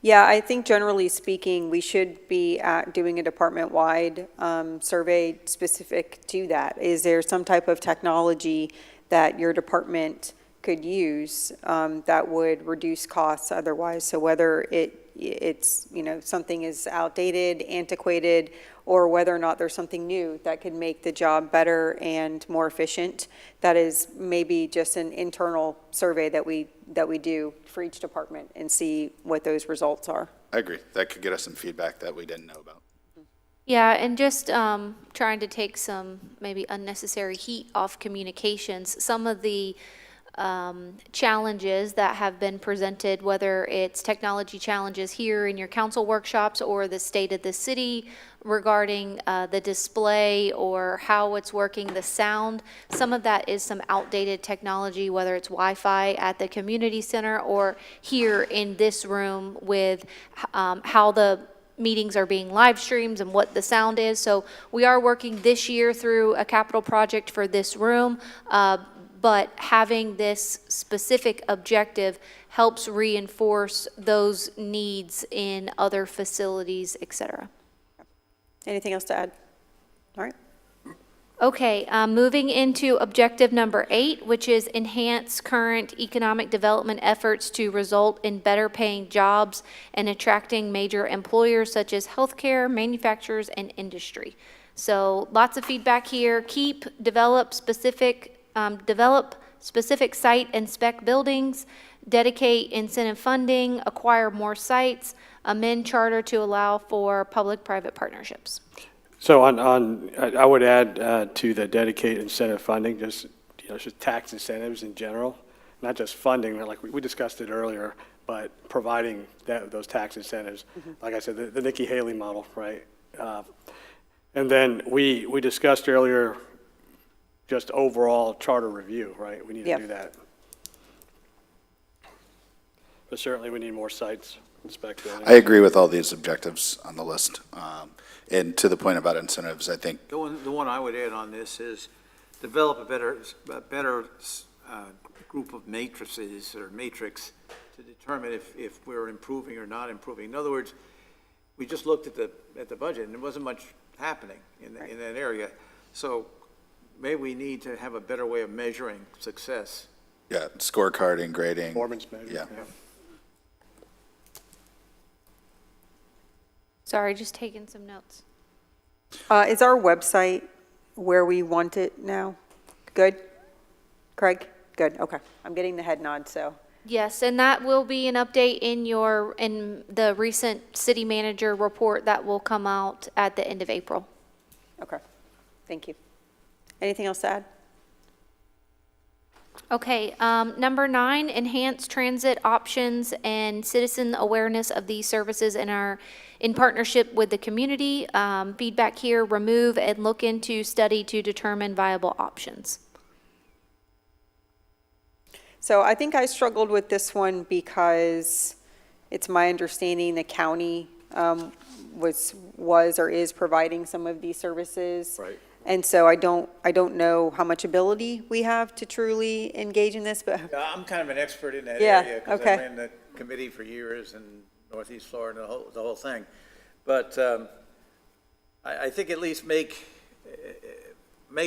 Yeah, I think generally speaking, we should be doing a department-wide survey specific to that. Is there some type of technology that your department could use that would reduce costs otherwise? So whether it it's, something is outdated, antiquated, or whether or not there's something new that could make the job better and more efficient. That is maybe just an internal survey that we do for each department and see what those results are. I agree. That could get us some feedback that we didn't know about. Yeah, and just trying to take some maybe unnecessary heat off communications. Some of the challenges that have been presented, whether it's technology challenges here in your council workshops or the state of the city regarding the display or how it's working, the sound, some of that is some outdated technology, whether it's Wi-Fi at the community center or here in this room with how the meetings are being live streamed and what the sound is. So we are working this year through a capital project for this room, but having this specific objective helps reinforce those needs in other facilities, et cetera. Anything else to add? All right. Okay, moving into objective number 8, which is enhance current economic development efforts to result in better paying jobs and attracting major employers such as healthcare, manufacturers, and industry. So lots of feedback here. Develop specific site and spec buildings, dedicate incentive funding, acquire more sites, amend charter to allow for public-private partnerships. So I would add to the dedicate incentive funding, just tax incentives in general, not just funding, like we discussed it earlier, but providing those tax incentives. Like I said, the Nikki Haley model, right? And then we discussed earlier just overall charter review, right? We need to do that. But certainly we need more sites, spec buildings. I agree with all these objectives on the list. And to the point about incentives, I think The one I would add on this is develop a better group of matrices or matrix to determine if we're improving or not improving. In other words, we just looked at the budget and there wasn't much happening in that area. So maybe we need to have a better way of measuring success. yeah, scorecarding, grading. Performance measures. Yeah. Sorry, just taking some notes. Is our website where we want it now? Good? Craig? Good, okay. I'm getting the head nod, so. Yes, and that will be an update in the recent city manager report that will come out at the end of April. Okay, thank you. Anything else to add? Okay, number 9, enhance transit options and citizen awareness of these services in partnership with the community. Feedback here, remove and look into study to determine viable options. So I think I struggled with this one because it's my understanding the county was or is providing some of these services. Right. And so I don't know how much ability we have to truly engage in this, but I'm kind of an expert in that Yeah, area because okay. I've been in the committee for years in Northeast Florida, the whole thing. But I think at least make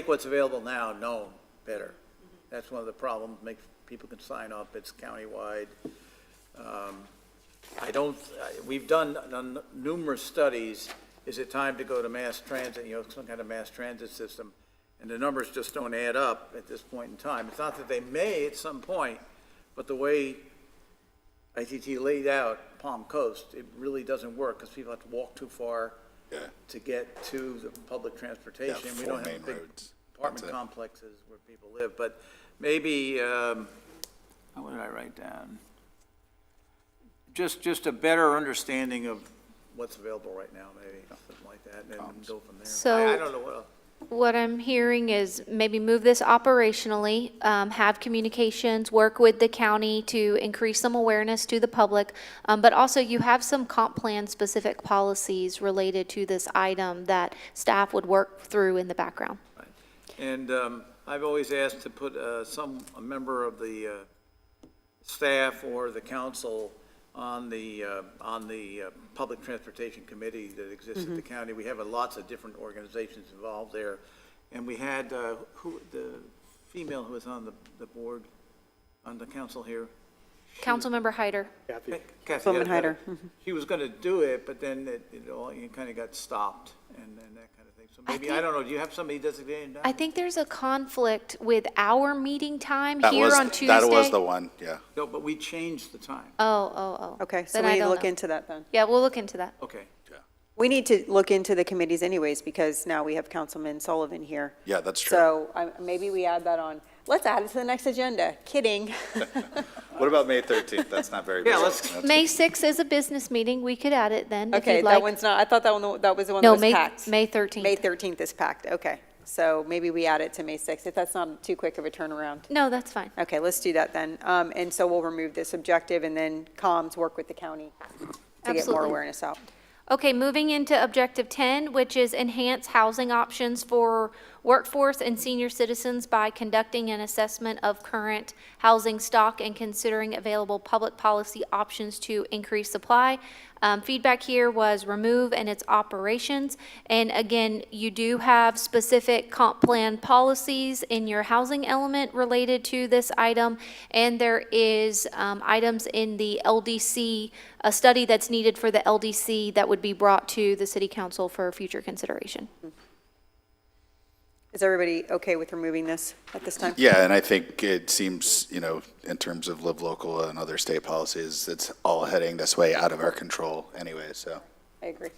what's available now known better. That's one of the problems. Make people can sign up. It's countywide. We've done numerous studies. Is it time to go to mass transit, some kind of mass transit system? And the numbers just don't add up at this point in time. It's not that they may at some point, but the way ITT laid out Palm Coast, it really doesn't work because people have to walk too far to get to the public transportation. Yeah, We 4 don't have main big roads. apartment That's it. complexes where people live. But maybe, what did I write down? Just a better understanding of what's available right now, maybe, something like that, and then go from there. So- I don't know what else. What I'm hearing is maybe move this operationally, have communications, work with the county to increase some awareness to the public, but also you have some comp plan specific policies related to this item that staff would work through in the background. Right. And I've always asked to put a member of the staff or the council on the Public Transportation Committee that exists at the county. We have lots of different organizations involved there. And we had, the female who was on the board, on the council here, Councilmember Hyder. Kathy. Kathy, Councilwoman Hyder. she was going to do it, but then it all, you kind of got stopped and that kind of thing. So maybe, I don't know, do you have somebody designated now? I think there's a conflict with our meeting time That here was, on Tuesday. that was the one, yeah. No, but we changed the time. Oh. Okay, so Then we I need to don't look know. into that then. Yeah, we'll look into that. Okay. We need to look into the committees anyways, because now we have Councilman Sullivan here. Yeah, that's true. So maybe we add that on. Let's add it to the next agenda. Kidding. What about May 13th? That's not very. Yeah, busy. let's- That's- May 6th is a business meeting. We could add it then if Okay, you'd that like. one's not, I thought that one, that was the one No, that was packed. May 13th. May 13th is packed, okay. So maybe we add it to May 6th, if that's not too quick of a turnaround. No, that's fine. Okay, let's do that then. And so we'll remove this objective, and then comms work with the county to get more Absolutely. awareness out. Okay, moving into objective 10, which is enhance housing options for workforce and senior citizens by conducting an assessment of current housing stock and considering available public policy options to increase supply. Feedback here was remove and its operations. And again, you do have specific comp plan policies in your housing element related to this item. And there is items in the LDC, a study that's needed for the LDC that would be brought to the city council for future consideration. Is everybody okay with removing this at this time? Yeah, and I think it seems, in terms of live local and other state policies, it's all heading this way out of our control anyway, so. I agree.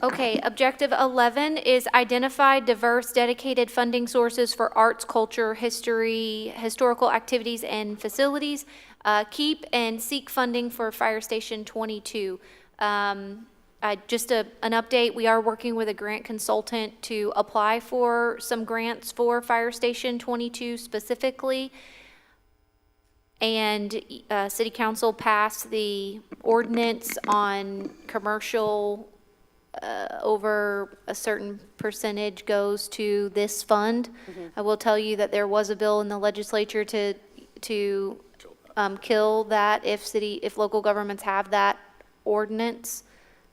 Okay, objective 11 is identify diverse dedicated funding sources for arts, culture, history, historical activities, and facilities. Keep and seek funding for Fire Station 22. Just an update, we are working with a grant consultant to apply for some grants for Fire Station 22 specifically. And City Council passed the ordinance on commercial over a certain percentage goes to this fund. I will tell you that there was a bill in the legislature to kill that if local governments have that ordinance.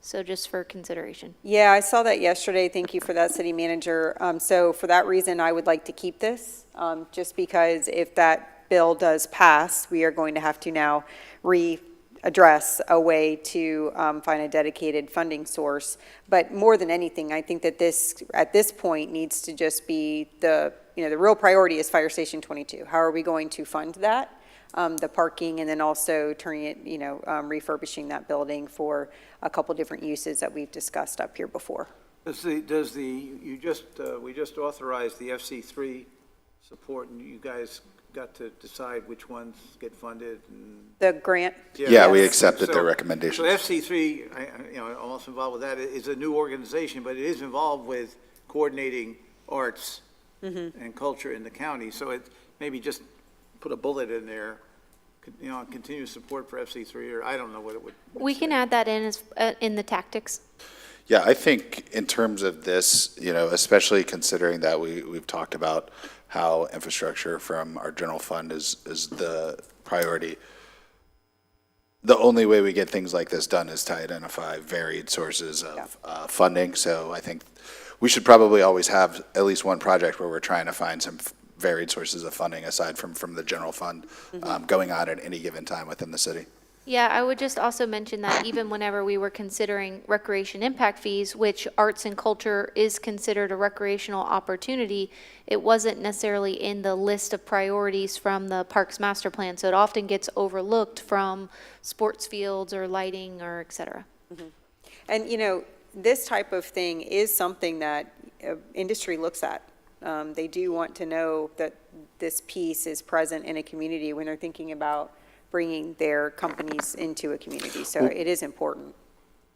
So just for consideration. Yeah, I saw that yesterday. Thank you for that, city manager. So for that reason, I would like to keep this, just because if that bill does pass, we are going to have to now readdress a way to find a dedicated funding source. But more than anything, I think that this, at this point, needs to just be the real priority is Fire Station 22. How are we going to fund that? The parking, and then also turning it, refurbishing that building for a couple different uses that we've discussed up here before. We just authorized the FC3 support, and you guys got to decide which ones get funded and. The grant? Yeah, we Yes. accepted their So recommendations. FC3, I'm also involved with that, is a new organization, but it is involved with coordinating arts and culture in the county. So it maybe just put a bullet in there, continued support for FC3, or I don't know what it would. We can add that in as, in the tactics. Yeah, I think in terms of this, especially considering that we've talked about how infrastructure from our general fund is the priority. The only way we get things like this done is to identify varied sources of funding. So I think we should probably always have at least one project where we're trying to find some varied sources of funding aside from the general fund going on at any given time within the city. Yeah, I would just also mention that even whenever we were considering recreation impact fees, which arts and culture is considered a recreational opportunity, it wasn't necessarily in the list of priorities from the Parks Master Plan. So it often gets overlooked from sports fields or lighting or et cetera. And, this type of thing is something that industry looks at. They do want to know that this piece is present in a community when they're thinking about bringing their companies into a community. So it is important.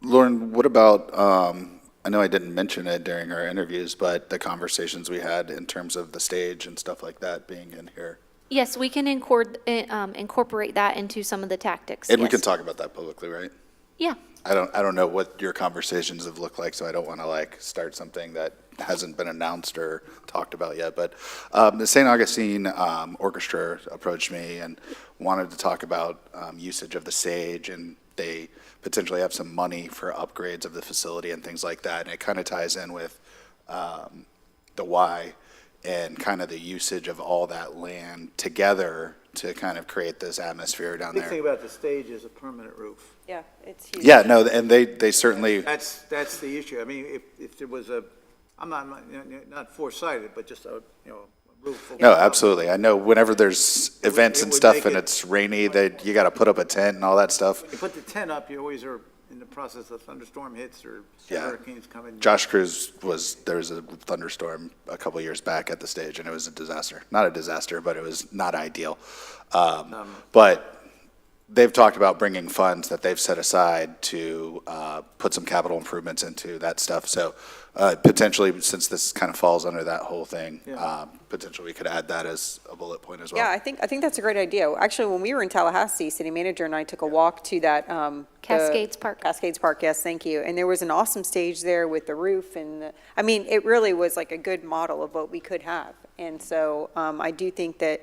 Lauren, what about, I know I didn't mention it during our interviews, but the conversations we had in terms of the stage and stuff like that being in here? Yes, we can incorporate that into some of the tactics. And we yes. can talk about that publicly, right? Yeah. I don't know what your conversations have looked like, so I don't want to start something that hasn't been announced or talked about yet. But the St. Augustine Orchestra approached me and wanted to talk about usage of the stage, and they potentially have some money for upgrades of the facility and things like that. And it kind of ties in with the why and kind of the usage of all that land together to kind of create this atmosphere down Big thing there. about the stage is a permanent roof. Yeah, it's huge. Yeah, no, and they certainly, That's the issue. I mean, if there was I'm not foresighted, but just a roof. over no, top. absolutely. I know whenever there's events it and would stuff make and it- it's rainy, you got to put up a tent and all that stuff. You put the tent up, you always are in the process of thunderstorm hits or Yeah. hurricanes coming. Josh Cruz there was a thunderstorm a couple years back at the stage, and it was a disaster. Not a disaster, but it was not ideal. But they've talked about bringing funds that they've set aside to put some capital improvements into that stuff. So potentially, since this kind of falls under that whole thing, potentially we could add that as a bullet point as well. Yeah, I think that's a great idea. Actually, when we were in Tallahassee, city manager and I took a walk to that. Cascades Park. Cascades Park, yes, thank you. And there was an awesome stage there with the roof I mean, it really was like a good model of what we could have. And so I do think that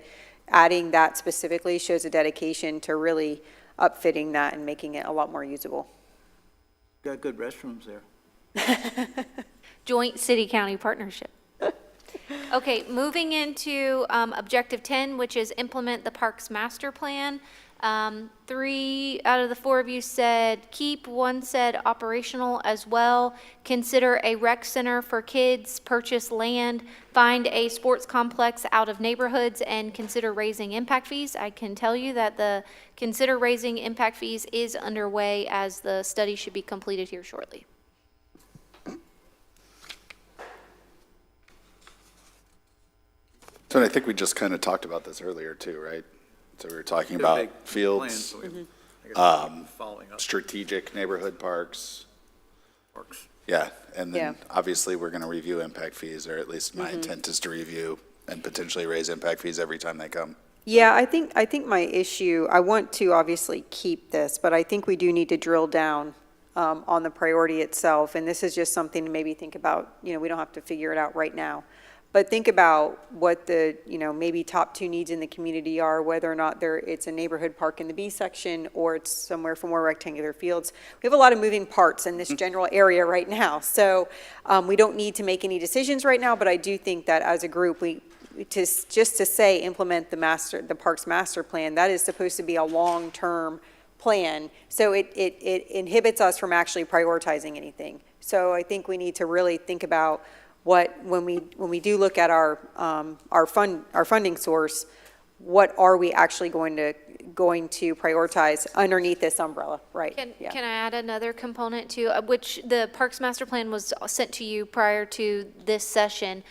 adding that specifically shows a dedication to really upfitting that and making it a lot more usable. Got good restrooms there. Joint city-county partnership. Okay, moving into Objective 10, which is implement the Parks Master Plan. 3 out of the 4 of you said keep, 1 said operational as well. Consider a rec center for kids, purchase land, find a sports complex out of neighborhoods, and consider raising impact fees. I can tell you that the consider raising impact fees is underway, as the study should be completed here shortly. So I think we just kind of talked about this earlier too, right? So we were talking Got a about big plan, fields, so I guess we're following up. strategic neighborhood parks. Works. Yeah, and then Yeah. obviously we're going to review impact fees, or at least my intent is to review and potentially raise impact fees every time they come. Yeah, I think my issue, I want to obviously keep this, but I think we do need to drill down on the priority itself. And this is just something to maybe think about, we don't have to figure it out right now. But think about what the, maybe top 2 needs in the community are, whether or not it's a neighborhood park in the B section or it's somewhere for more rectangular fields. We have a lot of moving parts in this general area right now. So we don't need to make any decisions right now, but I do think that as a group, just to say implement the Parks Master Plan, that is supposed to be a long-term plan. So it inhibits us from actually prioritizing anything. So I think we need to really think about when we do look at our funding source, what are we actually going to prioritize underneath this umbrella, right? Can Yeah. I add another component to, which the Parks Master Plan was sent to you prior to this session.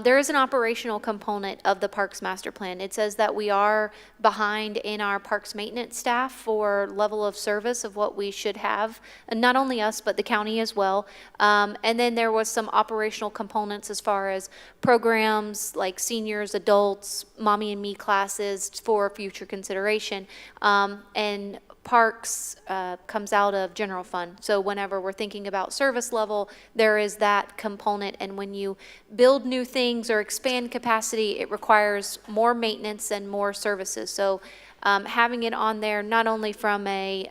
There is an operational component of the Parks Master Plan. It says that we are behind in our parks maintenance staff for level of service of what we should have, and not only us, but the county as well. And then there was some operational components as far as programs like seniors, adults, mommy and me classes for future consideration. And parks comes out of general fund. So whenever we're thinking about service level, there is that component. And when you build new things or expand capacity, it requires more maintenance and more services. So having it on there, not only from a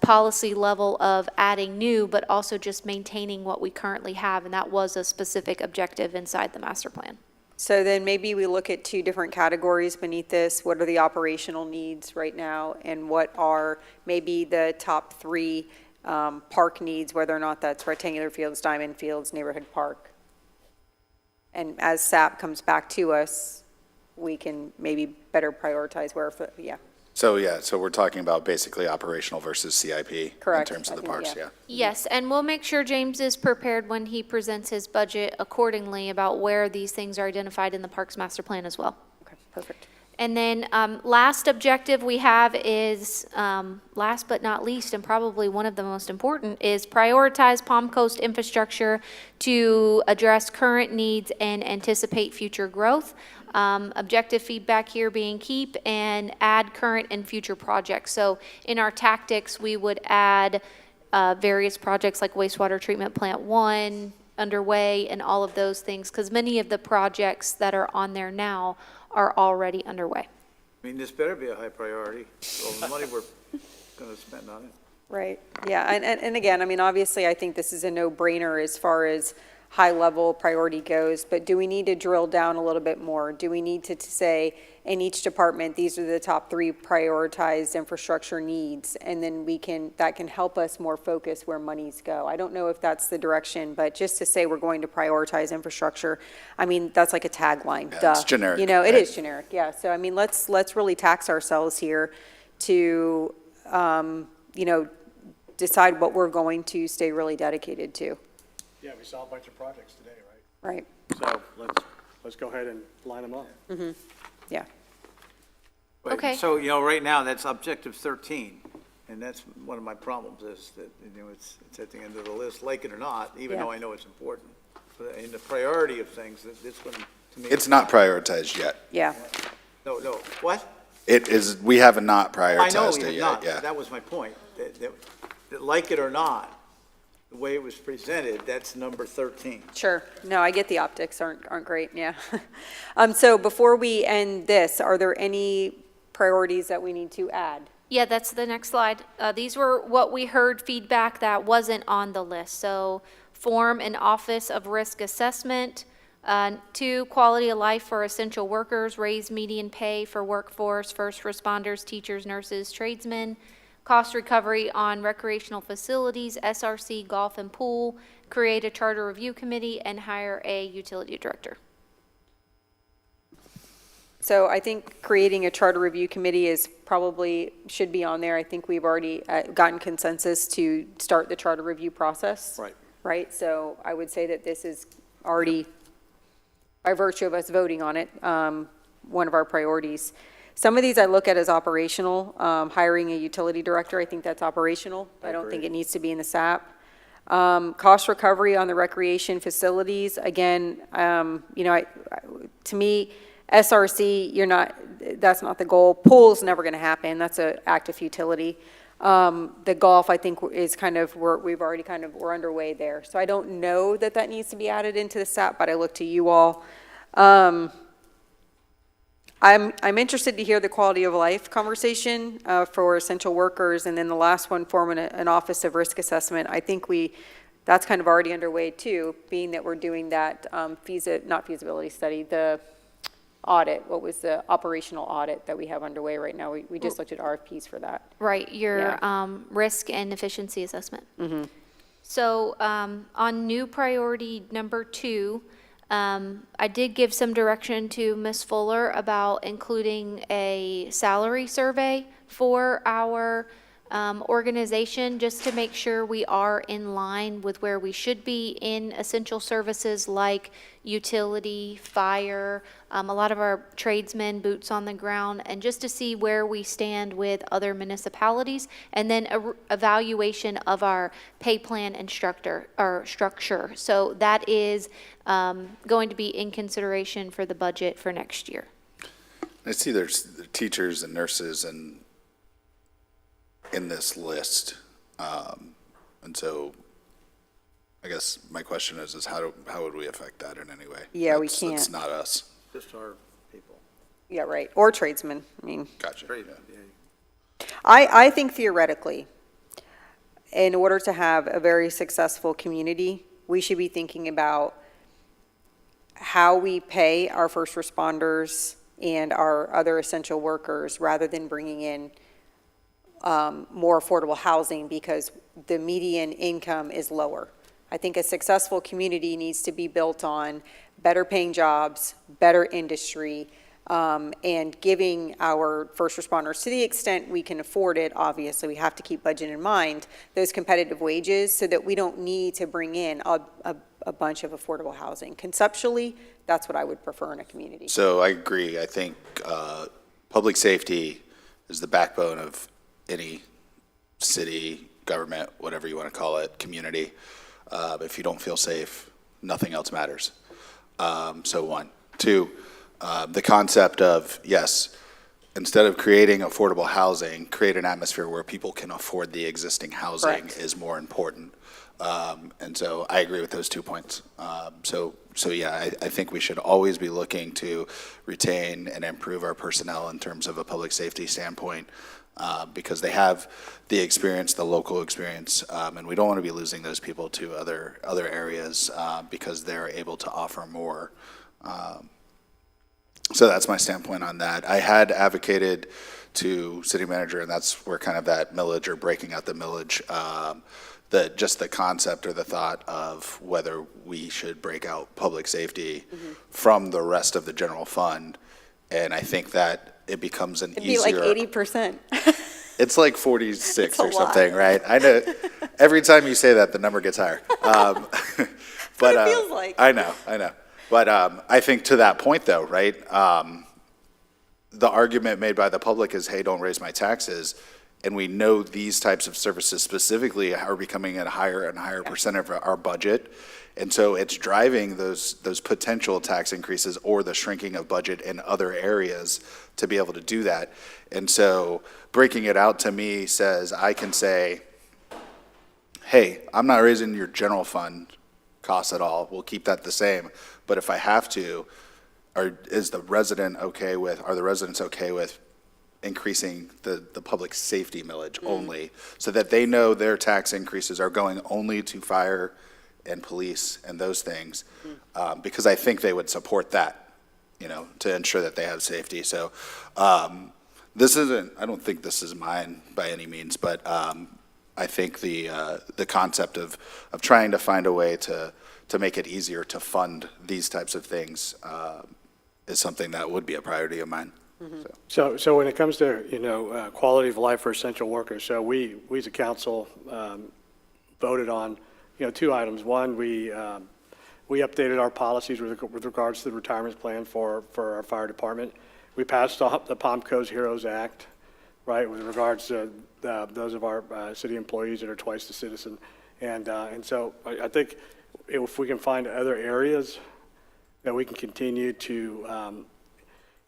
policy level of adding new, but also just maintaining what we currently have. And that was a specific objective inside the master plan. So then maybe we look at 2 different categories beneath this. What are the operational needs right now? And what are maybe the top 3 park needs, whether or not that's rectangular fields, diamond fields, neighborhood park? And as SAP comes back to us, we can maybe better prioritize So we're talking about basically operational versus CIP Correct. in terms of the I think, parks, yeah. yeah. Yes, and we'll make sure James is prepared when he presents his budget accordingly about where these things are identified in the Parks Master Plan as well. Okay, perfect. And then last objective we have is, last but not least, and probably one of the most important, is prioritize Palm Coast infrastructure to address current needs and anticipate future growth. Objective feedback here being keep and add current and future projects. So in our tactics, we would add various projects like wastewater treatment plant 1 underway and all of those things, because many of the projects that are on there now are already underway. I mean, this better be a high priority, all the money we're going to spend on it. Right, yeah, and again, I mean, obviously, I think this is a no-brainer as far as high-level priority goes, but do we need to drill down a little bit more? Do we need to say, in each department, these are the top 3 prioritized infrastructure needs, and then that can help us more focus where monies go? I don't know if that's the direction, but just to say we're going to prioritize infrastructure, I mean, that's like a tagline, duh. It's generic, You know, it right? is generic, yeah. So, I mean, let's really tax ourselves here to, you know, decide what we're going to stay really dedicated to, Yeah, we saw a bunch of projects today, right? right? So let's go ahead and line them up. Yeah. But, Okay. So, you know, right now, that's objective 13, and that's one of my problems is that, you know, it's at the end of the list, like it or not, even Yeah. though I know it's important. But in the priority of things, this one, to me. It's not prioritized yet. Yeah. No, what? It is, we have not I know prioritized we it have yet, not, yeah. that was my point, that like it or not, the way it was presented, that's number 13. Sure. No, I get the optics aren't great, yeah. So before we end this, are there any priorities that we need to add? Yeah, that's the next slide. These were what we heard feedback that wasn't on the list. So form an Office of Risk Assessment. 2, quality of life for essential workers, raise median pay for workforce, first responders, teachers, nurses, tradesmen. Cost recovery on recreational facilities, SRC, golf and pool. Create a charter review committee and hire a utility director. So I think creating a charter review committee is probably, should be on there. I think we've already gotten consensus to start the charter review process. Right. Right? So I would say that this is already, by virtue of us voting on it, one of our priorities. Some of these I look at as operational. Hiring a utility director, I think that's operational. I don't think it needs to be in the SAP. Cost recovery on the recreation facilities, again, you know, to me, SRC, that's not the goal. Pool's never going to happen. That's an active utility. The golf, I think, is kind of, we're underway there. So I don't know that needs to be added into the SAP, but I look to you all. I'm interested to hear the quality of life conversation for essential workers, and then the last one, form an Office of Risk Assessment. I think that's kind of already underway too, being that we're doing that not feasibility study, the audit. What was the operational audit that we have underway right now? We just looked at RFPs for that. Right, your Yeah. risk and efficiency assessment. So on new priority number 2, I did give some direction to Ms. Fuller about including a salary survey for our organization, just to make sure we are in line with where we should be in essential services like utility, fire, a lot of our tradesmen, boots on the ground, and just to see where we stand with other municipalities, and then evaluation of our pay plan and structure. So that is going to be in consideration for the budget for next year. I see there's teachers and nurses in this list. And so I guess my question is how would we affect that in any way? Yeah, we It's can't. not us. Just our people. Yeah, right. Or tradesmen. I mean, Gotcha. Great. Yeah. Yeah. I think theoretically, in order to have a very successful community, we should be thinking about how we pay our first responders and our other essential workers, rather than bringing in more affordable housing because the median income is lower. I think a successful community needs to be built on better paying jobs, better industry, and giving our first responders, to the extent we can afford it, obviously we have to keep budget in mind, those competitive wages so that we don't need to bring in a bunch of affordable housing. Conceptually, that's what I would prefer in a community. So I agree. I think public safety is the backbone of any city, government, whatever you want to call it, community. If you don't feel safe, nothing else matters. So 1. 2, the concept of, yes, instead of creating affordable housing, create an atmosphere where people can afford the existing housing Correct. is more important. And so I agree with those 2 points. So yeah, I think we should always be looking to retain and improve our personnel in terms of a public safety standpoint. because they have the experience, the local experience, and we don't want to be losing those people to other areas because they're able to offer more. So that's my standpoint on that. I had advocated to city manager, and that's where kind of that millage or breaking out the millage, just the concept or the thought of whether we should break out public safety from the rest of the general fund. And I think that it becomes an It'd easier. be like 80%. It's like 46 It's a or lot. something, right? I know, every time you say that, the number gets higher. But it feels like. I know. But I think to that point though, right? The argument made by the public is, hey, don't raise my taxes. And we know these types of services specifically are becoming a higher and higher percent of our budget. And so it's driving those potential tax increases or the shrinking of budget in other areas to be able to do that. And so breaking it out to me says, I can say, hey, I'm not raising your general fund costs at all. We'll keep that the same. But if I have to, are the residents okay with increasing the public safety millage only, so that they know their tax increases are going only to fire and police and those things, because I think they would support that, to ensure that they have safety. So I don't think this is mine by any means, but I think the concept of trying to find a way to make it easier to fund these types of things is something that would be a priority of mine. So when it comes to, quality of life for essential workers, so we as a council voted on, two items. One, we updated our policies with regards to the retirement plan for our fire department. We passed the POMCO's HEROES Act, right, with regards to those of our city employees that are twice the citizen. And so I think if we can find other areas that we can continue to,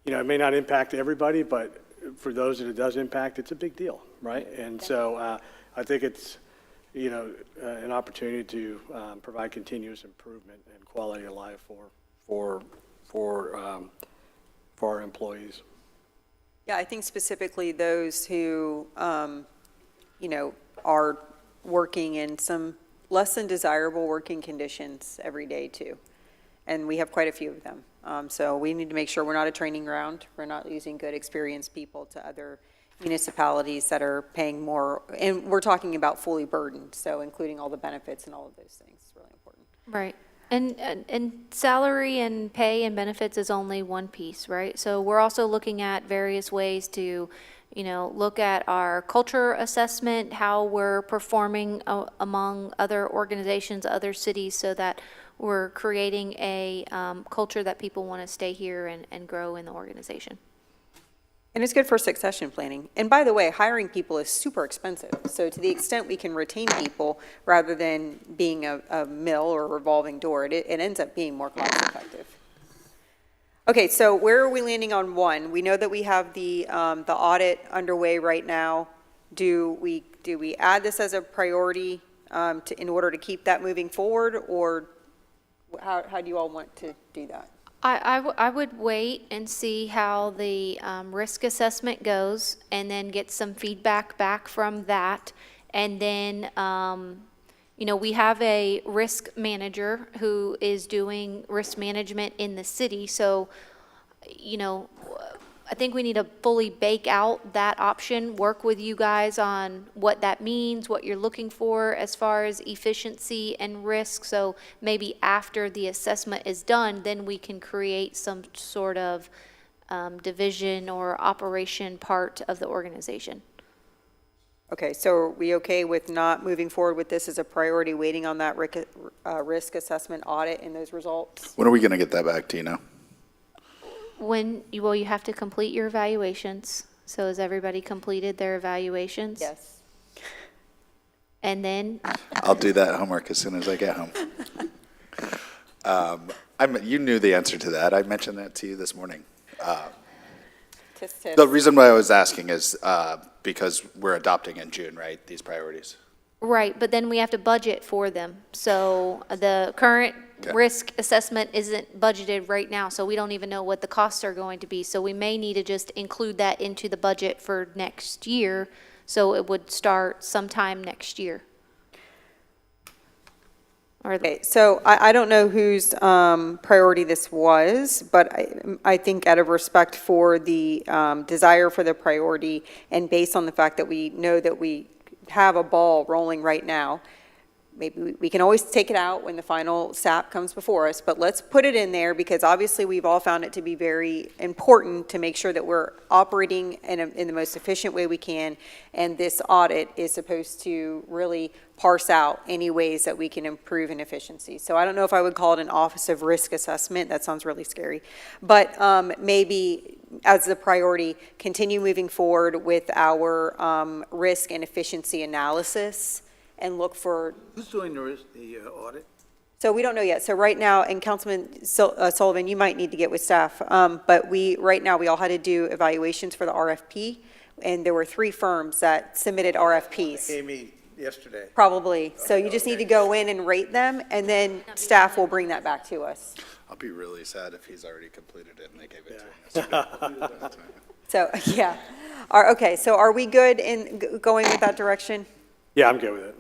it may not impact everybody, but for those that it does impact, it's a big deal, right? And so I think it's, an opportunity to provide continuous improvement and quality of life for our employees. Yeah, I think specifically those who, are working in some less than desirable working conditions every day too. And we have quite a few of them. So we need to make sure we're not a training ground. We're not losing good experienced people to other municipalities that are paying more. And we're talking about fully burdened, so including all the benefits and all of those things is really important. Right. And salary and pay and benefits is only one piece, right? So we're also looking at various ways to, look at our culture assessment, how we're performing among other organizations, other cities, so that we're creating a culture that people want to stay here and grow in the organization. And it's good for succession planning. And by the way, hiring people is super expensive. So to the extent we can retain people rather than being a mill or a revolving door, it ends up being more cost effective. Okay, so where are we landing on one? We know that we have the audit underway right now. Do we add this as a priority in order to keep that moving forward, or how do you all want to do that? I would wait and see how the risk assessment goes, and then get some feedback back from that. And then, we have a risk manager who is doing risk management in the city. So, I think we need to fully bake out that option, work with you guys on what that means, what you're looking for as far as efficiency and risk. So maybe after the assessment is done, then we can create some sort of division or operation part of the organization. Okay, so are we okay with not moving forward with this as a priority, waiting on that risk assessment audit and those results? When are we going to get that back, Tina? You have to complete your evaluations. So has everybody completed their evaluations? Yes. And then? I'll do that homework as soon as I get home. You knew the answer to that. I mentioned that to you this morning. Tisk, tisk. The reason why I was asking is because we're adopting in June, right, these priorities? Right, but then we have to budget for them. So the current risk assessment isn't budgeted right now, so we don't even know what the costs are going to be. So we may need to just include that into the budget for next year, so it would start sometime next year. Or Okay, so I don't know whose priority this was, but I think out of respect for the desire for the priority and based on the fact that we know that we have a ball rolling right now, maybe we can always take it out when the final SAP comes before us, but let's put it in there because obviously we've all found it to be very important to make sure that we're operating in the most efficient way we can. And this audit is supposed to really parse out any ways that we can improve in efficiency. So I don't know if I would call it an Office of Risk Assessment. That sounds really scary. But maybe as the priority, continue moving forward with our risk and efficiency analysis and look for. Who's doing the audit? So we don't know yet. So right now, and Councilman Sullivan, you might need to get with staff, but right now, we all had to do evaluations for the RFP, and there were 3 firms that submitted RFPs. Amy, yesterday. Probably. So you just need to go in and rate them, and then staff will bring that back to us. I'll be really sad if he's already completed it and they gave it to him. So, yeah. Okay, so are we good in going with that direction? Yeah, I'm good with it.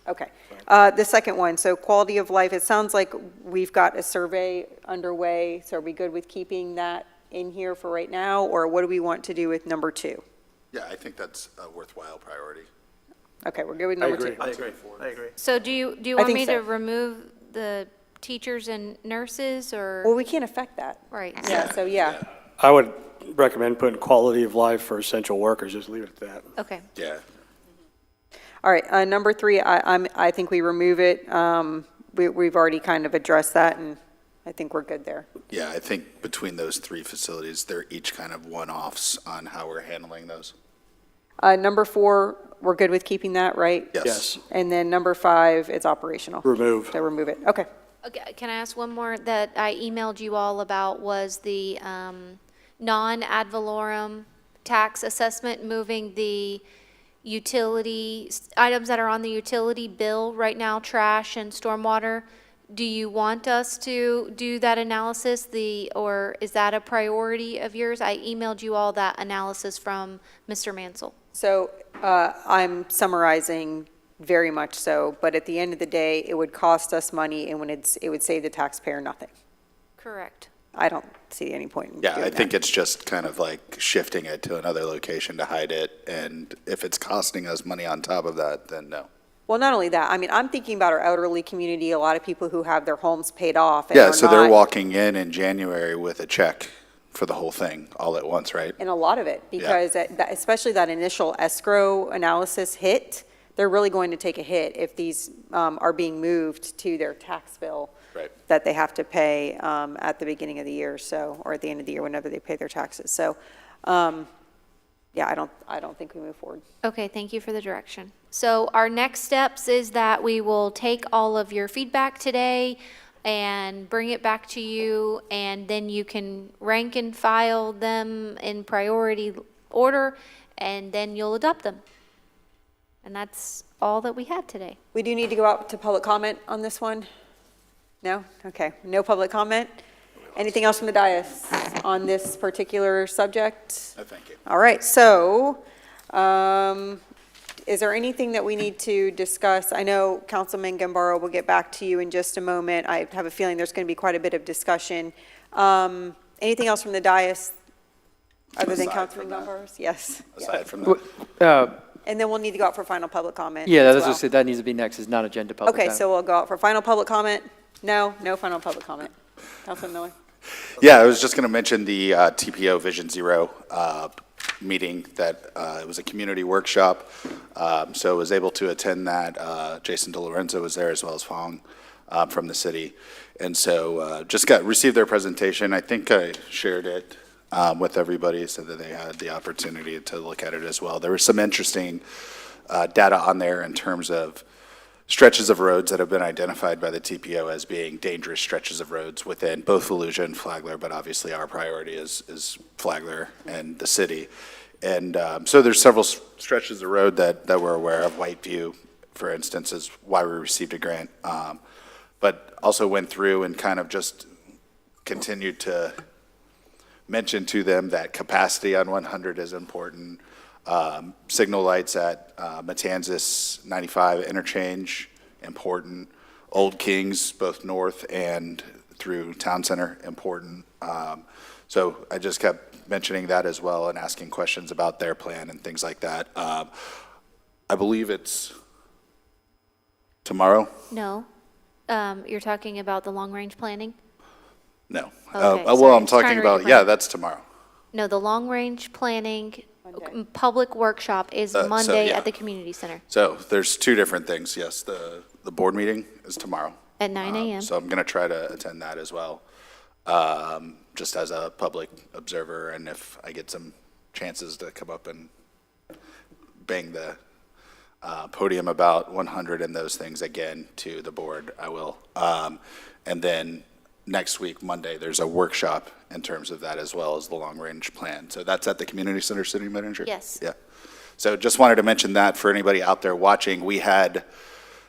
Okay. The second one, so quality of life, it sounds like we've got a survey underway, so are we good with keeping that in here for right now, or what do we want to do with number 2? Yeah, I think that's a worthwhile priority. Okay, we're good with number 2. I agree. So do you I want think me so. to remove the teachers and nurses, or? Well, we can't affect that. Right. Yeah, so yeah. I would recommend putting quality of life for essential workers, just leave it at that. Okay. Yeah. All right, number 3, I think we remove it. We've already kind of addressed that, and I think we're good there. Yeah, I think between those 3 facilities, they're each kind of one-offs on how we're handling those. Number 4, we're good with keeping that, right? Yes. And then number 5, it's operational. Remove. So remove it, okay. Okay, can I ask one more that I emailed you all about was the non-ad valorem tax assessment, moving the utility, items that are on the utility bill right now, trash and stormwater. Do you want us to do that analysis, or is that a priority of yours? I emailed you all that analysis from Mr. Mansell. So I'm summarizing very much so, but at the end of the day, it would cost us money and it would save the taxpayer nothing. Correct. I don't see any point in Yeah, doing I think that. it's just kind of like shifting it to another location to hide it, and if it's costing us money on top of that, then no. Well, not only that, I mean, I'm thinking about our elderly community, a lot of people who have their homes paid off. And Yeah, are so they're not- walking in January with a check for the whole thing all at once, right? And a lot of it, because especially that initial escrow analysis hit, they're really going to take a hit if these are being moved to their tax bill. Right. That they have to pay at the beginning of the year, so, or at the end of the year, whenever they pay their taxes. So, yeah, I don't think we move forward. Okay, thank you for the direction. So our next steps is that we will take all of your feedback today and bring it back to you, and then you can rank and file them in priority order, and then you'll adopt them. And that's all that we have today. We do need to go out to public comment on this one? No? Okay, no public comment? Anything else from the dais on this particular subject? No, thank you. All right, so, is there anything that we need to discuss? I know Councilman Gambaro will get back to you in just a moment. I have a feeling there's going to be quite a bit of discussion. Anything else from the dais, other than Aside Councilman from that. Gambaro's? Yes. Aside from that, And then we'll need to go out for final public comment Yeah, as that's well. what I said, that needs to be next, is non-agenda public Okay, comment. so we'll go out for final public comment? No final public comment. Councilman Miller? yeah, I was just going to mention the TPO Vision Zero meeting that it was a community workshop. So I was able to attend that. Jason DeLorenzo was there as well as Fong from the city. And so just received their presentation. I think I shared it with everybody so that they had the opportunity to look at it as well. There was some interesting data on there in terms of stretches of roads that have been identified by the TPO as being dangerous stretches of roads within both Volusia and Flagler, but obviously our priority is Flagler and the city. And so there's several stretches of road that we're aware of. Whiteview, for instance, is why we received a grant but also went through and kind of just continued to mention to them that capacity on 100 is important. Signal lights at Matanzas 95 interchange, important. Old Kings, both north and through Town Center, important. So I just kept mentioning that as well and asking questions about their plan and things like that. I believe it's tomorrow? No. You're talking about the long-range planning? No. Okay, Well, sorry, I'm trying to talking read about, your yeah, plan. that's tomorrow. No, the long-range planning Monday. public workshop is So, Monday yeah. at the community center So there's two different things. Yes, the board meeting is tomorrow. at 9 a.m. So I'm going to try to attend that as well, just as a public observer. And if I get some chances to come up and bang the podium about 100 and those things again to the board, I will. And then next week, Monday, there's a workshop in terms of that as well as the long-range plan. So that's at the community center, City Manager? Yes. Yeah. So just wanted to mention that for anybody out there watching. We had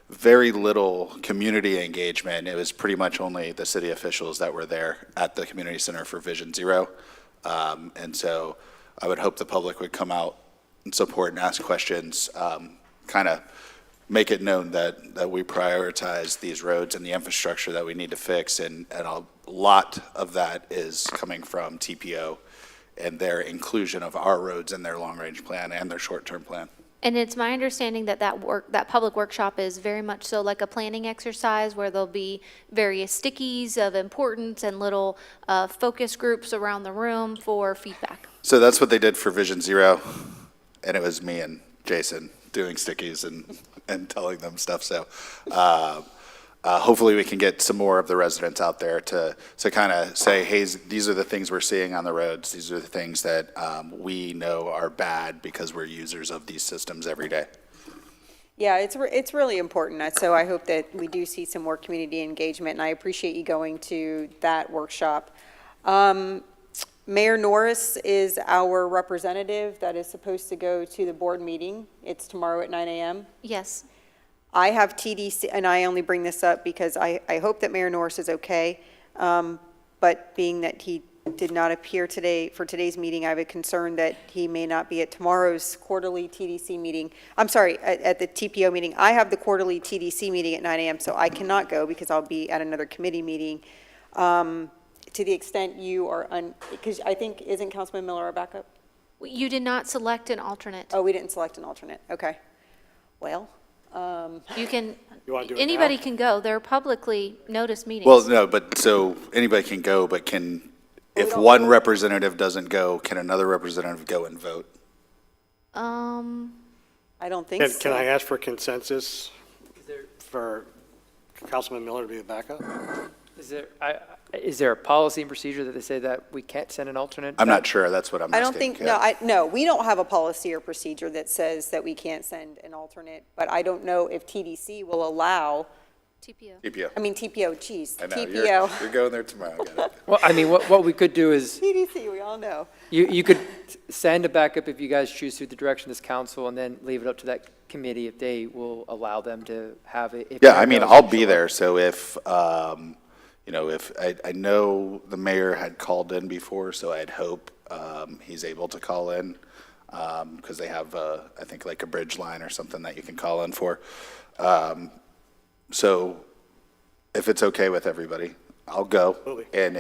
very little community engagement. It was pretty much only the city officials that were there at the community center for Vision Zero. And so I would hope the public would come out and support and ask questions, kind of make it known that we prioritize these roads and the infrastructure that we need to fix. And a lot of that is coming from TPO and their inclusion of our roads in their long-range plan and their short-term plan. And it's my understanding that that public workshop is very much so like a planning exercise where there'll be various stickies of importance and little focus groups around the room for feedback. So that's what they did for Vision Zero, and it was me and Jason doing stickies and telling them stuff. So hopefully we can get some more of the residents out there to kind of say, hey, these are the things we're seeing on the roads. These are the things that we know are bad because we're users of these systems every day. Yeah, it's really important. So I hope that we do see some more community engagement, and I appreciate you going to that workshop. Mayor Norris is our representative that is supposed to go to the board meeting. It's tomorrow at 9 a.m. Yes. I have TDC, and I only bring this up because I hope that Mayor Norris is okay. But being that he did not appear today for today's meeting, I have a concern that he may not be at tomorrow's quarterly TDC meeting. I'm sorry, at the TPO meeting. I have the quarterly TDC meeting at 9 a.m., so I cannot go because I'll be at another committee meeting. To the extent you are, because I think, isn't Councilman Miller our backup? You did not select an alternate. Oh, we didn't select an alternate. Okay. Well, You can, You wanna do it now? anybody can go. They're publicly noticed meetings. Well, no, but so anybody can go, but if one representative doesn't go, can another representative go and vote? I don't think so. Can I ask for consensus for Councilman Miller to be the backup? Is there a policy and procedure that they say that we can't send an alternate? I'm not sure. That's what I'm I asking. don't think, yeah. no, we don't have a policy or procedure that says that we can't send an alternate, but I don't know if TDC will allow, TPO. TPO, geez, I know, TPO. you're going there tomorrow. I got it. Well, I mean, what we could do is, TDC, we all know. you could send a backup if you guys choose through the direction of this council, and then leave it up to that committee if they will allow them to have it. If Yeah, Mayor I mean, goes, I'll then be she'll- there, so if, if, I know the mayor had called in before, so I'd hope he's able to call in, because they have, I think, like a bridge line or something that you can call in for. So if it's okay with everybody, I'll go. Absolutely. And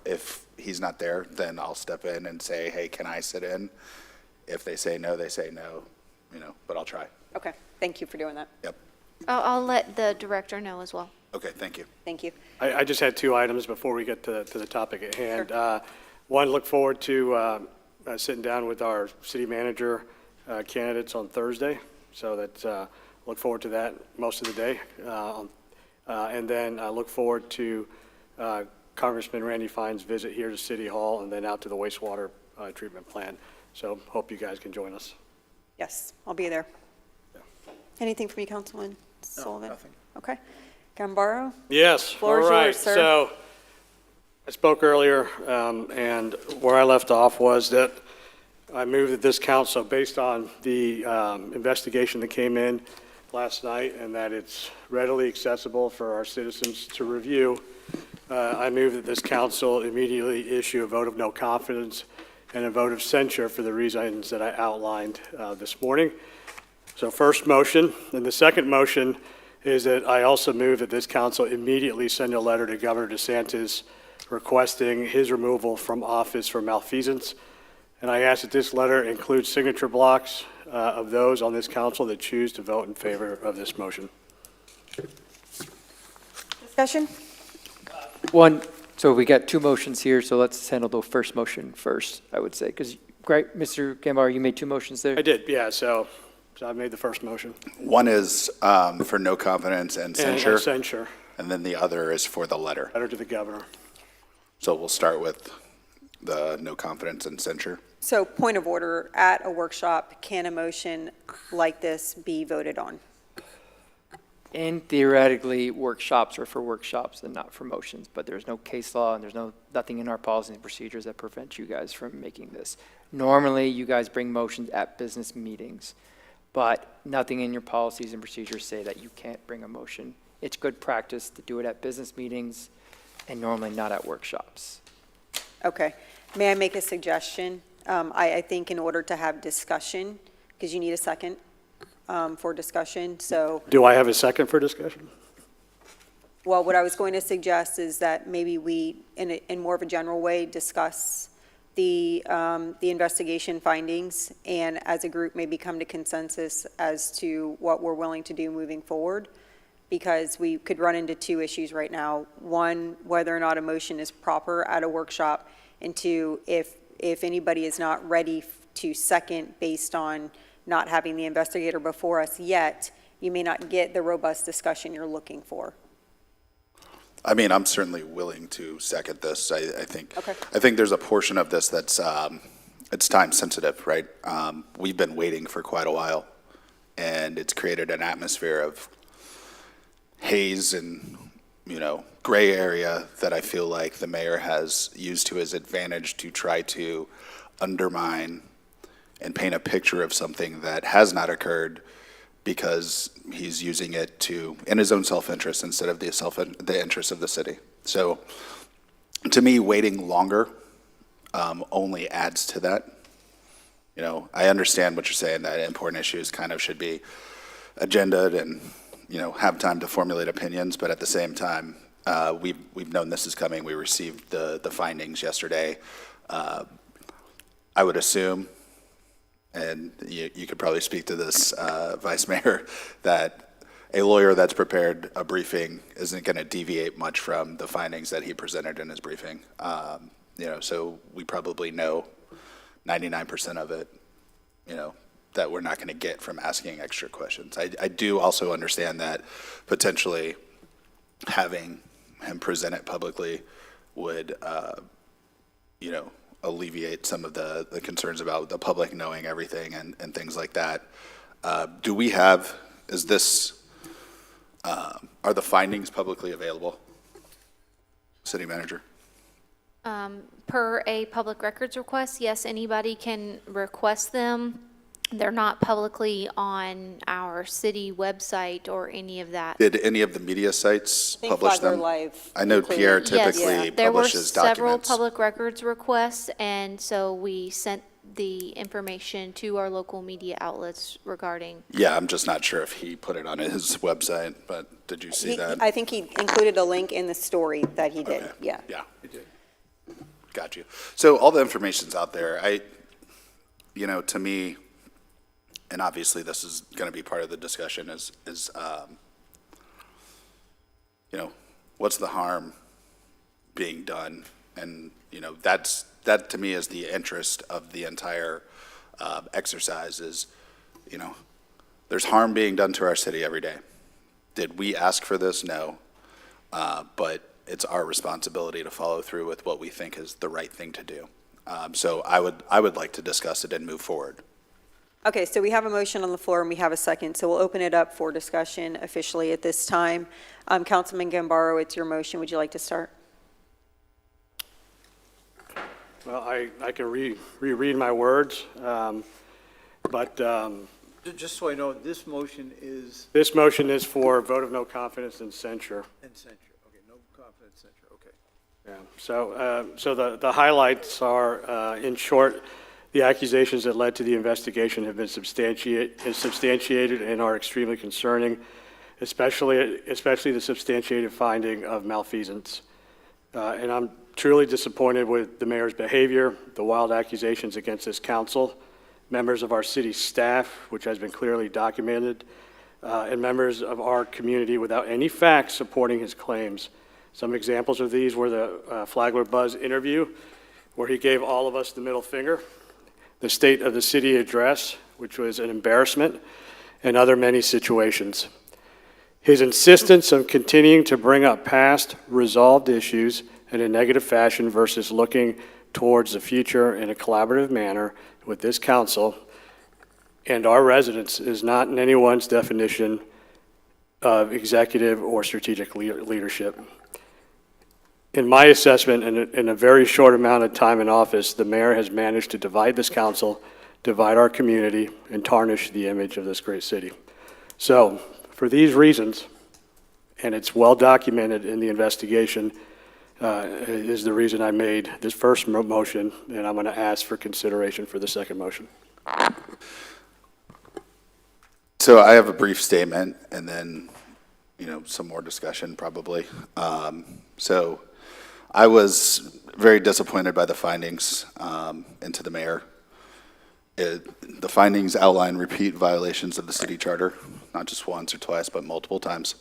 if he's not there, then I'll step in and say, hey, can I sit in? If they say no, they say no, but I'll try. Okay, thank you for doing that. Yep. I'll let the director know as well. Okay, thank you. Thank you. I just had two items before we get to the topic at hand. One, look forward to sitting down with our city manager candidates on Thursday, so that look forward to that most of the day. And then I look forward to Congressman Randy Fine's visit here to City Hall and then out to the wastewater treatment plant. So hope you guys can join us. Yes, I'll be there. Anything from you, Councilman Sullivan? nothing. Okay. Gambaro? Yes, all Floor is right. yours, sir. So I spoke earlier, and where I left off was that I moved that this council, based on the investigation that came in last night and that it's readily accessible for our citizens to review. I move that this council immediately issue a vote of no confidence and a vote of censure for the reasons that I outlined this morning. So first motion, and the second motion is that I also move that this council immediately send a letter to Governor DeSantis requesting his removal from office for malfeasance. And I ask that this letter include signature blocks of those on this council that choose to vote in favor of this motion. Discussion? So we got two motions here, so let's handle the first motion first, I would say, because, great, Mr. Gambaro, you made two motions there? I did, yeah, so I made the first motion. One is for no confidence and censure, And censure, and then the other is for the letter. letter to the governor. So we'll start with the no confidence and censure. So point of order, at a workshop, can a motion like this be voted on? And theoretically, workshops are for workshops and not for motions, but there's no case law and there's nothing in our policy and procedures that prevent you guys from making this. Normally, you guys bring motions at business meetings, but nothing in your policies and procedures say that you can't bring a motion. It's good practice to do it at business meetings and normally not at workshops. Okay. May I make a suggestion? I think in order to have discussion, because you need a second for discussion, so, Do I have a second for discussion? well, what I was going to suggest is that maybe we, in more of a general way, discuss the investigation findings, and as a group, maybe come to consensus as to what we're willing to do moving forward, because we could run into two issues right now. One, whether or not a motion is proper at a workshop, and two, if anybody is not ready to second based on not having the investigator before us yet, you may not get the robust discussion you're looking for. I mean, I'm certainly willing to second this. I think. Okay. I think there's a portion of this that's it's time sensitive, right? We've been waiting for quite a while, and it's created an atmosphere of haze and gray area that I feel like the mayor has used to his advantage to try to undermine and paint a picture of something that has not occurred, because he's using it in his own self-interest instead of the interest of the city. So to me, waiting longer only adds to that. I understand what you're saying, that important issues kind of should be agenda'd and, have time to formulate opinions, but at the same time, we've known this is coming. We received the findings yesterday. I would assume, and you could probably speak to this, Vice Mayor, that a lawyer that's prepared a briefing isn't going to deviate much from the findings that he presented in his briefing. So we probably know 99% of it, that we're not going to get from asking extra questions. I do also understand that potentially having him present it publicly would, alleviate some of the concerns about the public knowing everything and things like that. Do we have, are the findings publicly available? City Manager? Per a public records request, yes, anybody can request them. They're not publicly on our city website or any of that. Did any of the media sites I think publish Flagler them? Live I know included. Pierre Yes, typically there were publishes several documents. public records requests, and so we sent the information to our local media outlets regarding. Yeah, I'm just not sure if he put it on his website, but did you see that? I think he included a link in the story that he did, Okay. yeah. Yeah. Got you. So all the information's out there. To me, and obviously this is going to be part of the discussion, is what's the harm being done? And, that to me is the interest of the entire exercise is, there's harm being done to our city every day. Did we ask for this? No. But it's our responsibility to follow through with what we think is the right thing to do. So I would like to discuss it and move forward. Okay, so we have a motion on the floor and we have a second, so we'll open it up for discussion officially at this time. Councilman Gambaro, it's your motion. Would you like to start? Well, I can reread my words, but Just so I know, this motion is This motion is for vote of no confidence and censure. in censure. Okay, no confidence censure, okay. Yeah, so the highlights are, in short, the accusations that led to the investigation have been substantiated and are extremely concerning, especially the substantiated finding of malfeasance. And I'm truly disappointed with the mayor's behavior, the wild accusations against this council, members of our city staff, which has been clearly documented, and members of our community without any facts supporting his claims. Some examples of these were the Flagler Buzz interview, where he gave all of us the middle finger, the State of the City address, which was an embarrassment, and other many situations. His insistence on continuing to bring up past resolved issues in a negative fashion versus looking towards the future in a collaborative manner with this council and our residents is not in anyone's definition of executive or strategic leadership. In my assessment, in a very short amount of time in office, the mayor has managed to divide this council, divide our community, and tarnish the image of this great city. So, for these reasons, and it's well documented in the investigation, is the reason I made this first motion, and I'm going to ask for consideration for the second motion. So I have a brief statement and then, some more discussion probably. So I was very disappointed by the findings into the mayor. The findings outline repeat violations of the city charter, not just once or twice, but multiple times.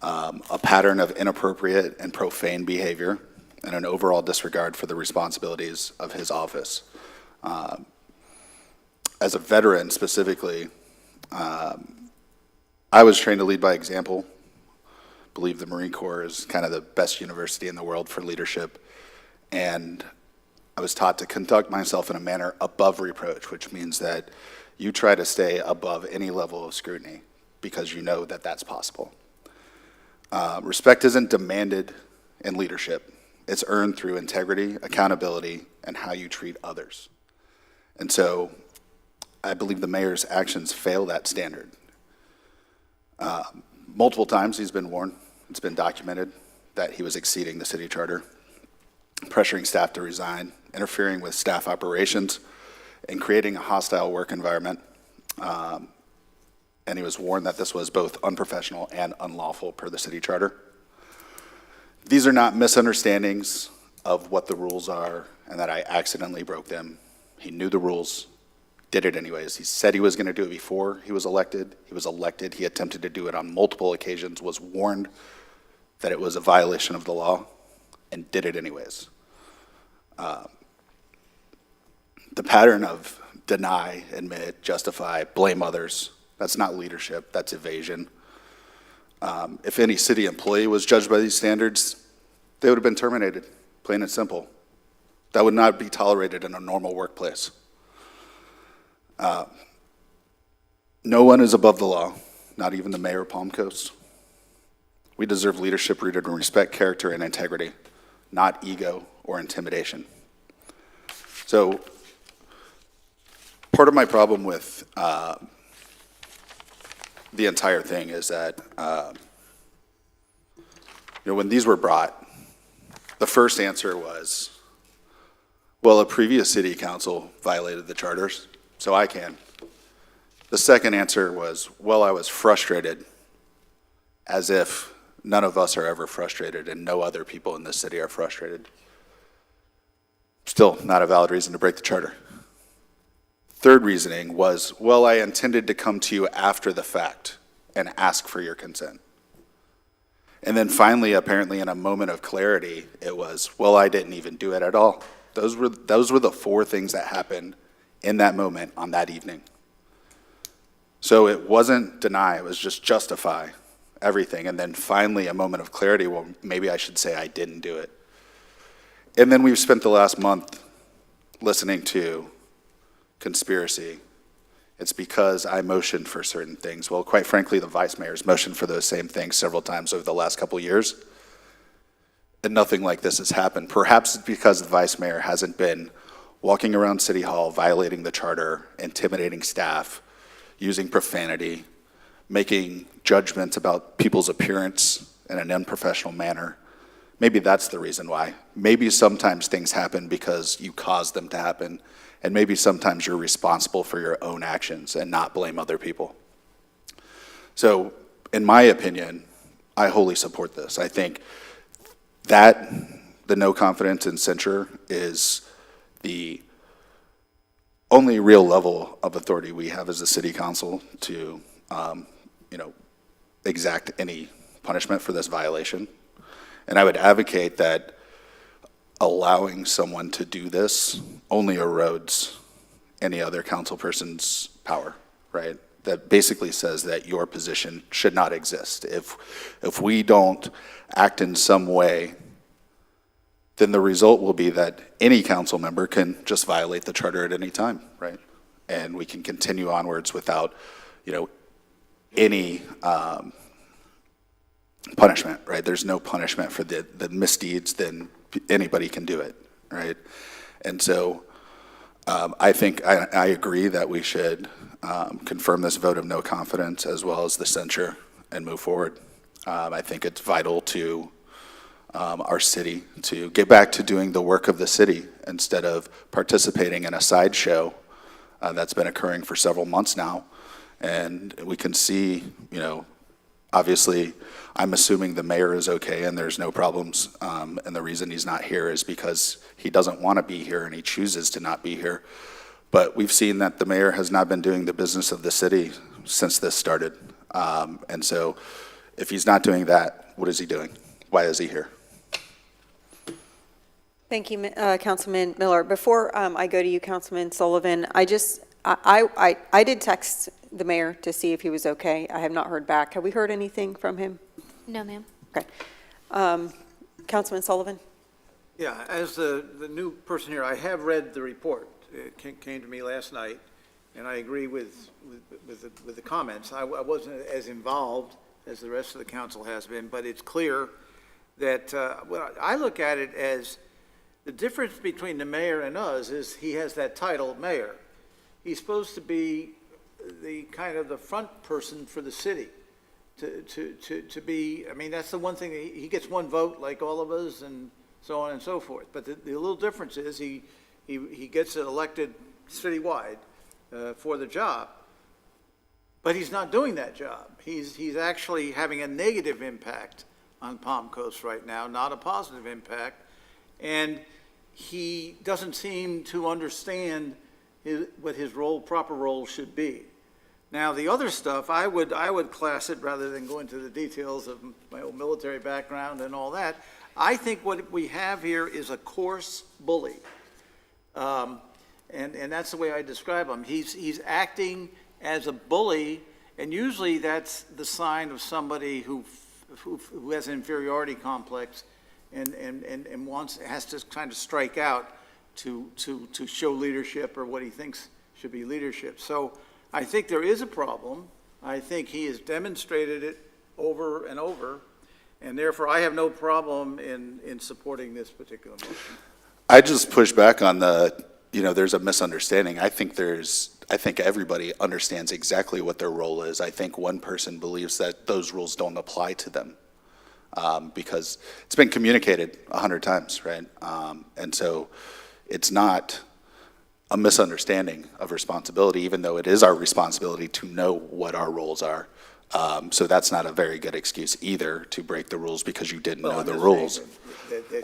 A pattern of inappropriate and profane behavior, and an overall disregard for the responsibilities of his office. As a veteran specifically, I was trained to lead by example. Believe the Marine Corps is kind of the best university in the world for leadership. And I was taught to conduct myself in a manner above reproach, which means that you try to stay above any level of scrutiny because you know that that's possible. Respect isn't demanded in leadership. It's earned through integrity, accountability, and how you treat others. And so I believe the mayor's actions fail that standard. Multiple times he's been warned, it's been documented that he was exceeding the city charter, pressuring staff to resign, interfering with staff operations, and creating a hostile work environment. And he was warned that this was both unprofessional and unlawful per the city charter. These are not misunderstandings of what the rules are and that I accidentally broke them. He knew the rules, did it anyways. He said he was going to do it before he was elected. He was elected. He attempted to do it on multiple occasions, was warned that it was a violation of the law, and did it anyways. The pattern of deny, admit, justify, blame others, that's not leadership, that's evasion. If any city employee was judged by these standards, they would have been terminated, plain and simple. That would not be tolerated in a normal workplace. No one is above the law, not even the mayor of Palm Coast. We deserve leadership rooted in respect, character, and integrity, not ego or intimidation. So, part of my problem with the entire thing is that, when these were brought, the first answer was, well, a previous city council violated the charters, so I can. The second answer was, well, I was frustrated, as if none of us are ever frustrated and no other people in this city are frustrated. Still not a valid reason to break the charter. Third reasoning was, well, I intended to come to you after the fact and ask for your consent. And then finally, apparently in a moment of clarity, it was, well, I didn't even do it at all. Those were the four things that happened in that moment on that evening. So it wasn't deny, it was just justify everything. And then finally, a moment of clarity, well, maybe I should say I didn't do it. And then we've spent the last month listening to conspiracy. It's because I motioned for certain things. Well, quite frankly, the vice mayor's motioned for those same things several times over the last couple of years. And nothing like this has happened. Perhaps it's because the vice mayor hasn't been walking around City Hall, violating the charter, intimidating staff, using profanity, making judgments about people's appearance in an unprofessional manner. Maybe that's the reason why. Maybe sometimes things happen because you caused them to happen, and maybe sometimes you're responsible for your own actions and not blame other people. So, in my opinion, I wholly support this. I think that the no confidence and censure is the only real level of authority we have as a city council to, exact any punishment for this violation. And I would advocate that allowing someone to do this only erodes any other council person's power, right? That basically says that your position should not exist. If we don't act in some way, then the result will be that any council member can just violate the charter at any time, right? And we can continue onwards without, any punishment, right? There's no punishment for the misdeeds, then anybody can do it, right? And so I think I agree that we should confirm this vote of no confidence as well as the censure and move forward. I think it's vital to our city to get back to doing the work of the city instead of participating in a sideshow that's been occurring for several months now. And we can see, obviously, I'm assuming the mayor is okay and there's no problems. And the reason he's not here is because he doesn't want to be here and he chooses to not be here. But we've seen that the mayor has not been doing the business of the city since this started. And so if he's not doing that, what is he doing? Why is he here? Thank you, Councilman Miller. Before I go to you, Councilman Sullivan, I did text the mayor to see if he was okay. I have not heard back. Have we heard anything from him? No, ma'am. Okay. Councilman Sullivan? Yeah, as the new person here, I have read the report. It came to me last night, and I agree with the comments. I wasn't as involved as the rest of the council has been, but it's clear that, I look at it as the difference between the mayor and us is he has that title, mayor. He's supposed to be the kind of the front person for the city. To be, I mean, that's the one thing, he gets one vote like all of us and so on and so forth. But the little difference is he gets elected citywide for the job. But he's not doing that job. He's actually having a negative impact on Palm Coast right now, not a positive impact. And he doesn't seem to understand what his proper role should be. Now, the other stuff, I would class it, rather than go into the details of my old military background and all that, I think what we have here is a coarse bully. And that's the way I describe him. He's acting as a bully, and usually that's the sign of somebody who has an inferiority complex and has to kind of strike out to show leadership or what he thinks should be leadership. So I think there is a problem. I think he has demonstrated it over and over, and therefore I have no problem in supporting this particular motion. I just push back on there's a misunderstanding. I think everybody understands exactly what their role is. I think one person believes that those rules don't apply to them because it's been communicated 100 times, right? And so it's not a misunderstanding of responsibility, even though it is our responsibility to know what our roles are. So that's not a very good excuse either to break the rules because you didn't know the rules.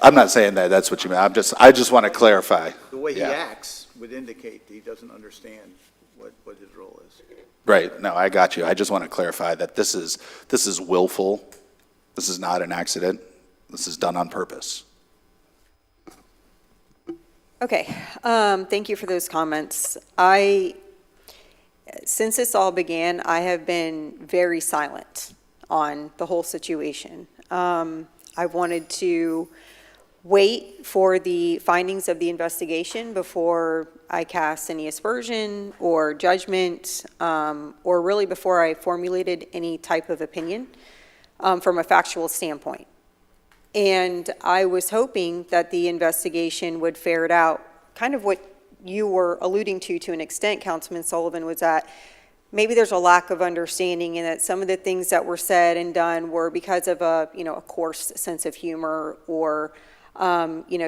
I'm not saying that that's what you mean. I just want to clarify. The way he acts would indicate that he doesn't understand what his role is. Right. No, I got you. I just want to clarify that this is willful. This is not an accident. This is done on purpose. Okay, thank you for those comments. Since this all began, I have been very silent on the whole situation. I wanted to wait for the findings of the investigation before I cast any aspersion or judgment, or really before I formulated any type of opinion from a factual standpoint. And I was hoping that the investigation would ferret out kind of what you were alluding to an extent, Councilman Sullivan, was that maybe there's a lack of understanding in that some of the things that were said and done were because of a coarse sense of humor or,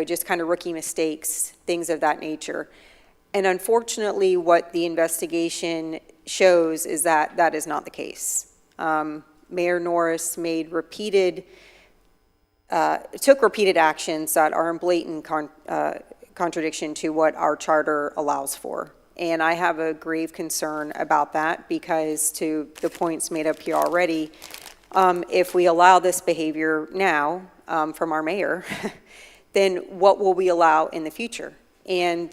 just kind of rookie mistakes, things of that nature. And unfortunately, what the investigation shows is that that is not the case. Mayor Norris took repeated actions that are in blatant contradiction to what our charter allows for. And I have a grave concern about that because, to the points made up here already, if we allow this behavior now from our mayor, then what will we allow in the future? And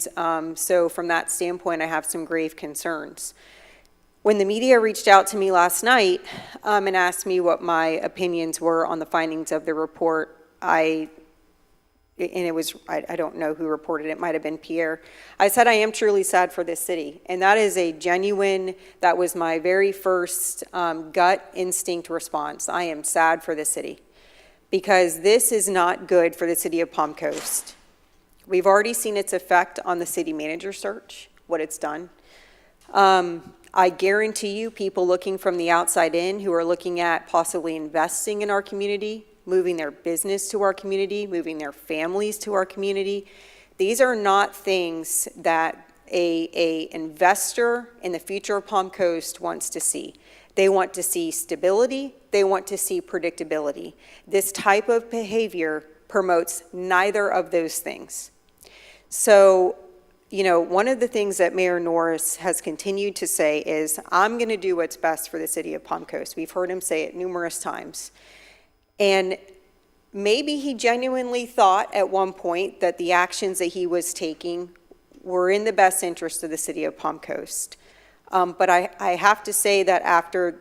so from that standpoint, I have some grave concerns. When the media reached out to me last night and asked me what my opinions were on the findings of the report, I don't know who reported it, might have been Pierre. I said I am truly sad for this city, and that is that was my very first gut instinct response. I am sad for this city because this is not good for the city of Palm Coast. We've already seen its effect on the city manager search, what it's done. I guarantee you people looking from the outside in who are looking at possibly investing in our community, moving their business to our community, moving their families to our community. These are not things that a investor in the future of Palm Coast wants to see. They want to see stability. They want to see predictability. This type of behavior promotes neither of those things. So, one of the things that Mayor Norris has continued to say is, I'm going to do what's best for the city of Palm Coast. We've heard him say it numerous times. And maybe he genuinely thought at one point that the actions that he was taking were in the best interest of the city of Palm Coast. But I have to say that after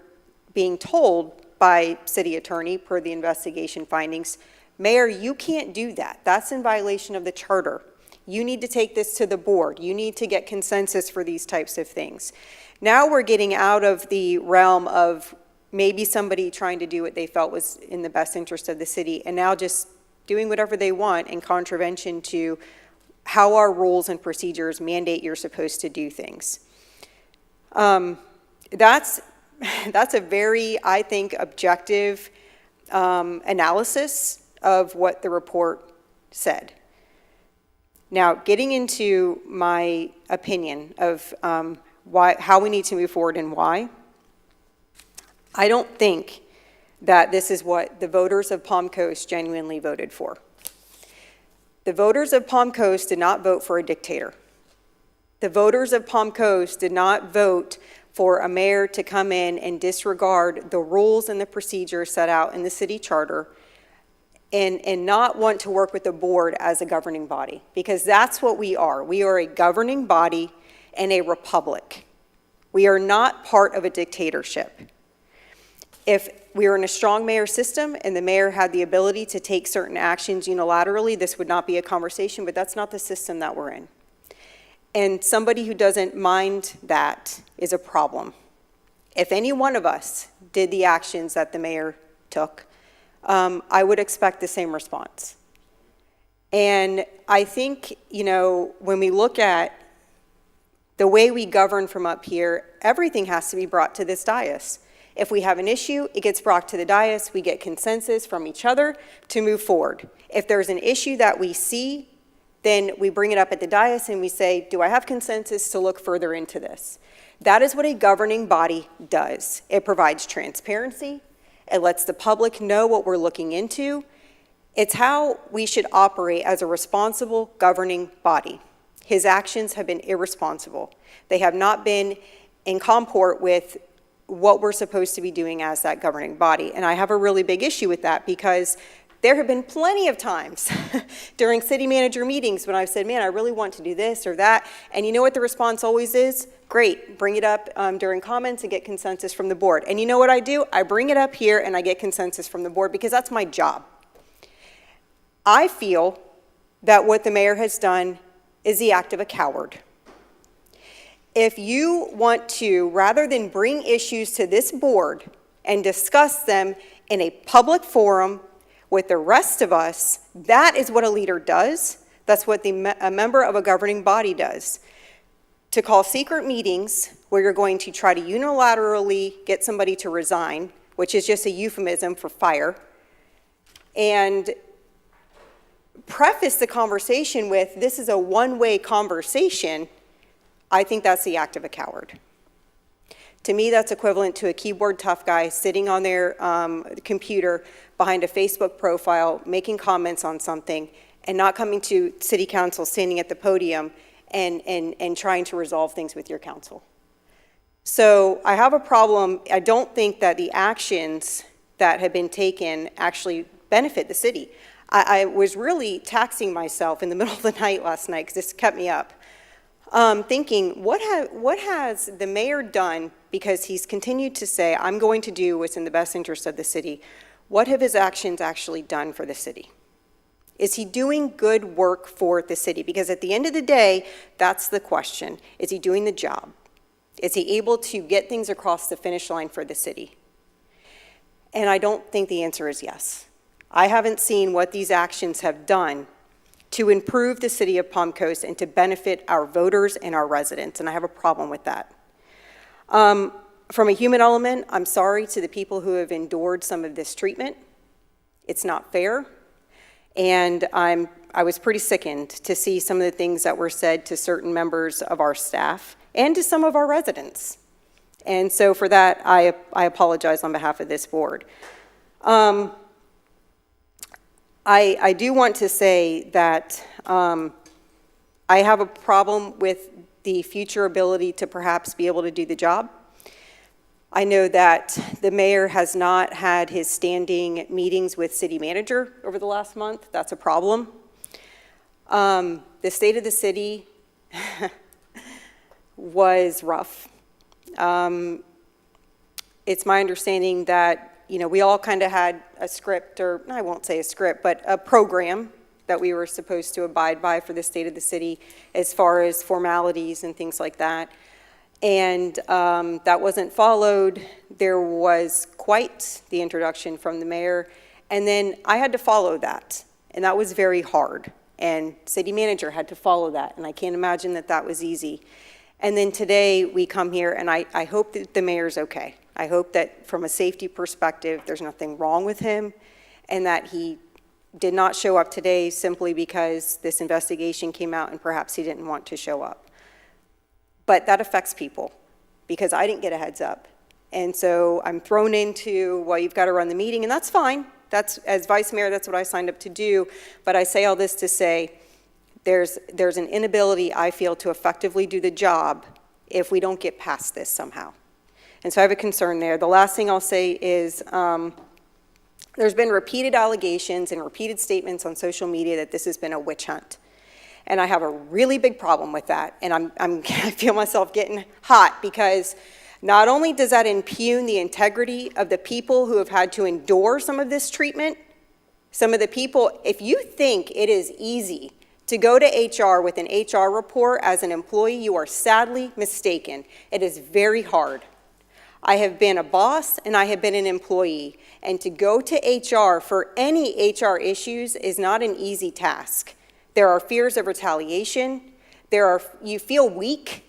being told by city attorney per the investigation findings, Mayor, you can't do that. That's in violation of the charter. You need to take this to the board. You need to get consensus for these types of things. Now we're getting out of the realm of maybe somebody trying to do what they felt was in the best interest of the city and now just doing whatever they want in contravention to how our rules and procedures mandate you're supposed to do things. That's a very, I think, objective analysis of what the report said. Now, getting into my opinion of how we need to move forward and why, I don't think that this is what the voters of Palm Coast genuinely voted for. The voters of Palm Coast did not vote for a dictator. The voters of Palm Coast did not vote for a mayor to come in and disregard the rules and the procedures set out in the city charter and not want to work with the board as a governing body, because that's what we are. We are a governing body and a republic. We are not part of a dictatorship. If we were in a strong mayor system and the mayor had the ability to take certain actions unilaterally, this would not be a conversation, but that's not the system that we're in. And somebody who doesn't mind that is a problem. If any one of us did the actions that the mayor took, I would expect the same response. And I think, when we look at the way we govern from up here, everything has to be brought to this dais. If we have an issue, it gets brought to the dais, we get consensus from each other to move forward. If there's an issue that we see, then we bring it up at the dais and we say, do I have consensus to look further into this? That is what a governing body does. It provides transparency. It lets the public know what we're looking into. It's how we should operate as a responsible governing body. His actions have been irresponsible. They have not been in comport with what we're supposed to be doing as that governing body. And I have a really big issue with that because there have been plenty of times during city manager meetings when I've said, man, I really want to do this or that. And you know what the response always is? Great, bring it up during comments and get consensus from the board. And you know what I do? I bring it up here and I get consensus from the board because that's my job. I feel that what the mayor has done is the act of a coward. If you want to, rather than bring issues to this board and discuss them in a public forum with the rest of us, that is what a leader does. That's what a member of a governing body does. to call secret meetings where you're going to try to unilaterally get somebody to resign, which is just a euphemism for fire, and preface the conversation with, this is a one-way conversation, I think that's the act of a coward. To me, that's equivalent to a keyboard tough guy sitting on their computer behind a Facebook profile, making comments on something, and not coming to city council, standing at the podium, and trying to resolve things with your council. So I have a problem. I don't think that the actions that have been taken actually benefit the city. I was really taxing myself in the middle of the night last night, because this kept me up, thinking, what has the mayor done, because he's continued to say, I'm going to do what's in the best interest of the city. What have his actions actually done for the city? Is he doing good work for the city? Because at the end of the day, that's the question. Is he doing the job? Is he able to get things across the finish line for the city? And I don't think the answer is yes. I haven't seen what these actions have done to improve the city of Palm Coast and to benefit our voters and our residents, and I have a problem with that. From a human element, I'm sorry to the people who have endured some of this treatment. It's not fair, and I was pretty sickened to see some of the things that were said to certain members of our staff and to some of our residents. And so for that, I apologize on behalf of this board. I do want to say that I have a problem with the future ability to perhaps be able to do the job. I know that the mayor has not had his standing meetings with city manager over the last month. That's a problem. The state of the city was rough. It's my understanding that, you know, we all kind of had a script, or I won't say a script, but a program that we were supposed to abide by for the state of the city as far as formalities and things like that. And that wasn't followed. There was quite the introduction from the mayor, and then I had to follow that, and that was very hard. And city manager had to follow that, and I can't imagine that that was easy. And then today we come here, and I hope that the mayor's okay. I hope that from a safety perspective, there's nothing wrong with him, and that he did not show up today simply because this investigation came out and perhaps he didn't want to show up. But that affects people, because I didn't get a heads up. And so I'm thrown into, well, you've got to run the meeting, and that's fine. That's, as vice mayor, that's what I signed up to do. But I say all this to say, there's an inability, I feel, to effectively do the job if we don't get past this somehow. And so I have a concern there. The last thing I'll say is there's been repeated allegations and repeated statements on social media that this has been a witch hunt. And I have a really big problem with that. And I feel myself getting hot, because not only does that impugn the integrity of the people who have had to endure some of this treatment, some of the people, if you think it is easy to go to HR with an HR report as an employee, you are sadly mistaken. It is very hard. I have been a boss and I have been an employee, and to go to HR for any HR issues is not an easy task. There are fears of retaliation. You feel weak,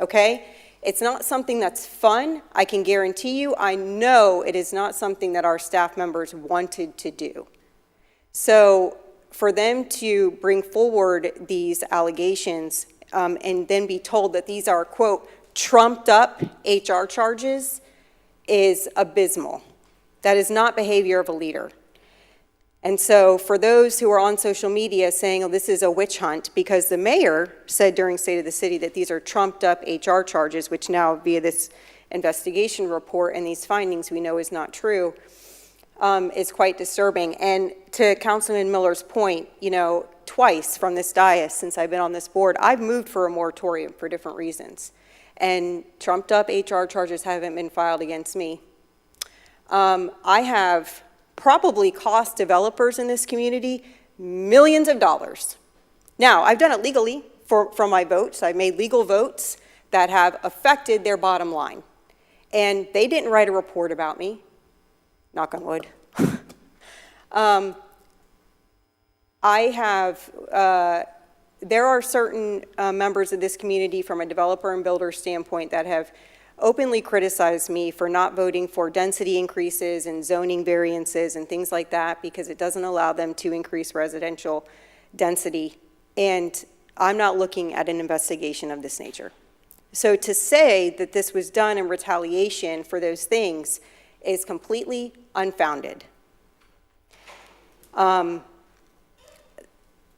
okay? It's not something that's fun. I can guarantee you, I know it is not something that our staff members wanted to do. So for them to bring forward these allegations and then be told that these are, quote, trumped up HR charges is abysmal. That is not behavior of a leader. And so for those who are on social media saying, oh, this is a witch hunt, because the mayor said during State of the City that these are trumped up HR charges, which now via this investigation report and these findings we know is not true, is quite disturbing. And to Councilman Miller's point, you know, twice from this dais since I've been on this board, I've moved for a moratorium for different reasons. And trumped up HR charges haven't been filed against me. I have probably cost developers in this community millions of dollars. Now, I've done it legally from my votes. I've made legal votes that have affected their bottom line. And they didn't write a report about me, knock on wood. I have there are certain members of this community from a developer and builder standpoint that have openly criticized me for not voting for density increases and zoning variances and things like that because it doesn't allow them to increase residential density. And I'm not looking at an investigation of this nature. So to say that this was done in retaliation for those things is completely unfounded. I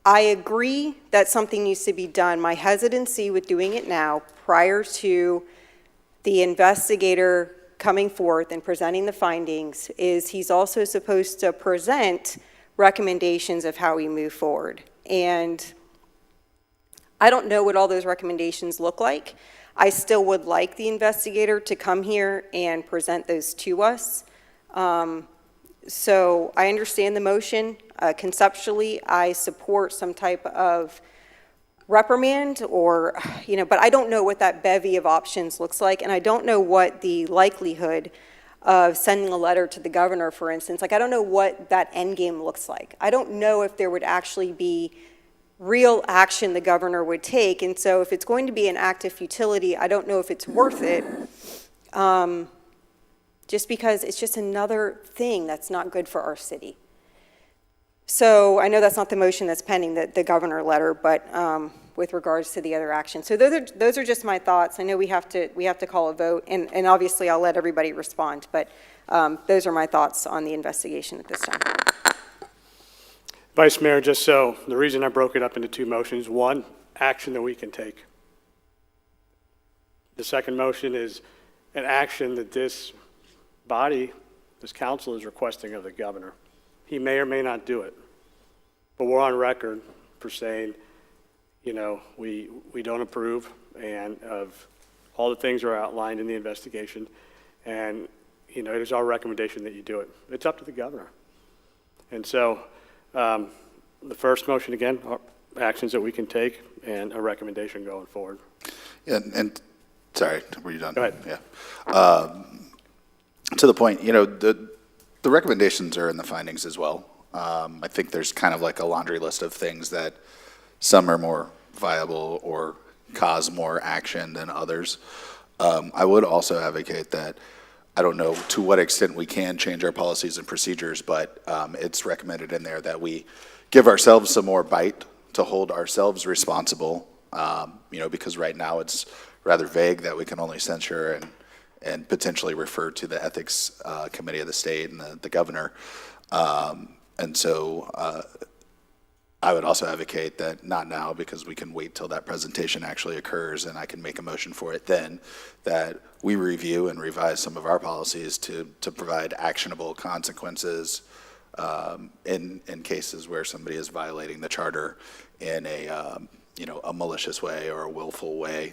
agree that something needs to be done. My hesitancy with doing it now, prior to the investigator coming forth and presenting the findings, is he's also supposed to present recommendations of how we move forward. And I don't know what all those recommendations look like. I still would like the investigator to come here and present those to us. So I understand the motion. Conceptually, I support some type of reprimand or, but I don't know what that bevy of options looks like, and I don't know what the likelihood of sending a letter to the governor, for instance. Like, I don't know what that end game looks like. I don't know if there would actually be real action the governor would take, and so if it's going to be an act of futility, I don't know if it's worth it, just because it's just another thing that's not good for our city. So I know that's not the motion that's pending, the governor letter, but with regards to the other action. So those are just my thoughts. I know we have to call a vote, and obviously I'll let everybody respond, but those are my thoughts on the investigation at this time. Vice Mayor, just so, the reason I broke it up into two motions, one, action that we can take. The second motion is an action that this body, this council is requesting of the governor. He may or may not do it, but we're on record for saying, we don't approve and of all the things that are outlined in the investigation, and, it is our recommendation that you do it. It's up to the governor. And so, the first motion, again, are actions that we can take and a recommendation going forward. Yeah, and sorry, were you done? Go ahead. Yeah. To the point, the recommendations are in the findings as well. I think there's kind of like a laundry list of things that some are more viable or cause more action than others. I would also advocate that I don't know to what extent we can change our policies and procedures, but it's recommended in there that we give ourselves some more bite to hold ourselves responsible, because right now it's rather vague that we can only censure and potentially refer to the ethics committee of the state and the governor. And so I would also advocate that not now, because we can wait till that presentation actually occurs and I can make a motion for it then, that we review and revise some of our policies to provide actionable consequences in cases where somebody is violating the charter in a malicious way or a willful way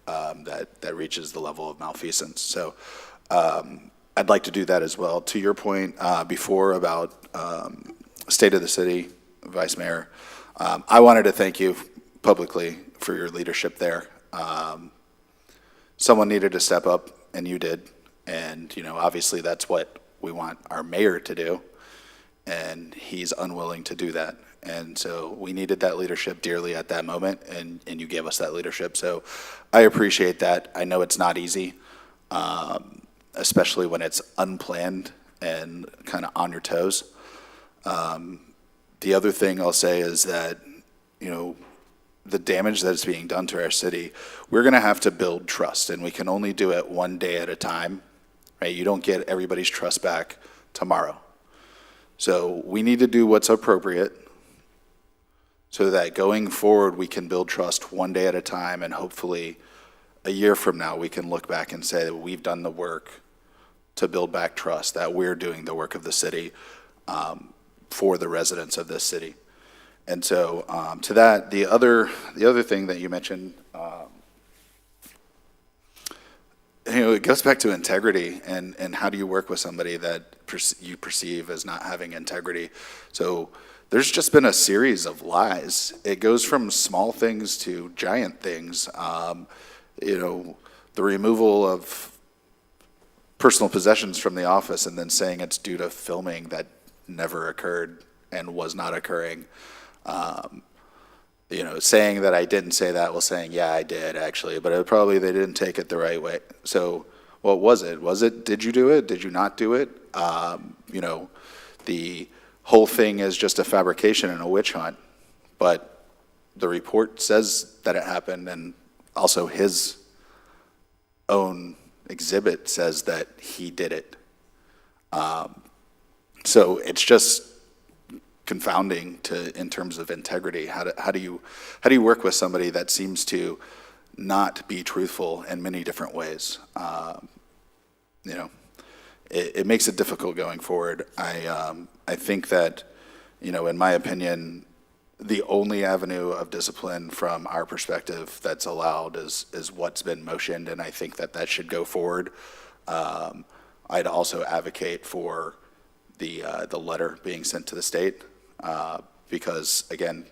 that reaches the level of malfeasance. So I'd like to do that as well. To your point before about state of the city, Vice Mayor, I wanted to thank you publicly for your leadership there. Someone needed to step up, and you did. And, obviously that's what we want our mayor to do, and he's unwilling to do that. And so we needed that leadership dearly at that moment, and you gave us that leadership. So I appreciate that. I know it's not easy, especially when it's unplanned and kind of on your toes. The other thing I'll say is that, the damage that's being done to our city, we're going to have to build trust, and we can only do it one day at a time, right? You don't get everybody's trust back tomorrow. So we need to do what's appropriate so that going forward we can build trust one day at a time, and hopefully a year from now we can look back and say that we've done the work to build back trust, that we're doing the work of the city for the residents of this city. And so to that, the other thing that you mentioned, it goes back to integrity and how do you work with somebody that you perceive as not having integrity. So there's just been a series of lies. It goes from small things to giant things. The removal of personal possessions from the office and then saying it's due to filming that never occurred and was not occurring. saying that I didn't say that while saying, yeah, I did actually, but probably they didn't take it the right way. So what was it? Did you do it? Did you not do it? The whole thing is just a fabrication and a witch hunt, but the report says that it happened, and also his own exhibit says that he did it. So it's just confounding in terms of integrity. How do you work with somebody that seems to not be truthful in many different ways? It makes it difficult going forward. I think that, in my opinion, the only avenue of discipline from our perspective that's allowed is what's been motioned, and I think that should go forward. I'd also advocate for the letter being sent to the state, because again,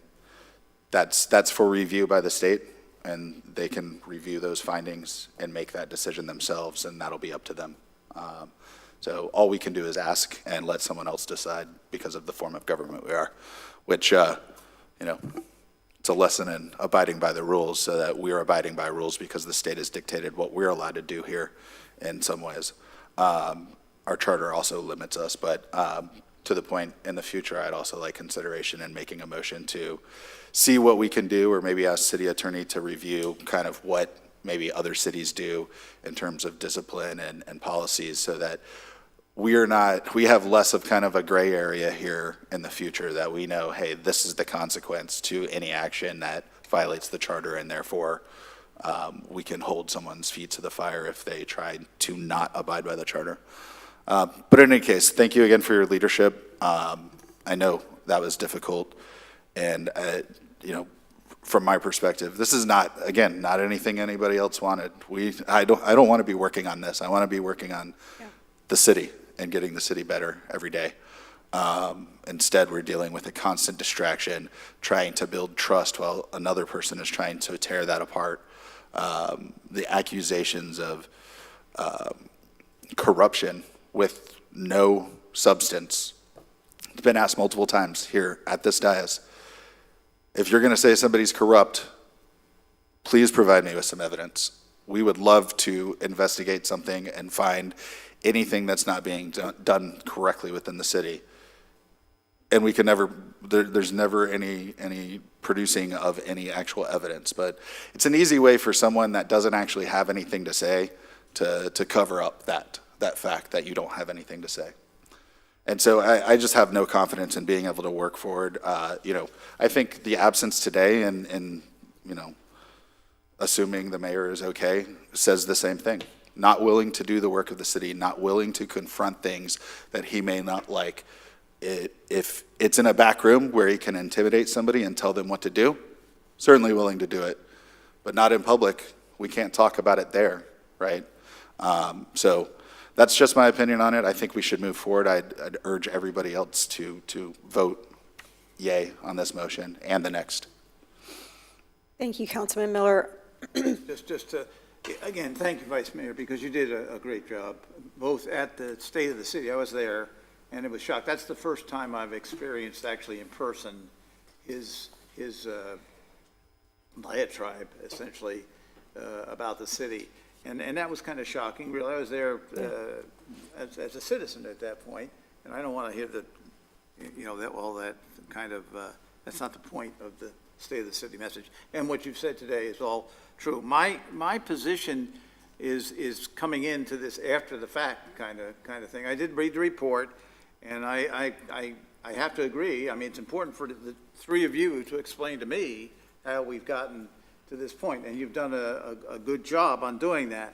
that's for review by the state, and they can review those findings and make that decision themselves, and that'll be up to them. So all we can do is ask and let someone else decide because of the form of government we are, which, it's a lesson in abiding by the rules, so that we're abiding by rules because the state has dictated what we're allowed to do here in some ways. Our charter also limits us, but to the point in the future, I'd also like consideration in making a motion to see what we can do, or maybe ask city attorney to review kind of what maybe other cities do in terms of discipline and policies, so that we have less of kind of a gray area here in the future, that we know, hey, this is the consequence to any action that violates the charter, and therefore we can hold someone's feet to the fire if they try to not abide by the charter. But in any case, thank you again for your leadership. I know that was difficult, and from my perspective, this is not anything anybody else wanted. I don't want to be working on this. I want to be working on the city and getting the city better every day. Instead, we're dealing with a constant distraction, trying to build trust while another person is trying to tear that apart. The accusations of corruption with no substance. It's been asked multiple times here at this dais. If you're going to say somebody's corrupt, please provide me with some evidence. We would love to investigate something and find anything that's not being done correctly within the city. And we can never, there's never any producing of any actual evidence. But it's an easy way for someone that doesn't actually have anything to say to cover up that fact that you don't have anything to say. And so I just have no confidence in being able to work forward. I think the absence today and assuming the mayor is okay, says the same thing. Not willing to do the work of the city, not willing to confront things that he may not like. If it's in a back room where he can intimidate somebody and tell them what to do, certainly willing to do it, but not in public. We can't talk about it there, right? So that's just my opinion on it. I think we should move forward. I'd urge everybody else to vote yay on this motion and the next. Thank you, Councilman Miller. Again, thank you, Vice Mayor, because you did a great job, both at the State of the City. I was there, and it was shocked. That's the first time I've experienced actually in person his diatribe, essentially, about the city. And that was kind of shocking. Really, I was there as a citizen at that point, and I don't want to hear that kind of, that's not the point of the State of the City message. And what you've said today is all true. My position is coming into this after the fact kind of thing. I did read the report, and I have to agree. I mean, it's important for the three of you to explain to me how we've gotten to this point, and you've done a good job on doing that.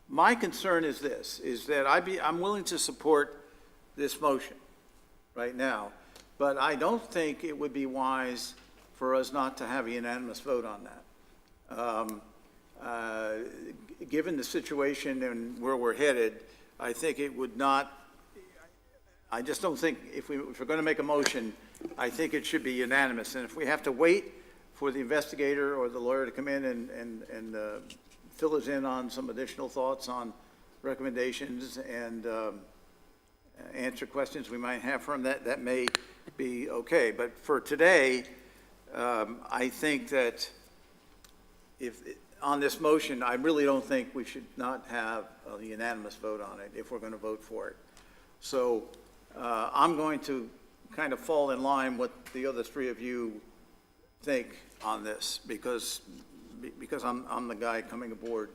My concern is this, is that I'm willing to support this motion right now, but I don't think it would be wise for us not to have a unanimous vote on that. Given the situation and where we're headed, I think it would not, I just don't think, if we're going to make a motion, I think it should be unanimous. And if we have to wait for the investigator or the lawyer to come in and fill us in on some additional thoughts on recommendations and answer questions we might have from that may be okay. But for today, I think that on this motion, I really don't think we should not have a unanimous vote on it if we're going to vote for it. So I'm going to kind of fall in line what the other three of you think on this, because I'm the guy coming aboard,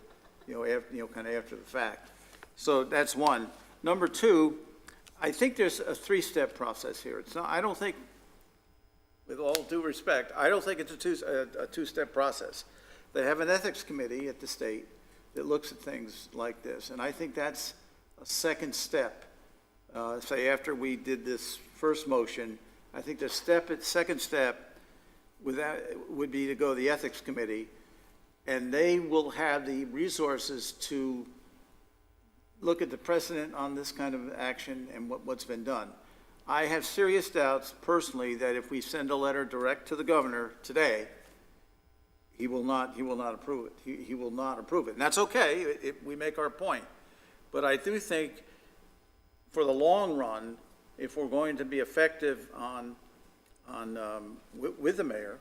kind of after the fact. So that's one. Number two, I think there's a three-step process here. It's not, I don't think, with all due respect, I don't think it's a two-step process. They have an ethics committee at the state that looks at things like this, and I think that's a second step. Say after we did this first motion, I think the second step with that would be to go to the ethics committee, and they will have the resources to look at the precedent on this kind of action and what's been done. I have serious doubts personally that if we send a letter direct to the governor today, he will not approve it. He will not approve it. And that's okay, we make our point. But I do think for the long run, if we're going to be effective with the mayor,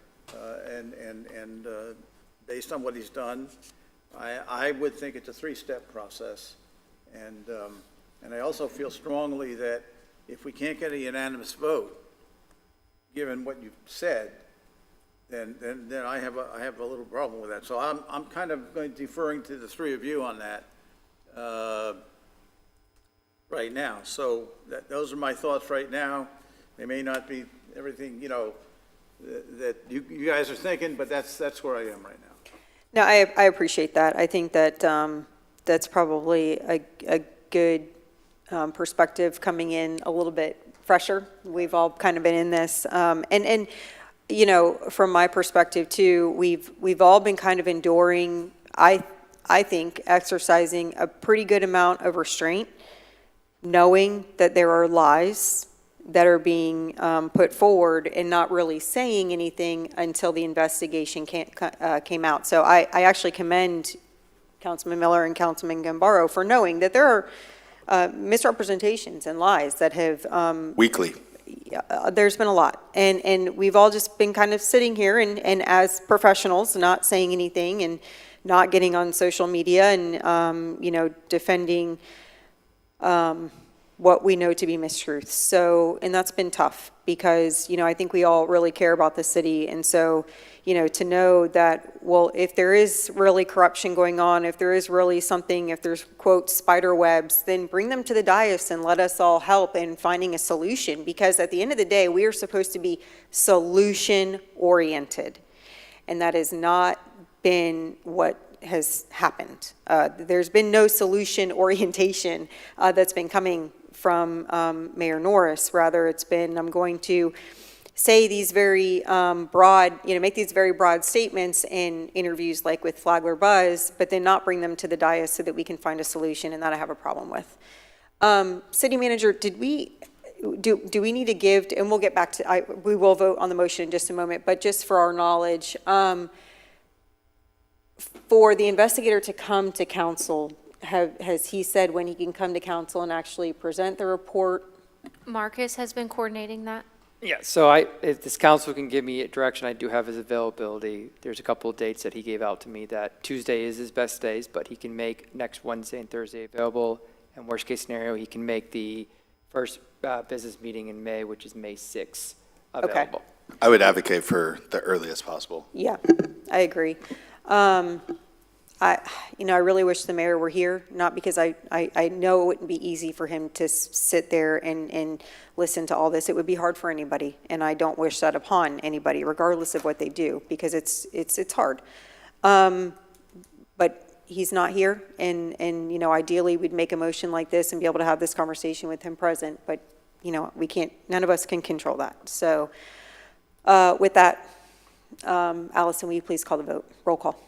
and based on what he's done, I would think it's a three-step process. And I also feel strongly that if we can't get a unanimous vote, given what you've said, then I have a little problem with that. So I'm kind of deferring to the three of you on that right now. So those are my thoughts right now. They may not be everything that you guys are thinking, but that's where I am right now. No, I appreciate that. I think that that's probably a good perspective coming in a little bit fresher. We've all kind of been in this. And from my perspective too, we've all been kind of enduring, I think, exercising a pretty good amount of restraint, knowing that there are lies that are being put forward and not really saying anything until the investigation came out. So I actually commend Councilman Miller and Councilman Gambaro for knowing that there are misrepresentations and lies that have Weekly. there's been a lot, and we've all just been kind of sitting here and as professionals, not saying anything and not getting on social media and defending what we know to be mistruths. So, and that's been tough because I think we all really care about the city, and so to know that, well, if there is really corruption going on, if there is really something, if there's, quote, spider webs, then bring them to the dais and let us all help in finding a solution. Because at the end of the day, we are supposed to be solution-oriented. And that has not been what has happened. There's been no solution orientation that's been coming from Mayor Norris. Rather, it's been, I'm going to say these very broad, make these very broad statements in interviews like with Flagler Buzz, but then not bring them to the dais so that we can find a solution, and that I have a problem with. City Manager, do we need to give, and we'll get back to, we will vote on the motion in just a moment, but just for our knowledge, for the investigator to come to council, has he said when he can come to council and actually present the report? Marcus has been coordinating that. Yeah, so if this council can give me a direction, I do have his availability. There's a couple of dates that he gave out to me that Tuesday is his best days, but he can make next Wednesday and Thursday available. And worst case scenario, he can make the first business meeting in May, which is May 6th, available. Okay. I would advocate for the earliest possible. Yeah, I agree. I really wish the mayor were here, not because I know it wouldn't be easy for him to sit there and listen to all this. It would be hard for anybody, and I don't wish that upon anybody, regardless of what they do, because it's hard. But he's not here, and ideally we'd make a motion like this and be able to have this conversation with him present, but we can't, none of us can control that. So with that, Allison, will you please call the vote? Roll call.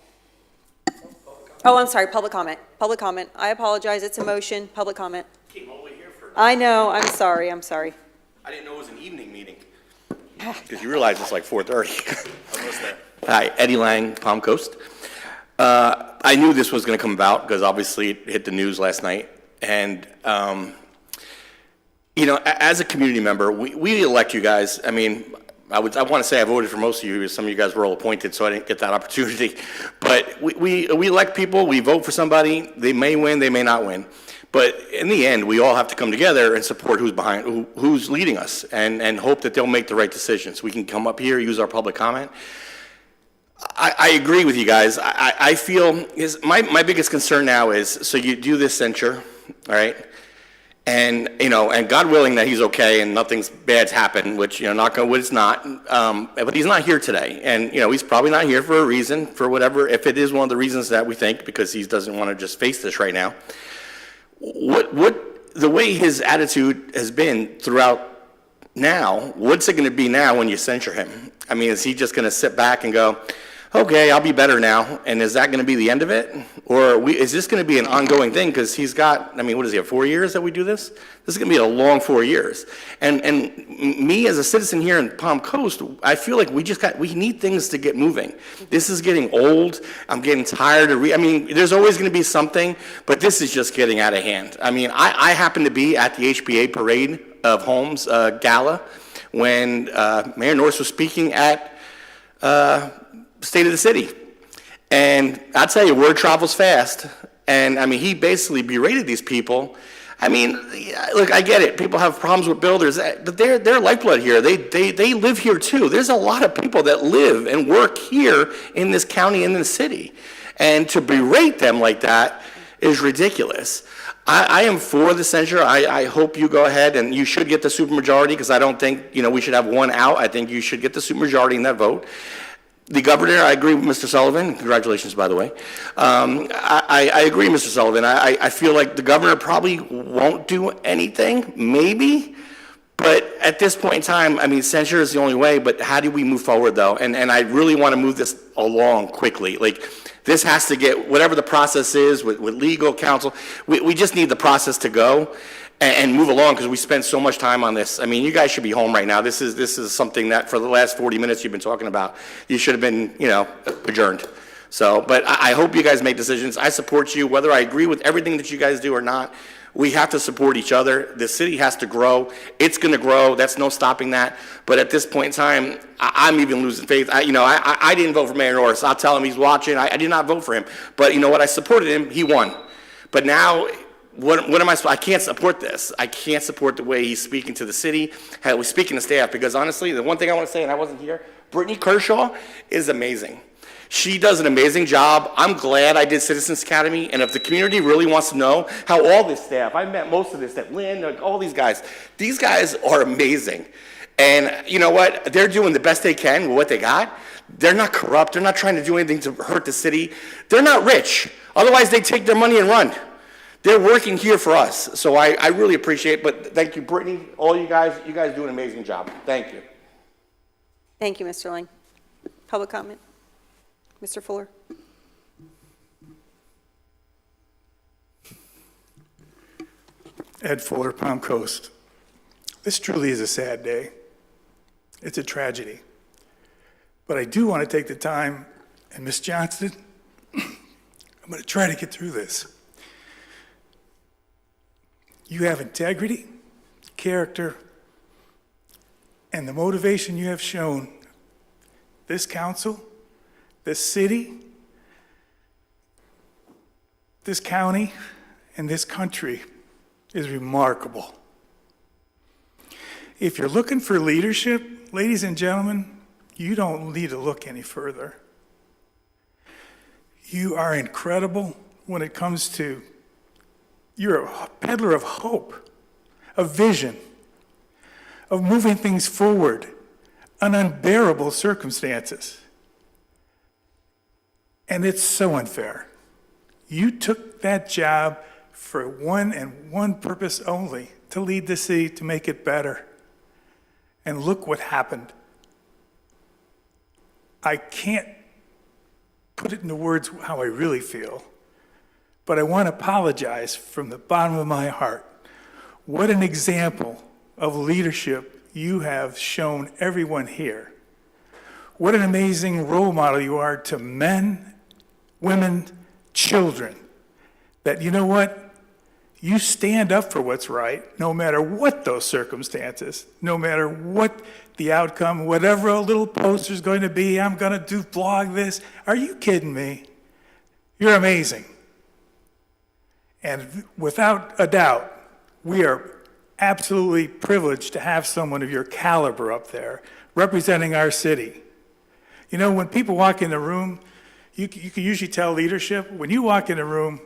Oh, I'm sorry, public comment. Public comment. I apologize, it's a motion. Public comment. Came all the way here for. I know, I'm sorry. I didn't know it was an evening meeting. Ah. Because you realize it's like 4:30. Almost there. Hi, Eddie Lang, Palm Coast. I knew this was going to come about because obviously it hit the news last night. And, as a community member, we elect you guys. I mean, I want to say I voted for most of you, because some of you guys were all appointed, so I didn't get that opportunity. But we elect people, we vote for somebody, they may win, they may not win. But in the end, we all have to come together and support who's leading us, and hope that they'll make the right decisions. We can come up here, use our public comment. I agree with you guys. I feel, my biggest concern now is, so you do this censure, all right? And, and God willing that he's okay and nothing's bad's happened, which, knock on wood, it's not. But he's not here today. And, he's probably not here for a reason, for whatever, if it is one of the reasons that we think, because he doesn't want to just face this right now. The way his attitude has been throughout now, what's it going to be now when you censure him? I mean, is he just going to sit back and go, okay, I'll be better now, and is that going to be the end of it? Or is this going to be an ongoing thing? Because he's got, what does he have, 4 years that we do this? This is going to be a long 4 years. And me as a citizen here in Palm Coast, I feel like we need things to get moving. This is getting old. I'm getting tired of there's always going to be something, but this is just getting out of hand. I happened to be at the HBA Parade of Homes Gala when Mayor Norris was speaking at State of the City. And I'll tell you, word travels fast. And he basically berated these people. Look, I get it. People have problems with builders, but they're lifeblood here. They live here too. There's a lot of people that live and work here in this county and in the city. And to berate them like that is ridiculous. I am for the censure. I hope you go ahead, and you should get the supermajority, because I don't think, we should have one out. I think you should get the supermajority in that vote. The governor, I agree with Mr. Sullivan. Congratulations, by the way. I agree, Mr. Sullivan. I feel like the governor probably won't do anything, maybe. But at this point in time, censure is the only way. But how do we move forward, though? And I really want to move this along quickly. Like, this has to get, whatever the process is with legal counsel, we just need the process to go and move along, because we spend so much time on this. You guys should be home right now. This is something that for the last 40 minutes you've been talking about, you should have been, adjourned. So, but I hope you guys make decisions. I support you, whether I agree with everything that you guys do or not. We have to support each other. The city has to grow. It's going to grow. That's no stopping that. But at this point in time, I'm even losing faith. I didn't vote for Mayor Norris. I'll tell him he's watching. I did not vote for him. But you know what? I supported him. He won. But now, what am I supposed? I can't support this. I can't support the way he's speaking to the city, how he's speaking to staff. Because honestly, the one thing I want to say, and I wasn't here, Brittany Kershaw is amazing. She does an amazing job. I'm glad I did Citizens Academy, and if the community really wants to know how all this staff, I met most of this staff, Lynn, all these guys are amazing. And you know what? They're doing the best they can with what they got. They're not corrupt. They're not trying to do anything to hurt the city. They're not rich. Otherwise, they take their money and run. They're working here for us. So I really appreciate it. But thank you, Brittany, all you guys do an amazing job. Thank you. Thank you, Mr. Lang. Public comment? Mr. Fuller? Ed Fuller, Palm Coast. This truly is a sad day. It's a tragedy. But I do want to take the time, and Ms. Johnston, I'm going to try to get through this. You have integrity, character, and the motivation you have shown this council, this city, this county, and this country is remarkable. If you're looking for leadership, ladies and gentlemen, you don't need to look any further. You are incredible when it comes to, you're a peddler of hope, of vision, of moving things forward on unbearable circumstances. And it's so unfair. You took that job for one and one purpose only, to lead the city, to make it better. And look what happened. I can't put it into words how I really feel, but I want to apologize from the bottom of my heart. What an example of leadership you have shown everyone here. What an amazing role model you are to men, women, children, that you know what? You stand up for what's right, no matter what those circumstances, no matter what the outcome, whatever a little poster's going to be, I'm going to blog this. Are you kidding me? You're amazing. And without a doubt, we are absolutely privileged to have someone of your caliber up there representing our city. You know, when people walk in the room, you can usually tell leadership. When you walk in a room,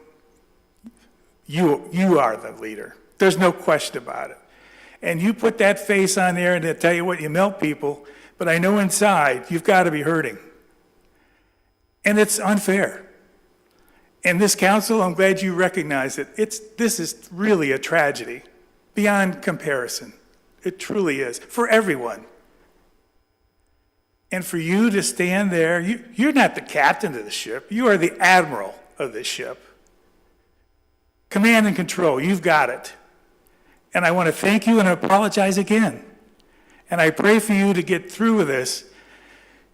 you are the leader. There's no question about it. And you put that face on there, and I tell you what, you melt people, but I know inside you've got to be hurting. And it's unfair. And this council, I'm glad you recognize it. This is really a tragedy beyond comparison. It truly is, for everyone. And for you to stand there, you're not the captain of the ship. You are the admiral of this ship. Command and control, you've got it. And I want to thank you and apologize again. And I pray for you to get through with this.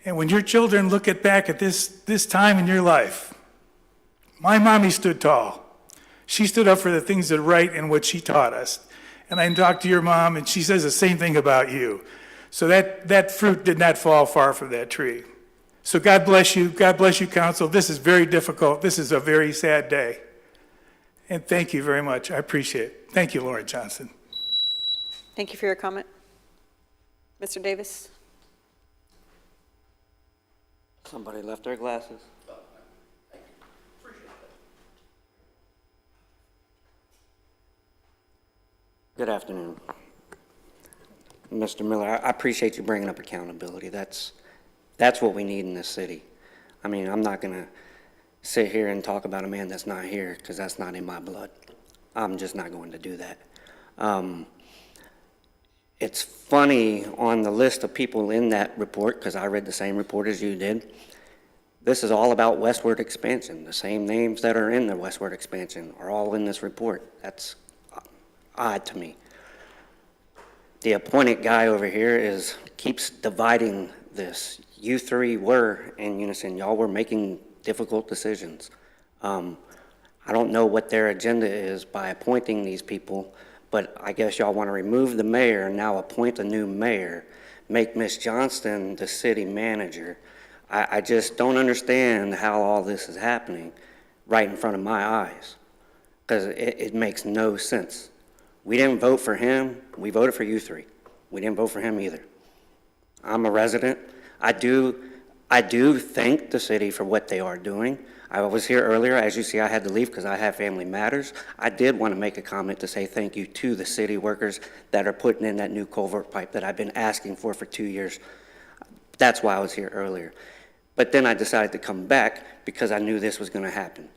And when your children look back at this time in your life, my mommy stood tall. She stood up for the things that are right and what she taught us. And I talked to your mom, and she says the same thing about you. So that fruit did not fall far from that tree. So God bless you. God bless you, council. This is very difficult. This is a very sad day. And thank you very much. I appreciate it. Thank you, Lauren Johnson. Thank you for your comment. Mr. Davis? Somebody left their glasses. Good afternoon. Mr. Miller, I appreciate you bringing up accountability. That's what we need in this city. I mean, I'm not going to sit here and talk about a man that's not here because that's not in my blood. I'm just not going to do that. It's funny on the list of people in that report, because I read the same report as you did. This is all about westward expansion. The same names that are in the westward expansion are all in this report. That's odd to me. The appointed guy over here keeps dividing this. You three were in unison. Y'all were making difficult decisions. I don't know what their agenda is by appointing these people, but I guess y'all want to remove the mayor and now appoint a new mayor, make Ms. Johnston the city manager. I just don't understand how all this is happening right in front of my eyes, because it makes no sense. We didn't vote for him. We voted for you three. We didn't vote for him either. I'm a resident. I do thank the city for what they are doing. I was here earlier. As you see, I had to leave because I have family matters. I did want to make a comment to say thank you to the city workers that are putting in that new culvert pipe that I've been asking for 2 years. That's why I was here earlier. But then I decided to come back because I knew this was going to happen.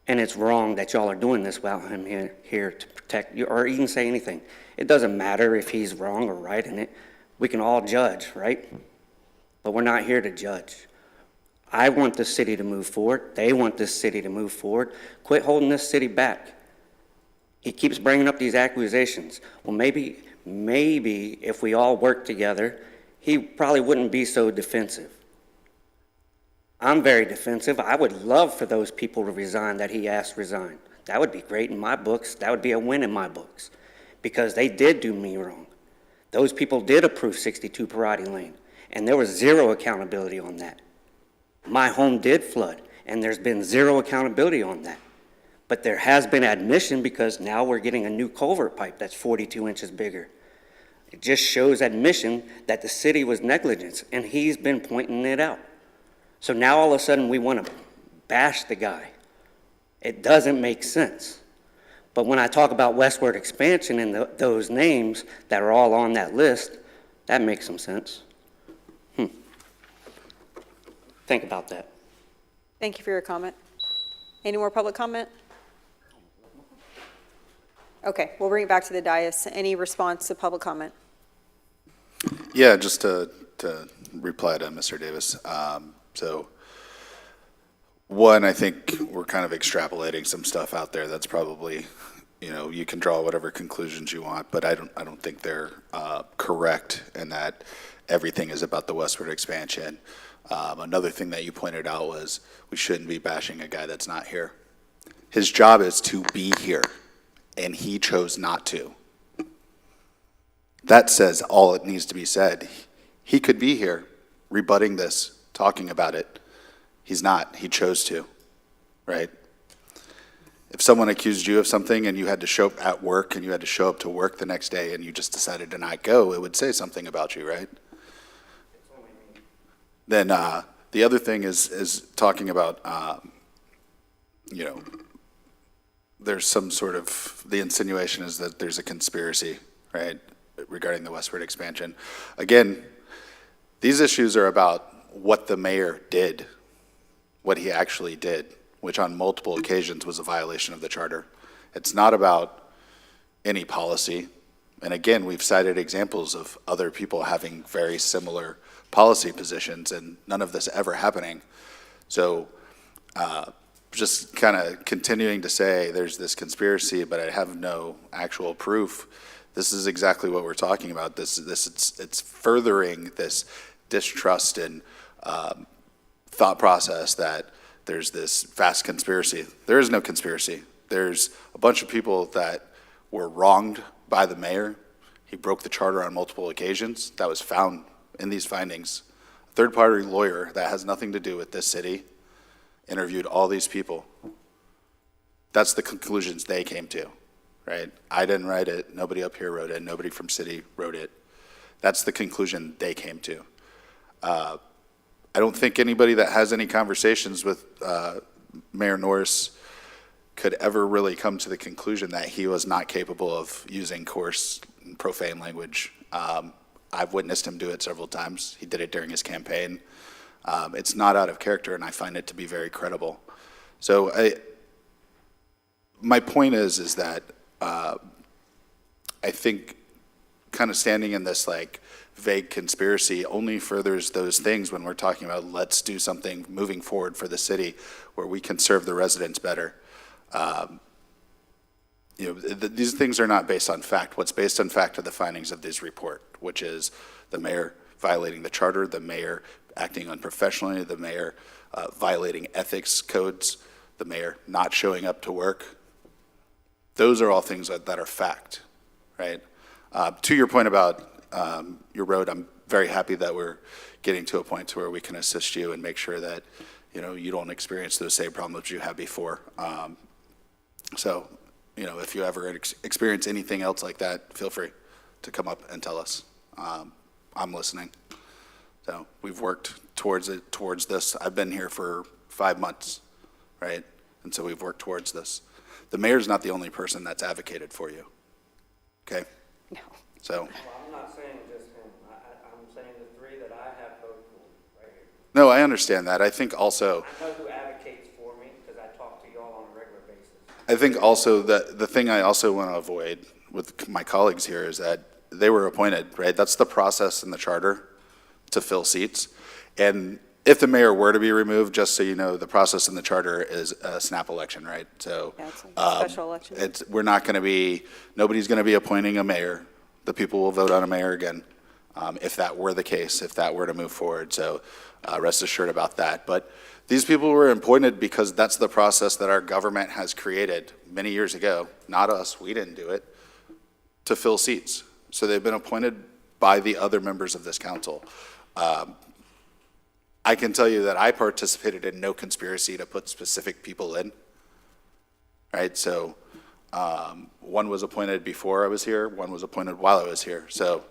And it's wrong that y'all are doing this without him here to protect you or even say anything. It doesn't matter if he's wrong or right in it. We can all judge, right? But we're not here to judge. I want this city to move forward. They want this city to move forward. Quit holding this city back. He keeps bringing up these accusations. Well, maybe if we all worked together, he probably wouldn't be so defensive. I'm very defensive. I would love for those people to resign that he asked resign. That would be great in my books. That would be a win in my books because they did do me wrong. Those people did approve 62 Parati Lane, and there was zero accountability on that. My home did flood, and there's been zero accountability on that. But there has been admission because now we're getting a new culvert pipe that's 42 inches bigger. It just shows admission that the city was negligent, and he's been pointing it out. So now all of a sudden we want to bash the guy. It doesn't make sense. But when I talk about westward expansion and those names that are all on that list, that makes some sense. Think about that. Thank you for your comment. Any more public comment? Okay, we'll bring it back to the dais. Any response to public comment? Yeah, just to reply to Mr. Davis. So, one, I think we're kind of extrapolating some stuff out there that's probably, you can draw whatever conclusions you want, but I don't think they're correct in that everything is about the westward expansion. Another thing that you pointed out was we shouldn't be bashing a guy that's not here. His job is to be here and he chose not to. That says all it needs to be said. He could be here rebutting this, talking about it. He's not. He chose to, right? If someone accused you of something and you had to show up at work and you had to show up to work the next day and you just decided to not go, it would say something about you, right? Then the other thing is talking about, you know, there's some sort of, the insinuation is that there's a conspiracy, right, regarding the westward expansion. Again, these issues are about what the mayor did, what he actually did, which on multiple occasions was a violation of the charter. It's not about any policy. And again, we've cited examples of other people having very similar policy positions and none of this ever happening. So just kind of continuing to say there's this conspiracy, but I have no actual proof. This is exactly what we're talking about. It's furthering this distrust and thought process that there's this vast conspiracy. There is no conspiracy. There's a bunch of people that were wronged by the mayor. He broke the charter on multiple occasions. That was found in these findings. A third-party lawyer that has nothing to do with this city interviewed all these people. That's the conclusions they came to, right? I didn't write it. Nobody up here wrote it. Nobody from city wrote it. That's the conclusion they came to. I don't think anybody that has any conversations with Mayor Norris could ever really come to the conclusion that he was not capable of using coarse and profane language. I've witnessed him do it several times. He did it during his campaign. It's not out of character, and I find it to be very credible. So my point is that I think kind of standing in this like vague conspiracy only furthers those things when we're talking about let's do something moving forward for the city where we can serve the residents better. These things are not based on fact. What's based on fact are the findings of this report, which is the mayor violating the charter, the mayor acting unprofessionally, the mayor violating ethics codes, the mayor not showing up to work. Those are all things that are fact, right? To your point about your road, I'm very happy that we're getting to a point to where we can assist you and make sure that, you don't experience those same problems you had before. So, if you ever experience anything else like that, feel free to come up and tell us. I'm listening. So we've worked towards this. I've been here for 5 months, right? And so we've worked towards this. The mayor's not the only person that's advocated for you, okay? No. Well, So, I'm not saying just him. I'm saying the three that I have voted for right here. no, I understand that. I think also, I know who advocates for me because I talk to y'all on a regular basis. I think also that the thing I also want to avoid with my colleagues here is that they were appointed, right? That's the process in the charter to fill seats. And if the mayor were to be removed, just so you know, the process in the charter is a snap election, right? So Yeah, it's a special election. Nobody's going to be appointing a mayor. The people will vote on a mayor again, if that were the case, if that were to move forward. So rest assured about that. But these people were appointed because that's the process that our government has created many years ago. Not us, we didn't do it, to fill seats. So they've been appointed by the other members of this council. I can tell you that I participated in no conspiracy to put specific people in, right? So one was appointed before I was here, one was appointed while I was here. So,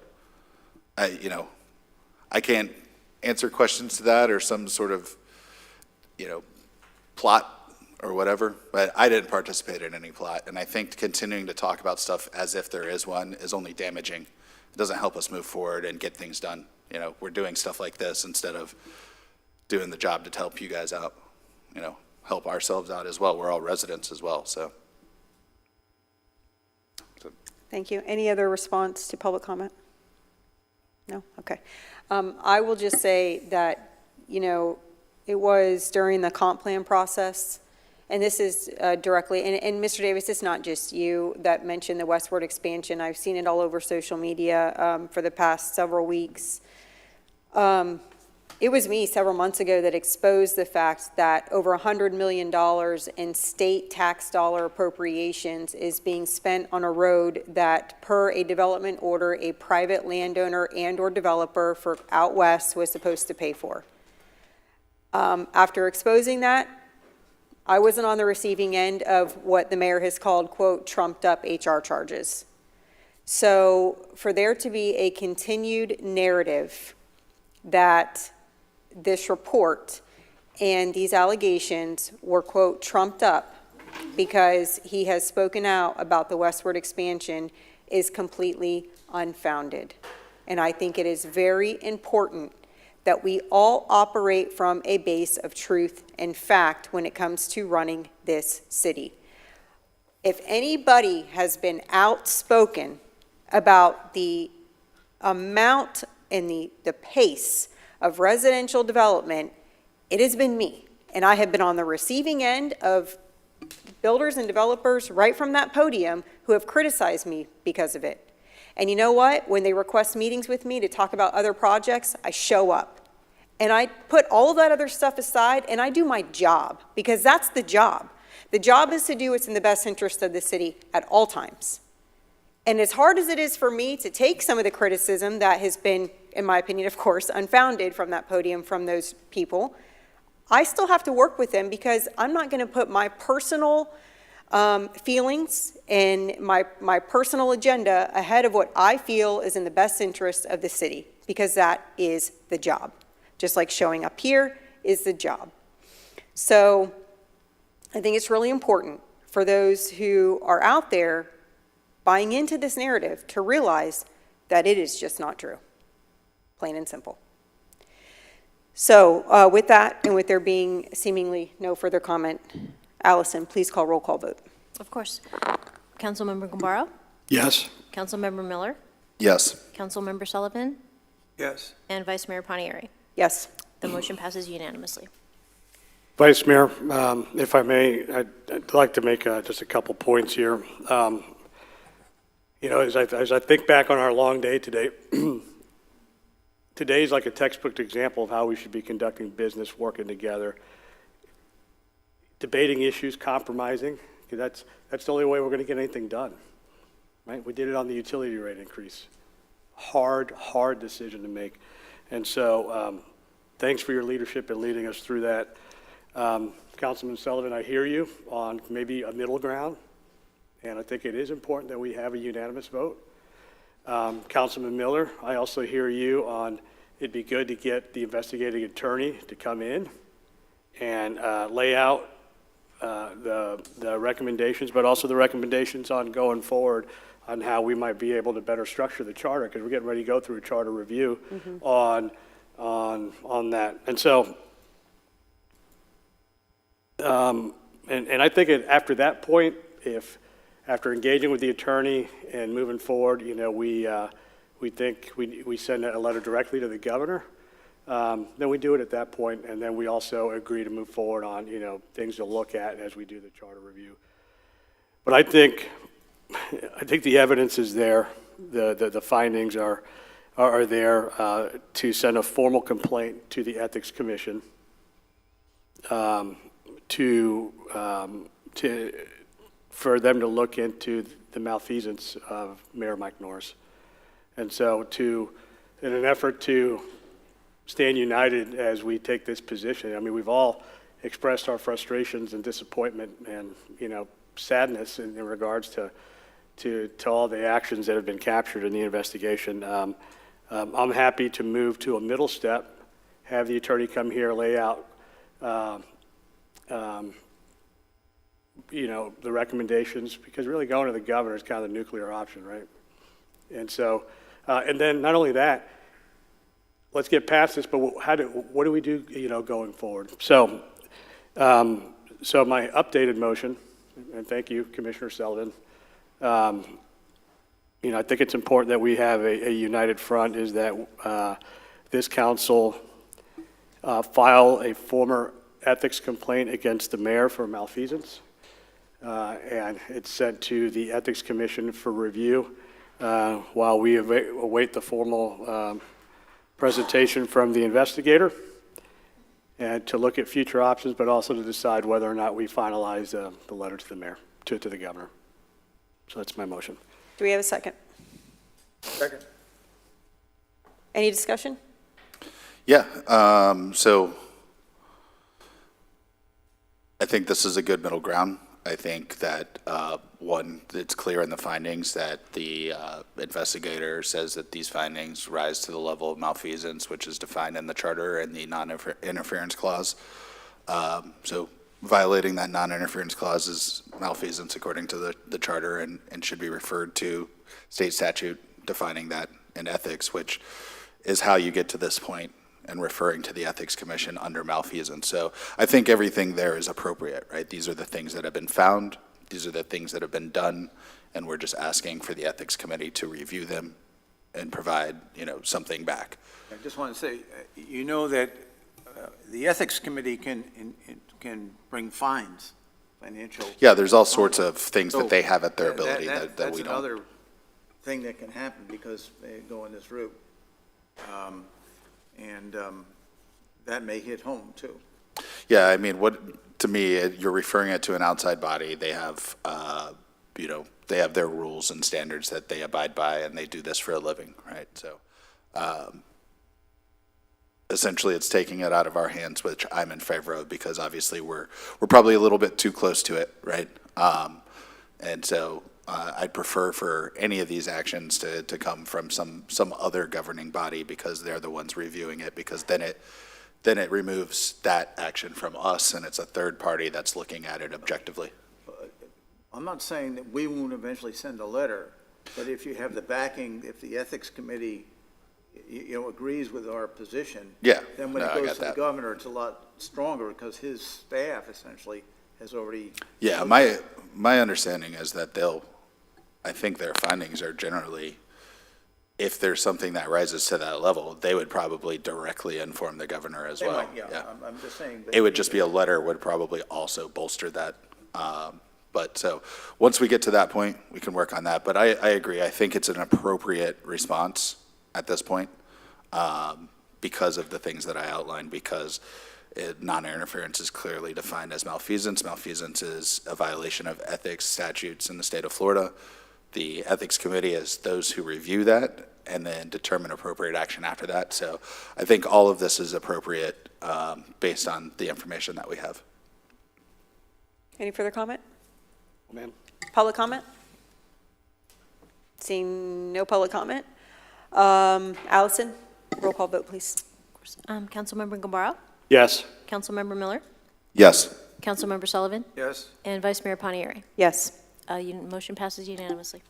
I can't answer questions to that or some sort of, plot or whatever, but I didn't participate in any plot. And I think continuing to talk about stuff as if there is one is only damaging. It doesn't help us move forward and get things done. We're doing stuff like this instead of doing the job to help you guys out, help ourselves out as well. We're all residents as well, so. Thank you. Any other response to public comment? No? Okay. I will just say that, it was during the comp plan process, and this is directly, and Mr. Davis, it's not just you that mentioned the westward expansion. I've seen it all over social media for the past several weeks. It was me several months ago that exposed the fact that over $100 million in state tax dollar appropriations is being spent on a road that, per a development order, a private landowner and/or developer for out west was supposed to pay for. After exposing that, I wasn't on the receiving end of what the mayor has called, quote, trumped up HR charges. So for there to be a continued narrative that this report and these allegations were, quote, trumped up because he has spoken out about the westward expansion is completely unfounded. And I think it is very important that we all operate from a base of truth and fact when it comes to running this city. If anybody has been outspoken about the amount and the pace of residential development, it has been me. And I have been on the receiving end of builders and developers right from that podium who have criticized me because of it. And you know what? When they request meetings with me to talk about other projects, I show up. And I put all of that other stuff aside and I do my job, because that's the job. The job is to do what's in the best interest of the city at all times. And as hard as it is for me to take some of the criticism that has been, in my opinion, of course, unfounded from that podium from those people, I still have to work with them because I'm not going to put my personal feelings and my personal agenda ahead of what I feel is in the best interest of the city, because that is the job. Just like showing up here is the job. So I think it's really important for those who are out there buying into this narrative to realize that it is just not true, plain and simple. So with that, and with there being seemingly no further comment, Allison, please call roll call vote. Of course. Councilmember Gumbaro? Yes. Councilmember Miller? Yes. Councilmember Sullivan? Yes. And Vice Mayor Pontieri? Yes. The motion passes unanimously. Vice Mayor, if I may, I'd like to make just a couple points here. You know, as I think back on our long day today, today is like a textbook example of how we should be conducting business, working together, debating issues, compromising, because that's the only way we're going to get anything done, right? We did it on the utility rate increase. Hard decision to make. And so thanks for your leadership in leading us through that. Councilman Sullivan, I hear you on maybe a middle ground. And I think it is important that we have a unanimous vote. Councilman Miller, I also hear you on it'd be good to get the investigating attorney to come in and lay out the recommendations, but also the recommendations on going forward on how we might be able to better structure the charter, because we're getting ready to go through a charter review on that. And so, and I think after that point, after engaging with the attorney and moving forward, you know, we think we send a letter directly to the governor. Then we do it at that point, and then we also agree to move forward on, you know, things to look at as we do the charter review. But I think the evidence is there. The findings are there to send a formal complaint to the Ethics Commission for them to look into the malfeasance of Mayor Mike Norris. And so in an effort to stand united as we take this position, I mean, we've all expressed our frustrations and disappointment and, you know, sadness in regards to all the actions that have been captured in the investigation. I'm happy to move to a middle step, have the attorney come here, lay out you know, the recommendations, because really going to the governor is kind of the nuclear option, right? And so, and then not only that, let's get past this, but what do we do, you know, going forward? So, so my updated motion, and thank you, Commissioner Sullivan, you know, I think it's important that we have a united front, is that this council file a former ethics complaint against the mayor for malfeasance. And it's sent to the Ethics Commission for review while we await the formal presentation from the investigator, and to look at future options, but also to decide whether or not we finalize the letter to the mayor, to the governor. So that's my motion. Do we have a second? Second. Any discussion? Yeah, so I think this is a good middle ground. I think that, one, it's clear in the findings that the investigator says that these findings rise to the level of malfeasance, which is defined in the charter and the non-interference clause. So violating that non-interference clause is malfeasance according to the charter and should be referred to state statute defining that in ethics, which is how you get to this point and referring to the Ethics Commission under malfeasance. So I think everything there is appropriate, right? These are the things that have been found. These are the things that have been done, and we're just asking for the Ethics Committee to review them and provide, something back. I just want to say, you know that the Ethics Committee can bring fines, financial. Yeah, there's all sorts of things that they have at their ability that we That's don't. another thing that can happen because they go in this route. And that may hit home, too. Yeah, I mean, to me, you're referring it to an outside body. They have, they have their rules and standards that they abide by, and they do this for a living, right? So, essentially, it's taking it out of our hands, which I'm in favor of, because obviously we're probably a little bit too close to it, right? And so, I'd prefer for any of these actions to come from some other governing body, because they're the ones reviewing it, because then it removes that action from us, and it's a third party that's looking at it objectively. I'm not saying that we won't eventually send a letter, but if you have the backing, if the Ethics Committee, agrees with our position. Yeah, Then when no, it I goes got to the that. governor, it's a lot stronger because his staff essentially has already. Yeah, my understanding is that I think their findings are generally, if there's something that rises to that level, they would probably directly inform the governor as They well. might, yeah, I'm just saying. It would just be a letter would probably also bolster that. But so, once we get to that point, we can work on that. But I agree, I think it's an appropriate response at this point, because of the things that I outlined, because non-interference is clearly defined as malfeasance. Malfeasance is a violation of ethics statutes in the state of Florida. The Ethics Committee is those who review that and then determine appropriate action after that. So I think all of this is appropriate based on the information that we have. Any further comment? Ma'am? Public comment? Seeing no public comment. Allison, roll call vote, please. Councilmember Gambaro, Yes. Councilmember Miller, Yes. Councilmember Sullivan, Yes, and Vice Mayor Panieri. Yes. Motion passes unanimously.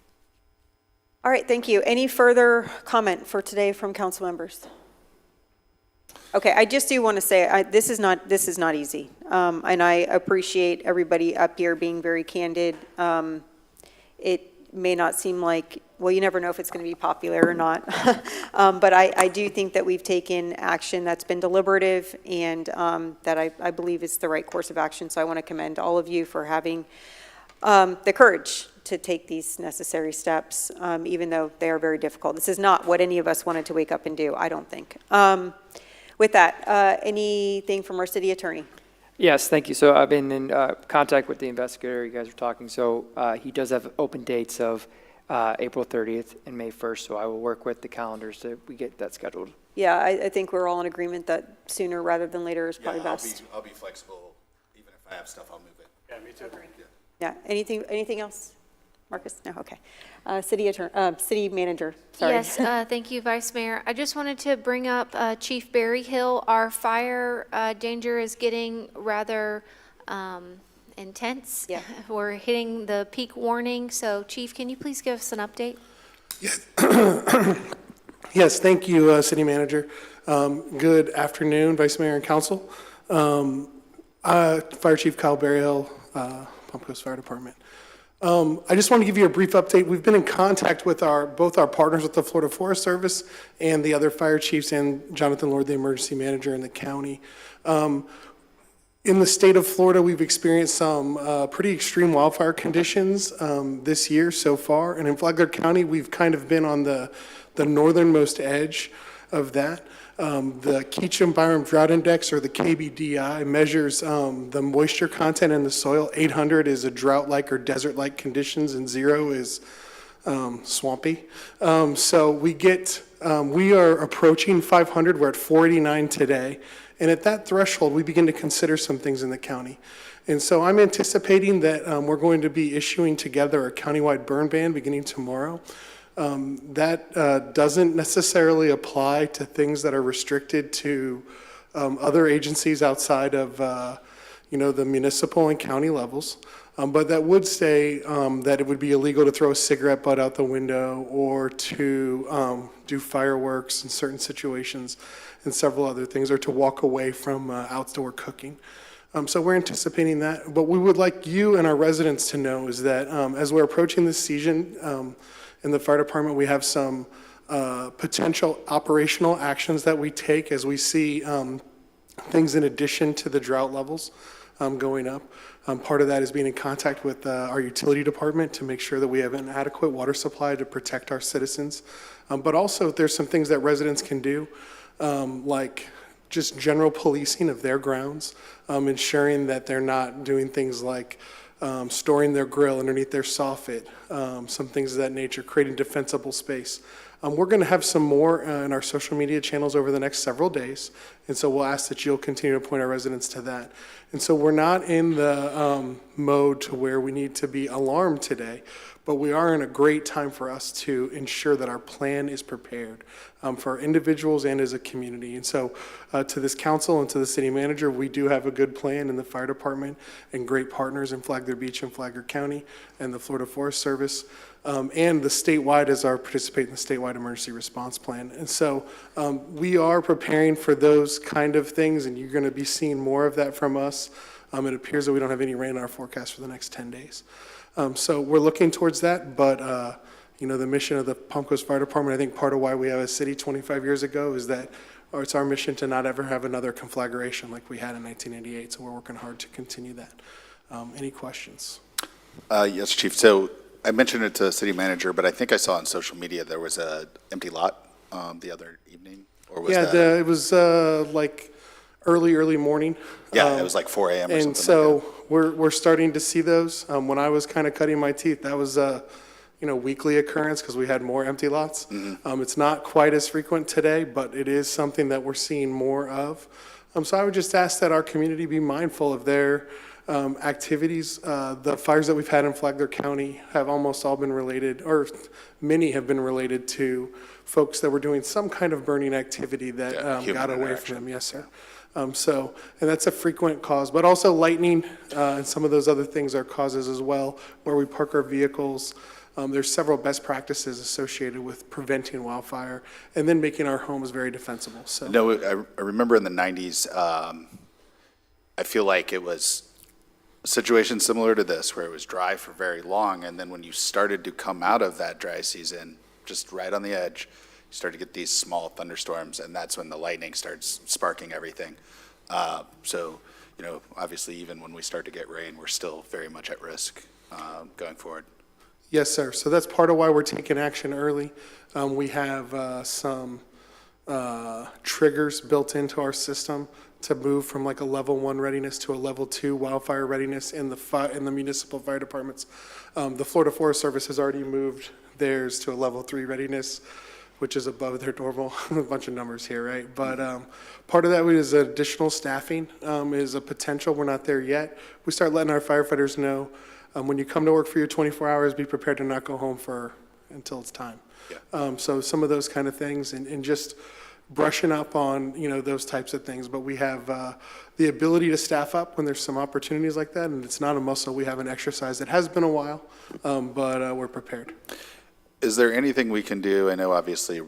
All right, thank you. Any further comment for today from council members? Okay, I just do want to say, this is not easy. And I appreciate everybody up here being very candid. It may not seem like, well, you never know if it's going to be popular or not. But I do think that we've taken action that's been deliberative and that I believe is the right course of action. So I want to commend all of you for having the courage to take these necessary steps, even though they are very difficult. This is not what any of us wanted to wake up and do, I don't think. With that, anything from our city attorney? Yes, thank you. So I've been in contact with the investigator, you guys were talking. So he does have open dates of April 30th and May 1st, so I will work with the calendars to we get that scheduled. Yeah, I think we're all in agreement that sooner rather than later is probably best. I'll be flexible. Even if I have stuff, I'll move it. Yeah, me too. Yeah, anything else? Marcus? No, okay. City manager, sorry. Yes, thank you, Vice Mayor. I just wanted to bring up Chief Berryhill. Our fire danger is getting rather intense. Yeah. We're hitting the peak warning, so Chief, can you please give us an update? Yes, thank you, City Manager. Good afternoon, Vice Mayor and Council. Fire Chief Kyle Berryhill, Palm Coast Fire Department. I just want to give you a brief update. We've been in contact with both our partners with the Florida Forest Service and the other fire chiefs and Jonathan Lord, the emergency manager in the county. In the state of Florida, we've experienced some pretty extreme wildfire conditions this year so far. And in Flagler County, we've kind of been on the northernmost edge. of that. The Keacham Byram Drought Index, or the KBDI, measures the moisture content in the soil. 800 is a drought-like or desert-like conditions, and 0 is swampy. So we are approaching 500. We're at 489 today. And at that threshold, we begin to consider some things in the county. And so I'm anticipating that we're going to be issuing together a countywide burn ban beginning tomorrow. That doesn't necessarily apply to things that are restricted to other agencies outside of, the municipal and county levels. But that would say that it would be illegal to throw a cigarette butt out the window or to do fireworks in certain situations and several other things, or to walk away from outdoor cooking. So we're anticipating that. But we would like you and our residents to know is that as we're approaching this season in the fire department, we have some potential operational actions that we take as we see things in addition to the drought levels going up. Part of that is being in contact with our utility department to make sure that we have an adequate water supply to protect our citizens. But also, there's some things that residents can do, like just general policing of their grounds, ensuring that they're not doing things like storing their grill underneath their soffit, some things of that nature, creating defensible space. We're going to have some more in our social media channels over the next several days, and so we'll ask that you'll continue to point our residents to that. And so we're not in the mode to where we need to be alarmed today, but we are in a great time for us to ensure that our plan is prepared for our individuals and as a community. And so to this council and to the city manager, we do have a good plan in the fire department and great partners in Flagler Beach and Flagler County and the Florida Forest Service. And the statewide as our participate in the statewide emergency response plan. And so we are preparing for those kind of things, and you're going to be seeing more of that from us. It appears that we don't have any rain in our forecast for the next 10 days. So we're looking towards that, but the mission of the Palm Coast Fire Department, I think part of why we have a city 25 years ago is that it's our mission to not ever have another conflagration like we had in 1988, so we're working hard to continue that. Any questions? Yes, Chief. So I mentioned it to the city manager, but I think I saw on social media there was a empty lot the other evening, or was that? It was like early morning. Yeah, it was like 4 a.m. or something And so like that. we're starting to see those. When I was kind of cutting my teeth, that was a weekly occurrence because we had more empty lots. Mm-hmm. It's not quite as frequent today, but it is something that we're seeing more of. So I would just ask that our community be mindful of their activities. The fires that we've had in Flagler County have almost all been related, or many have been related to folks that were doing some kind of burning activity that human got away interaction. from them. Yes, sir. And that's a frequent cause, but also lightning and some of those other things are causes as well, where we park our vehicles. There's several best practices associated with preventing wildfire and then making our homes very defensible. So No, I remember in the 90s, I feel like it was a situation similar to this, where it was dry for very long, and then when you started to come out of that dry season, just right on the edge, you start to get these small thunderstorms, and that's when the lightning starts sparking everything. So, obviously, even when we start to get rain, we're still very much at risk going forward. yes, sir. So that's part of why we're taking action early. We have some triggers built into our system to move from like a level 1 readiness to a level 2 wildfire readiness in the municipal fire departments. The Florida Forest Service has already moved theirs to a level 3 readiness, which is above their normal, a bunch of numbers here, right? But part of that is additional staffing is a potential. We're not there yet. We start letting our firefighters know when you come to work for your 24 hours, be prepared to not go home until it's time. Yeah. So some of those kind of things and just brushing up on, those types of things. But we have the ability to staff up when there's some opportunities like that, and it's not a muscle we haven't exercised. It has been a while, but we're prepared. Is there anything we can do? I know obviously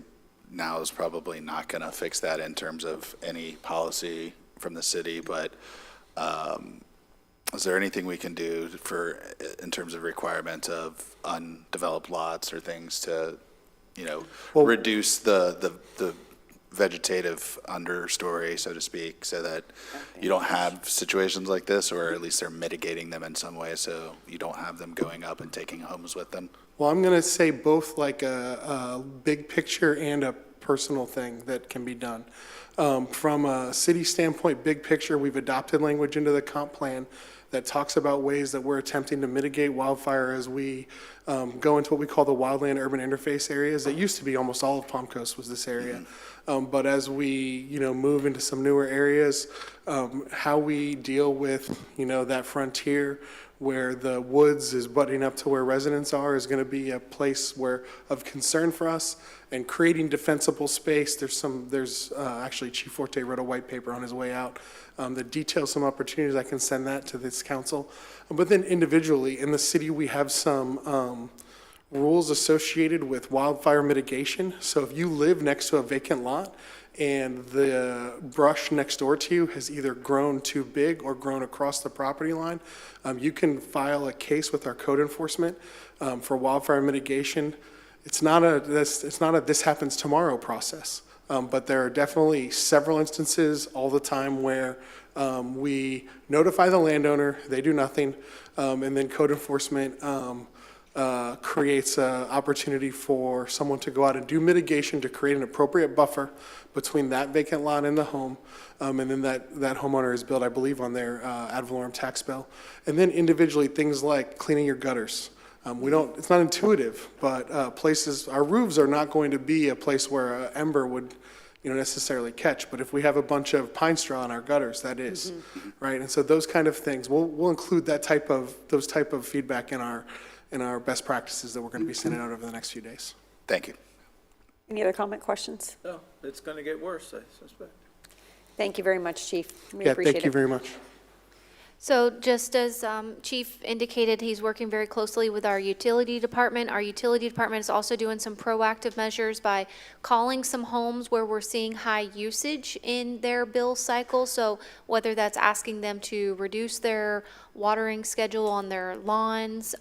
now is probably not going to fix that in terms of any policy from the city, but is there anything we can do in terms of requirement of undeveloped lots or things to, reduce the vegetative understory, so to speak, so that you don't have situations like this, or at least they're mitigating them in some way so you don't have them going up and taking homes with them? Well, I'm going to say both like a big picture and a personal thing that can be done. From a city standpoint, big picture, we've adopted language into the comp plan that talks about ways that we're attempting to mitigate wildfire as we go into what we call the wildland urban interface areas. It used to be almost all of Palm Coast was this area. But as we, move into some newer areas, how we deal with, that frontier where the woods is butting up to where residents are is going to be a place of concern for us, and creating defensible space. There's actually Chief Forte wrote a white paper on his way out that details some opportunities. I can send that to this council. But then individually in the city, we have some rules associated with wildfire mitigation. So if you live next to a vacant lot and the brush next door to you has either grown too big or grown across the property line, you can file a case with our code enforcement for wildfire mitigation. It's not a this happens tomorrow process, but there are definitely several instances all the time where we notify the landowner, they do nothing, and then code enforcement creates an opportunity for someone to go out and do mitigation to create an appropriate buffer between that vacant lot and the home, and then that homeowner is billed, I believe, on their ad valorem tax bill. And then individually, things like cleaning your gutters. It's not intuitive, but our roofs are not going to be a place where an ember would, necessarily catch. But if we have a bunch of pine straw in our gutters, that is, right? And so those kind of things, we'll include those type of feedback in our best practices that we're going to be sending out over the next few days. Thank you. Any other comment, questions? No, it's going to get worse, I suspect. Thank you very much, Chief. We Yeah, appreciate thank you it. very much. So just as Chief indicated, he's working very closely with our utility department. Our utility department is also doing some proactive measures by calling some homes where we're seeing high usage in their bill cycle. So whether that's asking them to reduce their watering schedule on their lawns,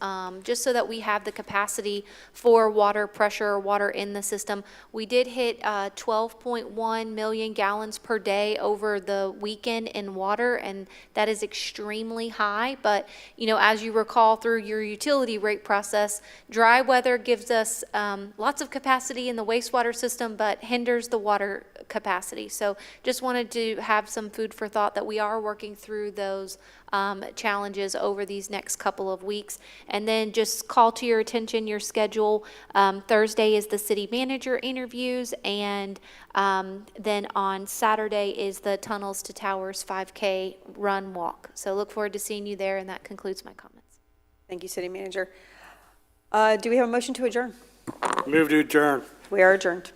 just so that we have the capacity for water pressure or water in the system. We did hit 12.1 million gallons per day over the weekend in water, and that is extremely high. But, as you recall through your utility rate process, dry weather gives us lots of capacity in the wastewater system, but hinders the water capacity. So just wanted to have some food for thought that we are working through those challenges over these next couple of weeks. And then just call to your attention your schedule. Thursday is the city manager interviews, and then on Saturday is the Tunnels to Towers 5K run walk. So look forward to seeing you there, and that concludes my comments. Thank you, City Manager. Do we have a motion to adjourn? Move to adjourn. We are adjourned.